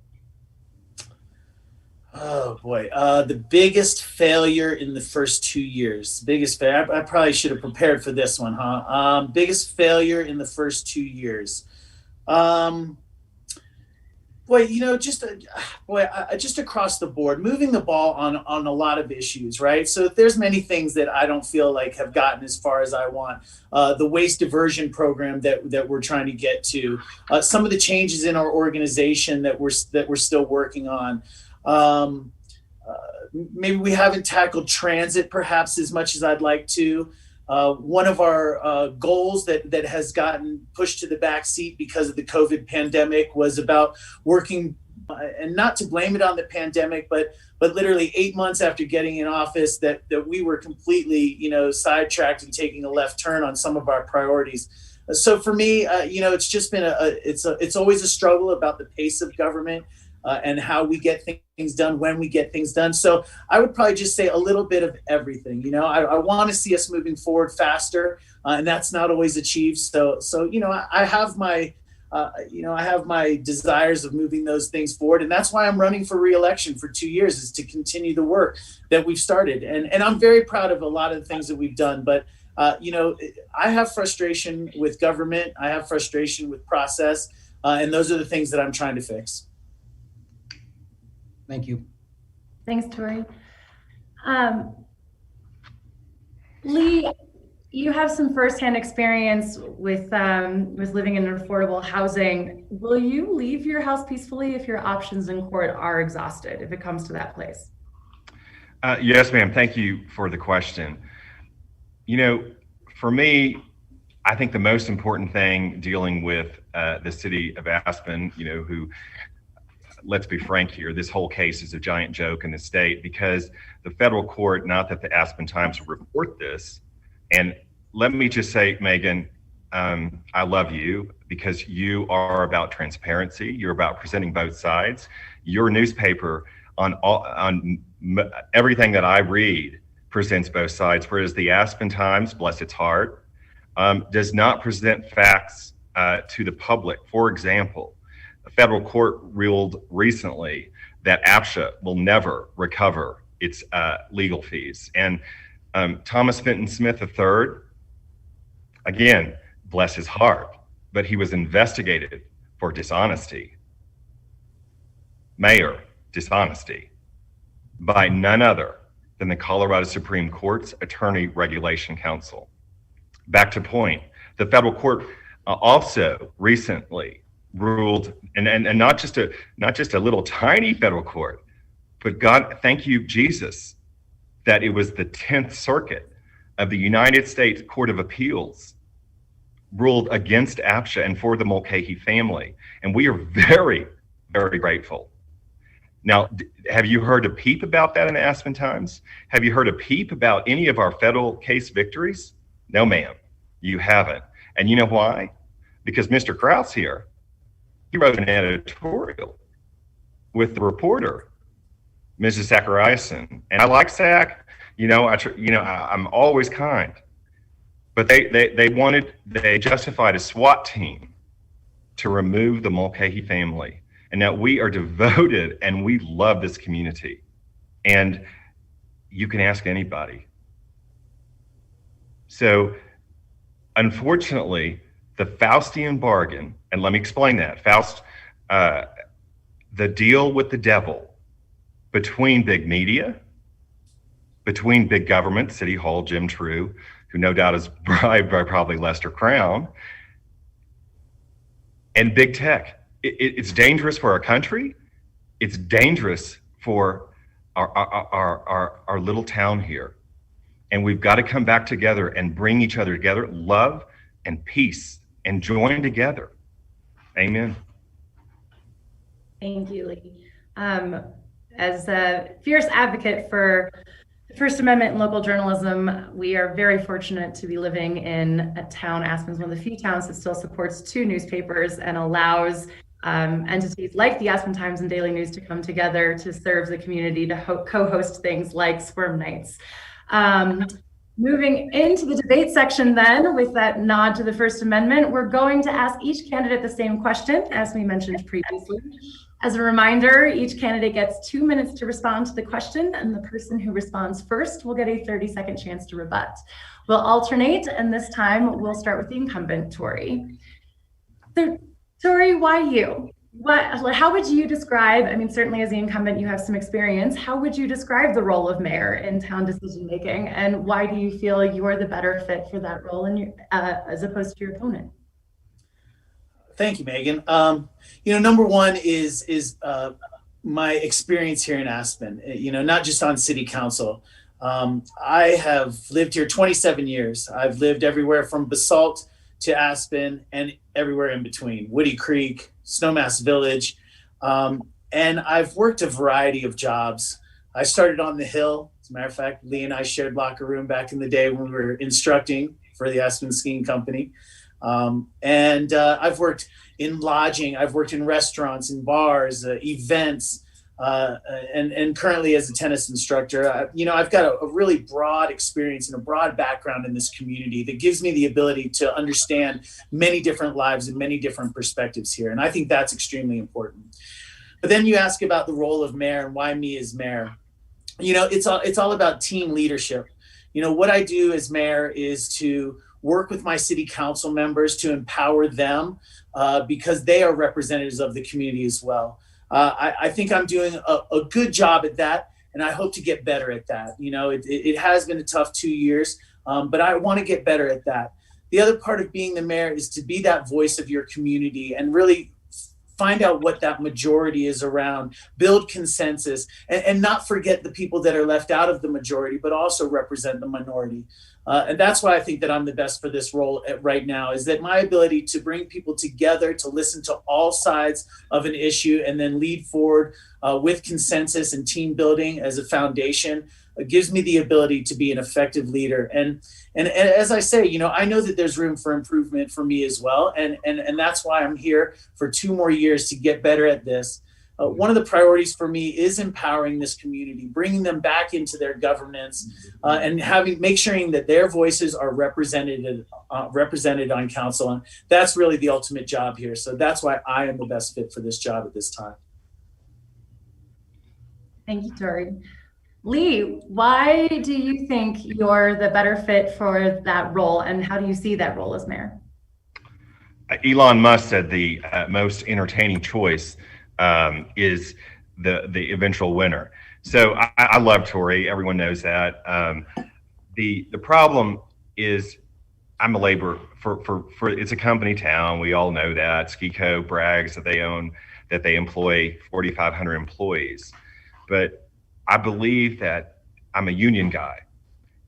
Oh boy, the biggest failure in the first 2 years. Biggest failure. I probably should have prepared for this one, huh? Biggest failure in the first 2 years. Boy, you know, just across the board, moving the ball on a lot of issues, right? So there's many things that I don't feel like have gotten as far as I want. The waste diversion program that we're trying to get to, some of the changes in our organization that we're still working on. Maybe we haven't tackled transit perhaps as much as I'd like to. One of our goals that has gotten pushed to the back seat because of the COVID pandemic was about working, and not to blame it on the pandemic, but literally 8 months after getting in office, that we were completely, you know, sidetracked and taking a left turn on some of our priorities. So for me, you know, it's just been it's always a struggle about the pace of government. And how we get things done when we get things done. So I would probably just say a little bit of everything. You know, I want to see us moving forward faster, and that's not always achieved. So you know, I have my desires of moving those things forward, and that's why I'm running for re-election for 2 years, is to continue the work that we've started. And I'm very proud of a lot of the things that we've done. But you know, I have frustration with government. I have frustration with process, and those are the things that I'm trying to fix. Thank you. Thanks, Tori. Lee, you have some firsthand experience with living in affordable housing. Will you leave your house peacefully if your options in court are exhausted, if it comes to that place? Yes, ma'am. Thank you for the question. You know, for me, I think the most important thing dealing with the city of Aspen, you know, who, let's be frank here, this whole case is a giant joke in the state, because the federal court, not that the Aspen Times will report this, and let me just say, Megan, I love you because you are about transparency. You're about presenting both sides. Your newspaper on everything that I read presents both sides, whereas the Aspen Times, bless its heart, does not present facts to the public. For example, a federal court ruled recently that APSHA will never recover its legal fees. And Thomas Fenton Smith III, again, bless his heart, but he was investigated for dishonesty. Mayor dishonesty by none other than the Colorado Supreme Court's Attorney Regulation Council. Back to point, the federal court also recently ruled, and not just a little tiny federal court, but God, thank you, Jesus, that it was the 10th Circuit of the United States Court of Appeals ruled against APSHA and for the Mulcahy family. And we are very, very grateful. Now, have you heard a peep about that in the Aspen Times? Have you heard a peep about any of our federal case victories? No, ma'am, you haven't. And you know why? Because Mr. Krause here, he wrote an editorial with the reporter, Mrs. Zachariason. And I like Zach, I'm always kind. But they justified a SWAT team to remove the Mulcahy family. And that we are devoted and we love this community. And you can ask anybody. So unfortunately, the Faustian bargain, and let me explain that, the deal with the devil between big media, between big government, City Hall, Jim True, who no doubt is bribed by probably Lester Crown, and big tech. It's dangerous for our country. It's dangerous for our little town here. And we've got to come back together and bring each other together, love and peace, and join together. Amen. Thank you, Lee. As a fierce advocate for the First Amendment and local journalism, we are very fortunate to be living in a town, Aspen's one of the few towns that still supports 2 newspapers and allows entities like the Aspen Times and Daily News to come together to serve the community, to co-host things like Squirm Nights. Moving into the debate section then, with that nod to the First Amendment, we're going to ask each candidate the same question, as we mentioned previously. As a reminder, each candidate gets 2 minutes to respond to the question, and the person who responds first will get a 30-second chance to rebut. We'll alternate, and this time we'll start with the incumbent, Tori. So, Tori, why you? How would you describe, I mean, certainly as the incumbent, you have some experience. How would you describe the role of mayor in town decision making, and why do you feel you are the better fit for that role as opposed to your opponent? Thank you, Megan. Number one is my experience here in Aspen, not just on city council. I have lived here 27 years. I've lived everywhere from Basalt to Aspen and everywhere in between, Woody Creek, Snowmass Village. And I've worked a variety of jobs. I started on the Hill. As a matter of fact, Lee and I shared locker room back in the day when we were instructing for the Aspen Skiing Company. I've worked in lodging, I've worked in restaurants and bars, events, and currently as a tennis instructor. I've got a really broad experience and a broad background in this community that gives me the ability to understand many different lives and many different perspectives here. And I think that's extremely important. But then you ask about the role of mayor and why me as mayor. It's all about team leadership. What I do as mayor is to work with my city council members to empower them because they are representatives of the community as well. I think I'm doing a good job at that, and I hope to get better at that. It has been a tough 2 years, but I want to get better at that. The other part of being the mayor is to be that voice of your community and really find out what that majority is around, build consensus, and not forget the people that are left out of the majority, but also represent the minority. And that's why I think that I'm the best for this role right now, is that my ability to bring people together, to listen to all sides of an issue, and then lead forward with consensus and team building as a foundation gives me the ability to be an effective leader. And as I say, I know that there's room for improvement for me as well. And that's why I'm here for 2 more years to get better at this. One of the priorities for me is empowering this community, bringing them back into their governance, and make sure that their voices are represented on council. And that's really the ultimate job here. So that's why I am the best fit for this job at this time. Thank you, Tori. Lee, why do you think you're the better fit for that role, and how do you see that role as mayor? Elon Musk said the most entertaining choice is the eventual winner. So I love Tory. Everyone knows that. The problem is I'm a labor for it's a company town. We all know that. Skico brags that they employ 4,500 employees. But I believe that I'm a union guy,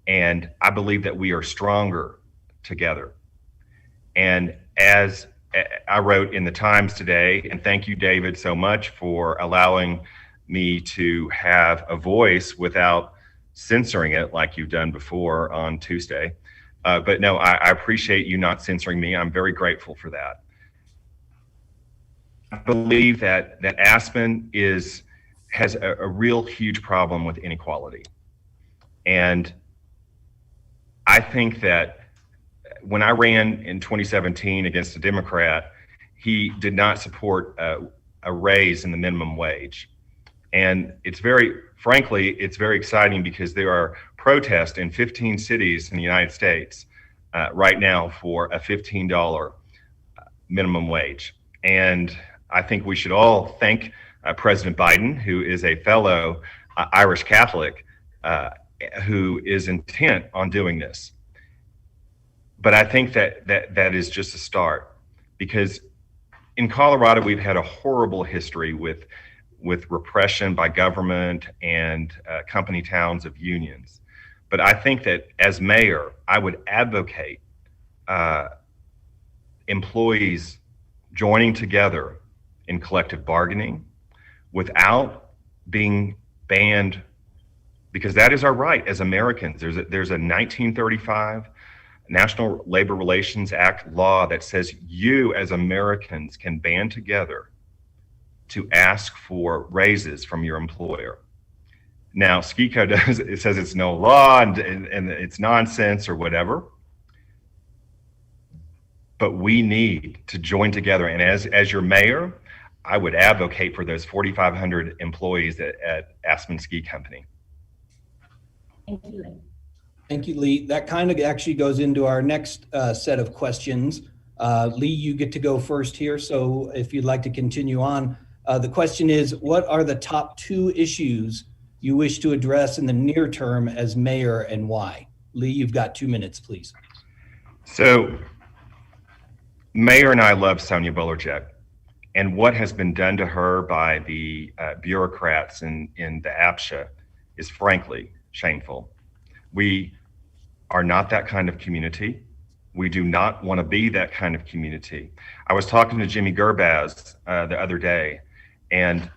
and I believe that we are stronger together. And as I wrote in the Times today, and thank you, David, so much for allowing me to have a voice without censoring it like you've done before on Tuesday. But no, I appreciate you not censoring me. I'm very grateful for that. I believe that Aspen has a real huge problem with inequality. And I think that when I ran in 2017 against a Democrat, he did not support a raise in the minimum wage. And frankly, it's very exciting because there are protests in 15 cities in the United States right now for a $15 minimum wage. And I think we should all thank President Biden, who is a fellow Irish Catholic, who is intent on doing this. But I think that is just a start, because in Colorado, we've had a horrible history with repression by government and company towns of unions. But I think that as mayor, I would advocate employees joining together in collective bargaining without being banned, because that is our right as Americans. There's a 1935 National Labor Relations Act law that says you as Americans can band together to ask for raises from your employer. Now, Skico says it's no law and it's nonsense or whatever. But we need to join together. And as your mayor, I would advocate for those 4,500 employees at Aspen Ski Company. Thank you, Lee. Thank you, Lee. That kind of actually goes into our next set of questions. Lee, you get to go first here. So if you'd like to continue on, the question is, what are the top 2 issues you wish to address in the near term as mayor, and why? Lee, you've got 2 minutes, please. So, Mayor and I love Sonia Bolerjack, and what has been done to her by the bureaucrats in the APSHA is frankly shameful. We are not that kind of community. We do not want to be that kind of community. I was talking to Jimmy Gerbaz the other day, and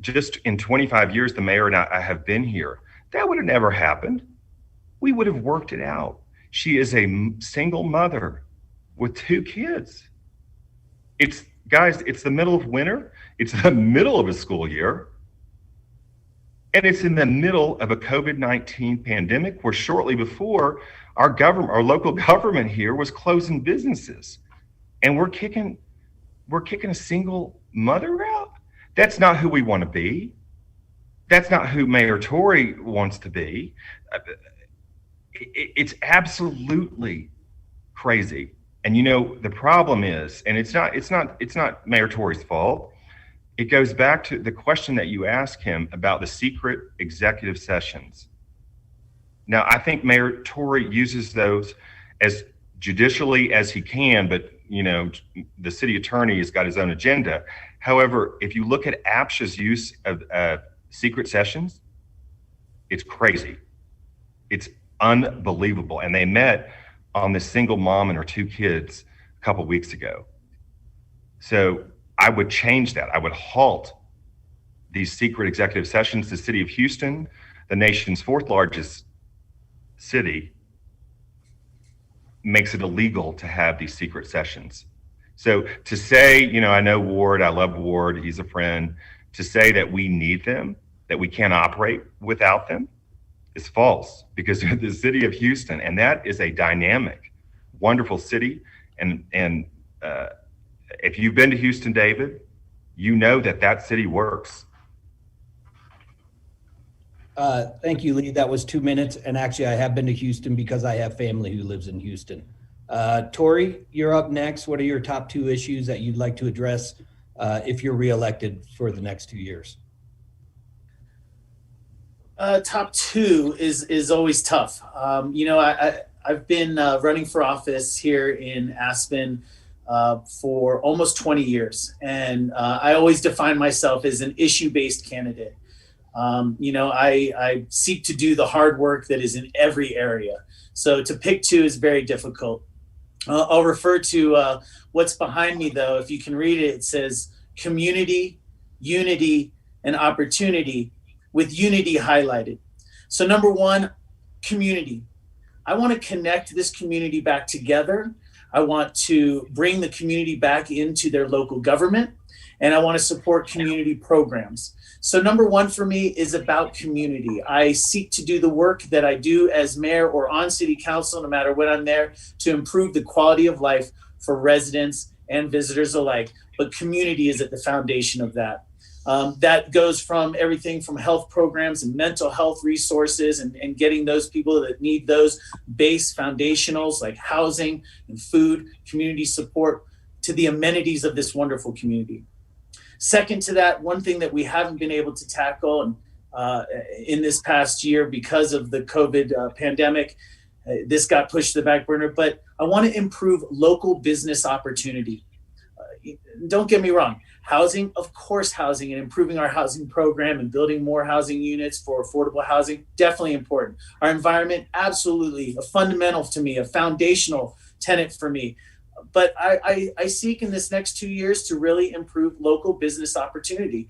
just in 25 years, the mayor and I have been here, that would have never happened. We would have worked it out. She is a single mother with 2 kids. Guys, it's the middle of winter. It's the middle of a school year. And it's in the middle of a COVID-19 pandemic, where shortly before our local government here was closing businesses. And we're kicking a single mother out? That's not who we want to be. That's not who Mayor Tory wants to be. It's absolutely crazy. And the problem is, and it's not Mayor Tory's fault. It goes back to the question that you asked him about the secret executive sessions. Now, I think Mayor Tory uses those as judicially as he can, but the city attorney has got his own agenda. However, if you look at APSHA's use of secret sessions, it's crazy. It's unbelievable. And they met on this single mom and her 2 kids a couple weeks ago. So I would change that. I would halt these secret executive sessions. The city of Houston, the nation's 4th largest city, makes it illegal to have these secret sessions. So to say, I know Ward, I love Ward, he's a friend, to say that we need them, that we can't operate without them, is false, because they're the city of Houston, and that is a dynamic, wonderful city. And if you've been to Houston, David, you know that city works. Thank you, Lee. That was 2 minutes. And actually, I have been to Houston because I have family who lives in Houston. Tori, you're up next. What are your top 2 issues that you'd like to address if you're reelected for the next 2 years? Top 2 is always tough. I've been running for office here in Aspen for almost 20 years. And I always define myself as an issue-based candidate. I seek to do the hard work that is in every area. So to pick 2 is very difficult. I'll refer to what's behind me, though. If you can read it, it says community, unity, and opportunity, with unity highlighted. So number 1, community. I want to connect this community back together. I want to bring the community back into their local government, and I want to support community programs. So number 1 for me is about community. I seek to do the work that I do as mayor or on city council, no matter when I'm there, to improve the quality of life for residents and visitors alike. But community is at the foundation of that. That goes from everything from health programs and mental health resources and getting those people that need those base foundationals like housing and food, community support, to the amenities of this wonderful community. Second to that, one thing that we haven't been able to tackle in this past year because of the COVID pandemic, this got pushed to the back burner, but I want to improve local business opportunity. Don't get me wrong, housing, of course, housing and improving our housing program and building more housing units for affordable housing, definitely important. Our environment, absolutely, a fundamental to me, a foundational tenet for me. But I seek in this next 2 years to really improve local business opportunity.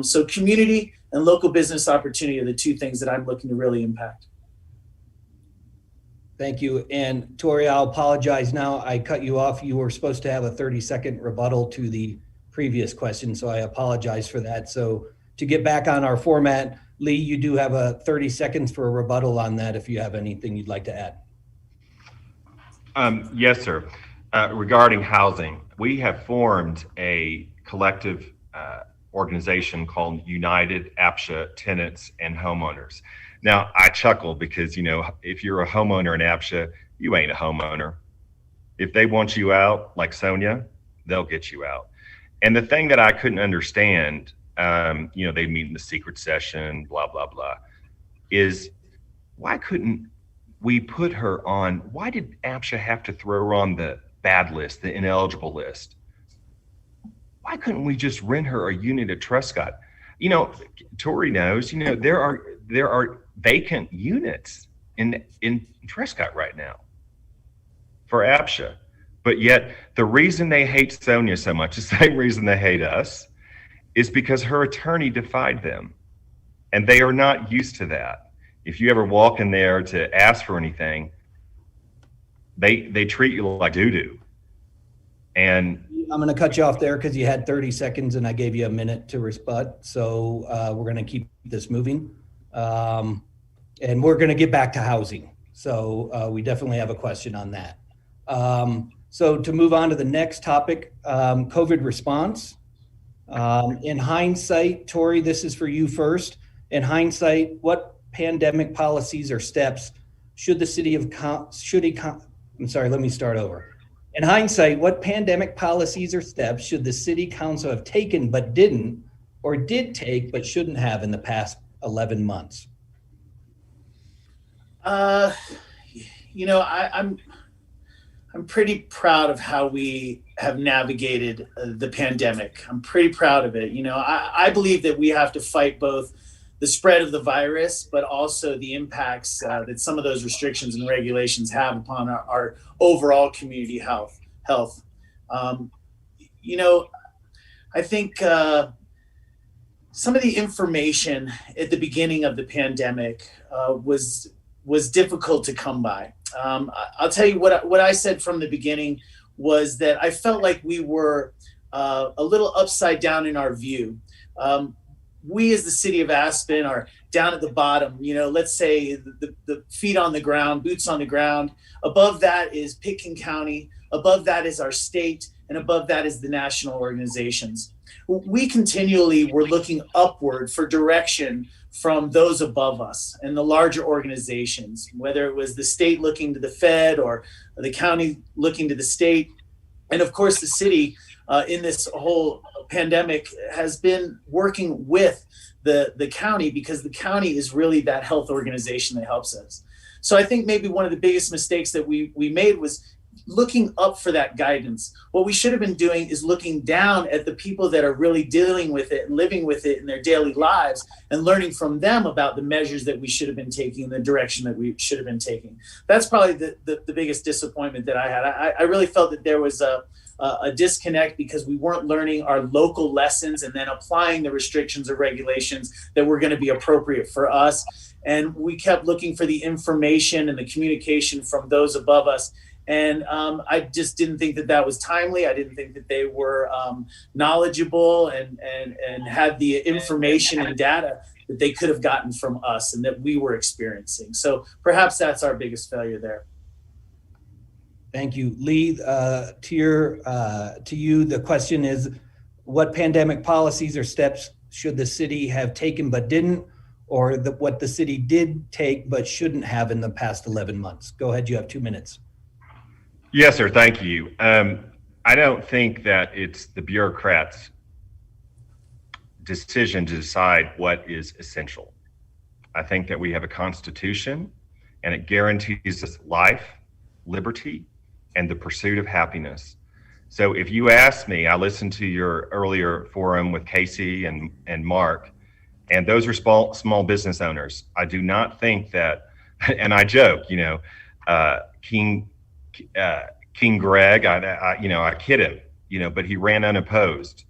So community and local business opportunity are the 2 things that I'm looking to really impact. Thank you. And Tori, I'll apologize now. I cut you off. You were supposed to have a 30-second rebuttal to the previous question, so I apologize for that. So to get back on our format, Lee, you do have a 30 seconds for a rebuttal on that if you have anything you'd like to add. Yes, sir. Regarding housing, we have formed a collective organization called United APSHA Tenants and Homeowners. Now, I chuckle because, if you're a homeowner in APSHA, you ain't a homeowner. If they want you out, like Sonia, they'll get you out. And the thing that I couldn't understand, they meet in the secret session, blah, blah, blah, is why couldn't we put her on, why did APSHA have to throw her on the bad list, the ineligible list? Why couldn't we just rent her a unit at Truscott? Tori knows, there are vacant units in Truscott right now for APSHA. But yet the reason they hate Sonia so much, the same reason they hate us, is because her attorney defied them. And they are not used to that. If you ever walk in there to ask for anything, they treat you like doo-doo. And I'm going to cut you off there because you had 30 seconds and I gave you a minute to rebut. So we're going to keep this moving. And we're going to get back to housing. So we definitely have a question on that. So to move on to the next topic, COVID response. In hindsight, Tori, this is for you first. In hindsight, what pandemic policies or steps should the city of, let me start over. In hindsight, what pandemic policies or steps should the city council have taken but didn't, or did take but shouldn't have in the past 11 months? I'm pretty proud of how we have navigated the pandemic. I'm pretty proud of it. I believe that we have to fight both the spread of the virus, but also the impacts that some of those restrictions and regulations have upon our overall community health. I think some of the information at the beginning of the pandemic was difficult to come by. I'll tell you what I said from the beginning was that I felt like we were a little upside down in our view. We as the city of Aspen are down at the bottom, let's say the feet on the ground, boots on the ground. Above that is Pitkin County. Above that is our state. And above that is the national organizations. we continually were looking upward for direction from those above us and the larger organizations, whether it was the state looking to the Fed or the county looking to the state. And of course, the city in this whole pandemic has been working with the county, because the county is really that health organization that helps us. So I think maybe one of the biggest mistakes that we made was looking up for that guidance. What we should have been doing is looking down at the people that are really dealing with it and living with it in their daily lives, and learning from them about the measures that we should have been taking, the direction that we should have been taking. That's probably the biggest disappointment that I had. I really felt that there was a disconnect, because we weren't learning our local lessons and then applying the restrictions or regulations that were going to be appropriate for us. And we kept looking for the information and the communication from those above us. And I just didn't think that was timely. I didn't think that they were knowledgeable and had the information and data that they could have gotten from us and that we were experiencing. So perhaps that's our biggest failure there. Thank you. Lee, to you, the question is, what pandemic policies or steps should the city have taken but didn't, or what the city did take but shouldn't have in the past 11 months? Go ahead, you have 2 minutes. Yes, sir. Thank you. I don't think that it's the bureaucrats' decision to decide what is essential. I think that we have a constitution, and it guarantees us life, liberty, and the pursuit of happiness. So if you ask me, I listened to your earlier forum with Casey and Mark, and those are small business owners. I do not think that, and I joke, King Greg, I kid him, but he ran unopposed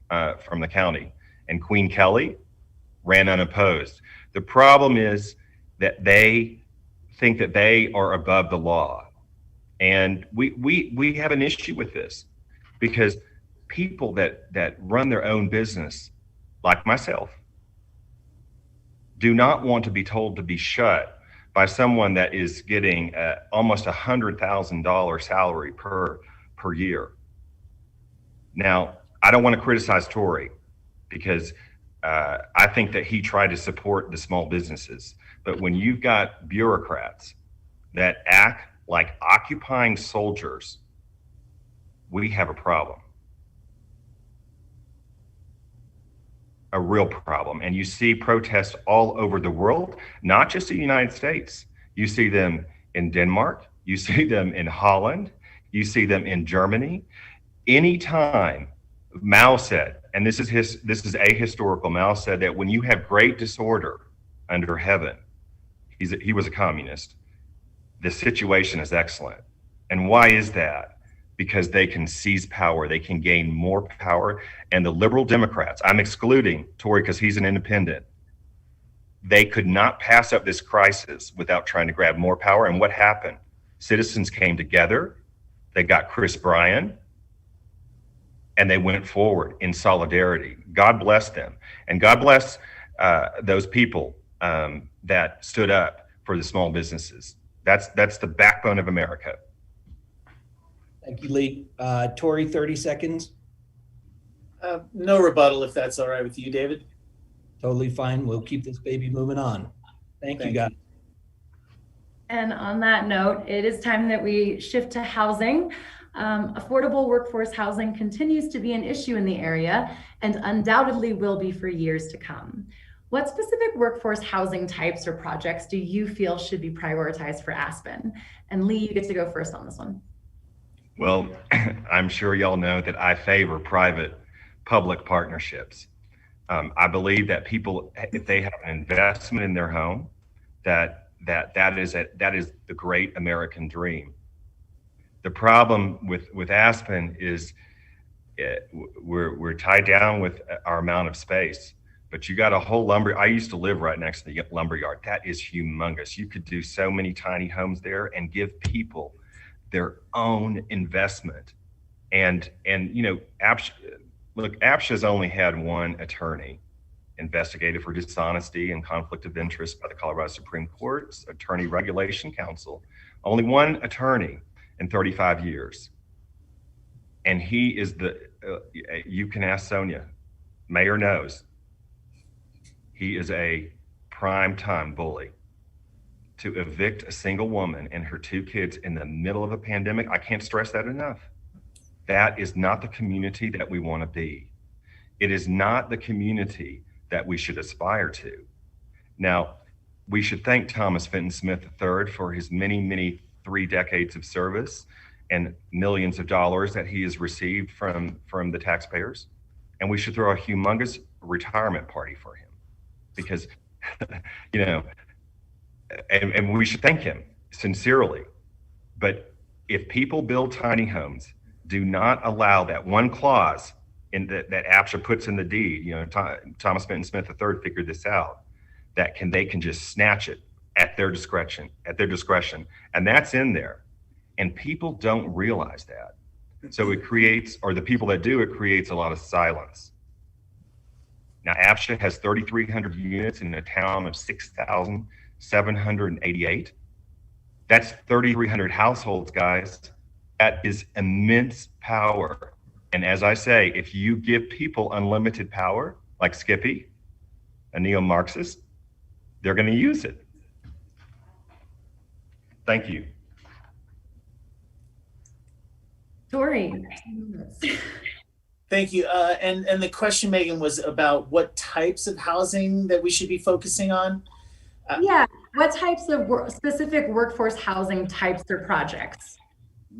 from the county, and Queen Kelly ran unopposed. The problem is that they think that they are above the law. And we have an issue with this, because people that run their own business, like myself, do not want to be told to be shut by someone that is getting almost $100,000 salary per year. Now, I don't want to criticize Tory, because I think that he tried to support the small businesses. But when you've got bureaucrats that act like occupying soldiers, we have a problem. A real problem. And you see protests all over the world, not just in the United States. You see them in Denmark, you see them in Holland, you see them in Germany. Anytime, Mao said, and this is ahistorical, Mao said that when you have great disorder under heaven, he was a communist, the situation is excellent. And why is that? Because they can seize power, they can gain more power. And the liberal Democrats, I'm excluding Tory because he's an independent, they could not pass up this crisis without trying to grab more power. And what happened? Citizens came together, they got Chris Bryan, and they went forward in solidarity. God bless them. And God bless those people that stood up for the small businesses. That's the backbone of America. Thank you, Lee. Tory, 30 seconds. No rebuttal, if that's all right with you, David. Totally fine. We'll keep this baby moving on. Thank you, guys. And on that note, it is time that we shift to housing. Affordable workforce housing continues to be an issue in the area and undoubtedly will be for years to come. What specific workforce housing types or projects do you feel should be prioritized for Aspen? And Lee, you get to go first on this one. Well, I'm sure y'all know that I favor private-public partnerships. I believe that people, if they have an investment in their home, that is the great American dream. The problem with Aspen is we're tied down with our amount of space. But you got a whole I used to live right next to the lumberyard. That is humongous. You could do so many tiny homes there and give people their own investment. And APSHA's only had one attorney investigated for dishonesty and conflict of interest by the Colorado Supreme Court's Attorney Regulation Council. Only one attorney in 35 years. And he is you can ask Sonia, Mayor knows, he is a prime time bully. To evict a single woman and her 2 kids in the middle of a pandemic, I can't stress that enough. That is not the community that we want to be. It is not the community that we should aspire to. Now, we should thank Thomas Fenton Smith III for his many 3 decades of service and millions of dollars that he has received from the taxpayers. And we should throw a humongous retirement party for him because, you know, and we should thank him sincerely. But if people build tiny homes, do not allow that one clause in that APSHA puts in the deed. You know, Thomas Fenton Smith III figured this out, that they can just snatch it at their discretion, and that's in there. And people don't realize that. So it creates, or the people that do, it creates a lot of silence. Now, APSHA has 3,300 units in a town of 6,788. That's 3,300 households, guys. That is immense power. And as I say, if you give people unlimited power, like Skippy, a neo-Marxist, they're going to use it. Thank you. Tori. Thank you. And the question, Megan, was about what types of housing that we should be focusing on. Yeah, what types of specific workforce housing types or projects?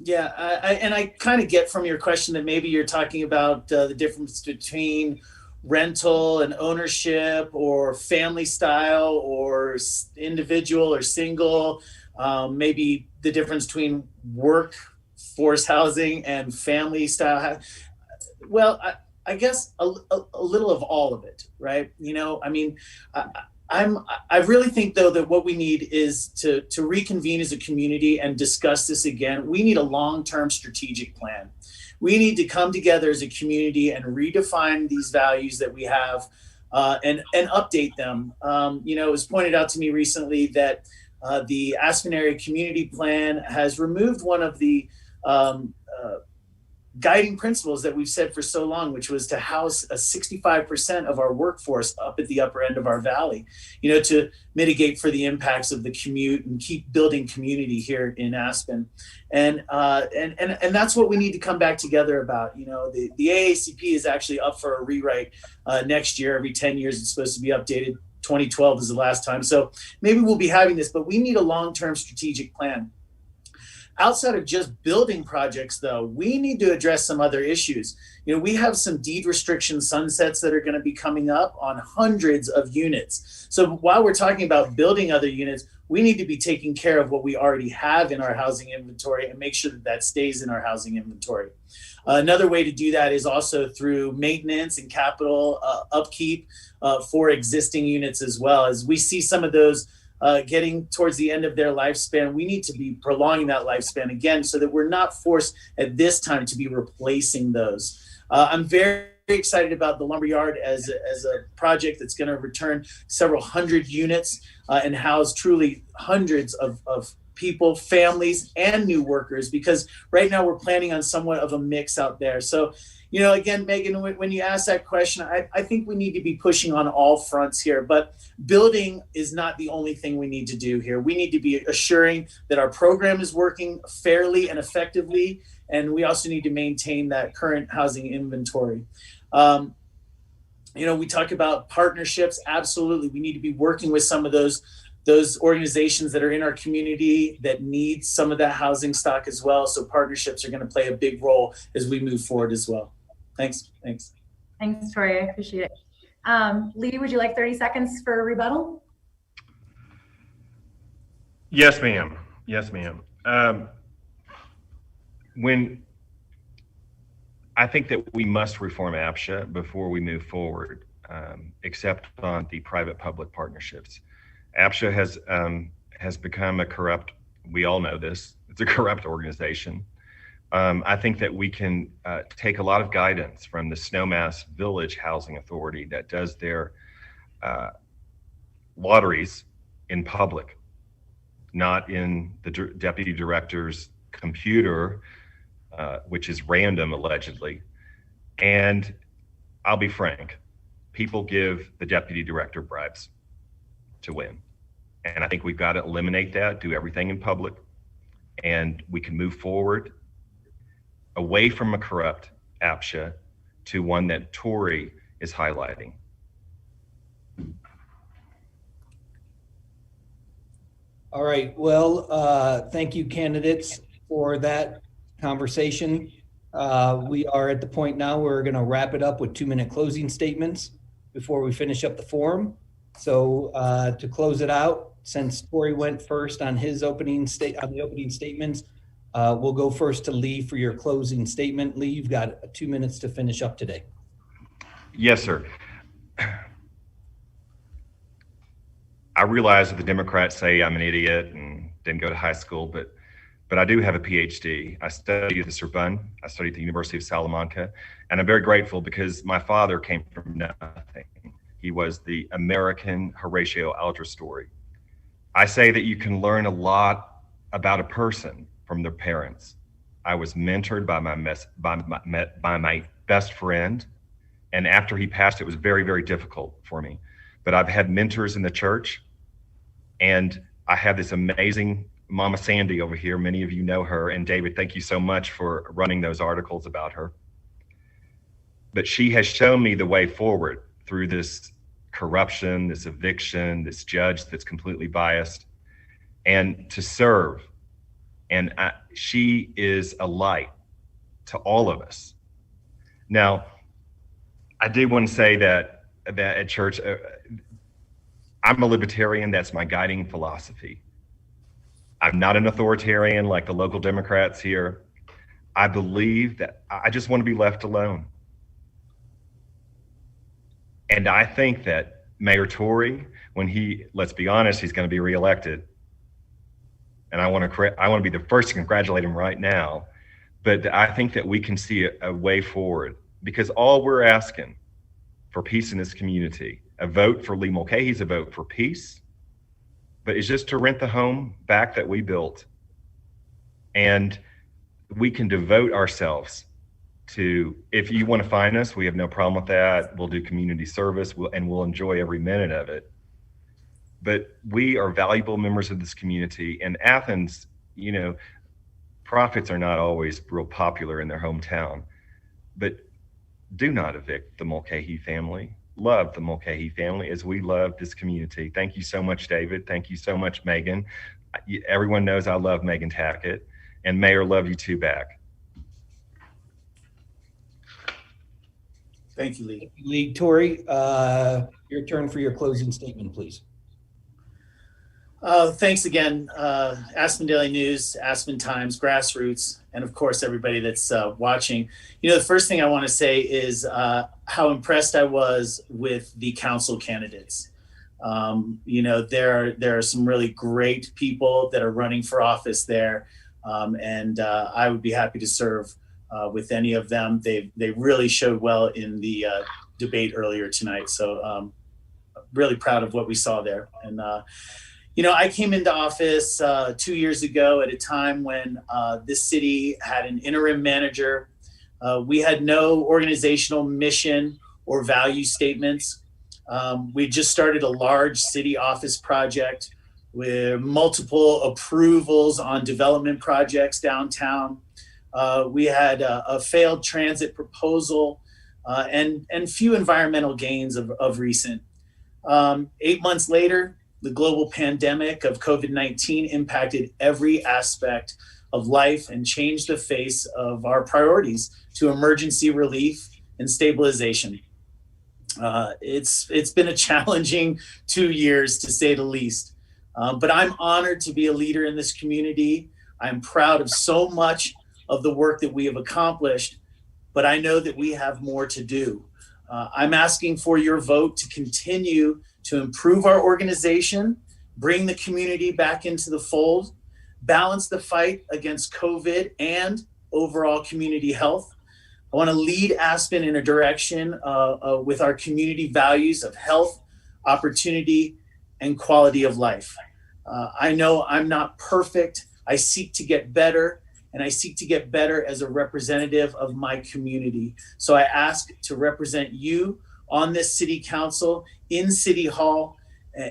Yeah, I kind of get from your question that maybe you're talking about the difference between rental and ownership, or family style, or individual or single, maybe the difference between workforce housing and family style. Well, I guess a little of all of it, right? You know, I mean, I really think though that what we need is to reconvene as a community and discuss this again. We need a long-term strategic plan. We need to come together as a community and redefine these values that we have, and update them. You know, it was pointed out to me recently that the Aspen Area Community Plan has removed one of the guiding principles that we've said for so long, which was to house 65% of our workforce up at the upper end of our valley, you know, to mitigate for the impacts of the commute and keep building community here in Aspen. And that's what we need to come back together about. You know, the AACP is actually up for a rewrite next year. Every 10 years, it's supposed to be updated. 2012 is the last time. So maybe we'll be having this, but we need a long-term strategic plan. Outside of just building projects, though, we need to address some other issues. You know, we have some deed restriction sunsets that are going to be coming up on hundreds of units. So while we're talking about building other units, we need to be taking care of what we already have in our housing inventory and make sure that that stays in our housing inventory. Another way to do that is also through maintenance and capital upkeep for existing units as well. As we see some of those getting towards the end of their lifespan, we need to be prolonging that lifespan again so that we're not forced at this time to be replacing those. I'm very excited about the lumberyard as a project that's going to return several hundred units and house truly hundreds of people, families, and new workers, because right now we're planning on somewhat of a mix out there. So, you know, again, Megan, when you ask that question, I think we need to be pushing on all fronts here, but building is not the only thing we need to do here. We need to be assuring that our program is working fairly and effectively, and we also need to maintain that current housing inventory. You know, we talk about partnerships. Absolutely. We need to be working with some of those organizations that are in our community that need some of that housing stock as well. So partnerships are going to play a big role as we move forward as well. Thanks. Thanks, Tori. I appreciate it. Lee, would you like 30 seconds for a rebuttal? Yes, ma'am. Yes, ma'am. When I think that we must reform APSHA before we move forward, except on the private-public partnerships. APSHA has become a corrupt, we all know this, it's a corrupt organization. I think that we can take a lot of guidance from the Snowmass Village Housing Authority that does their lotteries in public, not in the deputy director's computer which is random allegedly. And I'll be frank, people give the deputy director bribes to win. And I think we've got to eliminate that, do everything in public, and we can move forward away from a corrupt APSHA to one that Tory is highlighting. All right. Well, thank you, candidates, for that conversation. We are at the point now where we're going to wrap it up with 2-minute closing statements before we finish up the forum. So to close it out, since Tory went first on his opening statements, we'll go first to Lee for your closing statement. Lee, you've got 2 minutes to finish up today. Yes, sir. I realize that the Democrats say I'm an idiot and didn't go to high school, but I do have a PhD. I studied at the Sorbonne. I studied at the University of Salamanca, and I'm very grateful because my father came from nothing. He was the American Horatio Alger story. I say that you can learn a lot about a person from their parents. I was mentored by my best friend, and after he passed, it was very, very difficult for me. But I've had mentors in the church, and I have this amazing Mama Sandy over here. Many of you know her, and David, thank you so much for running those articles about her. But she has shown me the way forward through this corruption, this eviction, this judge that's completely biased, and to serve. And she is a light to all of us. Now, I did want to say that at church, I'm a libertarian. That's my guiding philosophy. I'm not an authoritarian like the local Democrats here. I believe that I just want to be left alone. And I think that Mayor Tory, when let's be honest, he's going to be reelected. And I want to be the first to congratulate him right now. But I think that we can see a way forward, because all we're asking for peace in this community, a vote for Lee Mulcahy's a vote for peace, but it's just to rent the home back that we built. And we can devote ourselves to, if you want to find us, we have no problem with that. We'll do community service, and we'll enjoy every minute of it. But we are valuable members of this community. And Athens, prophets are not always real popular in their hometown, but do not evict the Mulcahy family. Love the Mulcahy family as we love this community. Thank you so much, David. Thank you so much, Megan. Everyone knows I love Megan Tackett, and Mayor, love you too back. Thank you, Lee. Thank you, Lee. Tory, your turn for your closing statement, please. Thanks again, Aspen Daily News, Aspen Times, GrassRoots, and of course, everybody that's watching. The first thing I want to say is how impressed I was with the council candidates. There are some really great people that are running for office there, and I would be happy to serve with any of them. They really showed well in the debate earlier tonight, so really proud of what we saw there. And I came into office 2 years ago at a time when this city had an interim manager. We had no organizational mission or value statements. We just started a large city office project with multiple approvals on development projects downtown. We had a failed transit proposal and few environmental gains of recent. 8 months later, the global pandemic of COVID-19 impacted every aspect of life and changed the face of our priorities to emergency relief and stabilization. It's been a challenging 2 years, to say the least, but I'm honored to be a leader in this community. I'm proud of so much of the work that we have accomplished, but I know that we have more to do. I'm asking for your vote to continue to improve our organization, bring the community back into the fold, balance the fight against COVID and overall community health. I want to lead Aspen in a direction with our community values of health, opportunity, and quality of life. I know I'm not perfect. I seek to get better, and I seek to get better as a representative of my community. So I ask to represent you on this city council, in City Hall,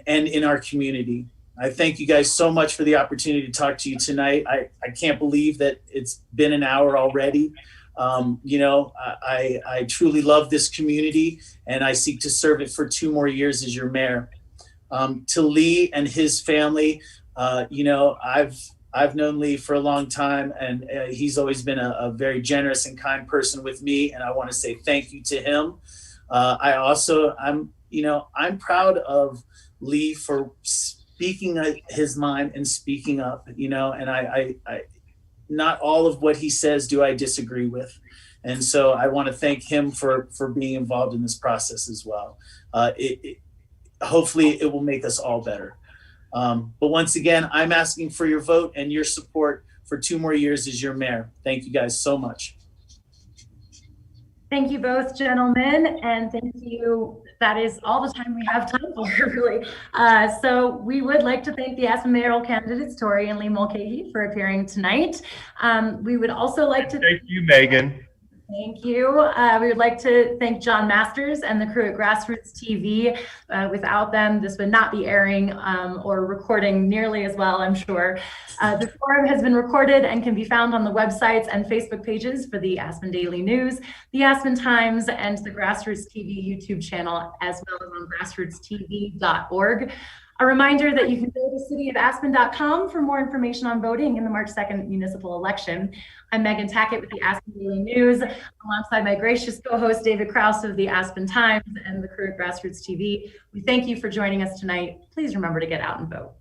and in our community. I thank you guys so much for the opportunity to talk to you tonight. I can't believe that it's been an hour already. You know, I truly love this community, and I seek to serve it for 2 more years as your mayor. To Lee and his family, you know, I've known Lee for a long time, and he's always been a very generous and kind person with me, and I want to say thank you to him. I'm proud of Lee for speaking his mind and speaking up, you know, and I not all of what he says do I disagree with. And so I want to thank him for being involved in this process as well. Hopefully it will make us all better. But once again, I'm asking for your vote and your support for 2 more years as your mayor. Thank you guys so much. Thank you both, gentlemen, and thank you. That is all the time we have time for, really. So we would like to thank the Aspen mayoral candidates, Tori and Lee Mulcahy, for appearing tonight. We would also like to thank you, Megan. Thank you. We would like to thank John Masters and the crew at GrassRoots TV. Without them, this would not be airing or recording nearly as well, I'm sure. The forum has been recorded and can be found on the websites and Facebook pages for the Aspen Daily News, the Aspen Times, and the GrassRoots TV YouTube channel, as well as on grassrootstv.org. A reminder that you can go to cityofaspen.com for more information on voting in the March 2nd municipal election. I'm Megan Tackett with the Aspen Daily News, alongside my gracious co-host David Krause of the Aspen Times and the crew at GrassRoots TV. We thank you for joining us tonight. Please remember to get out and vote.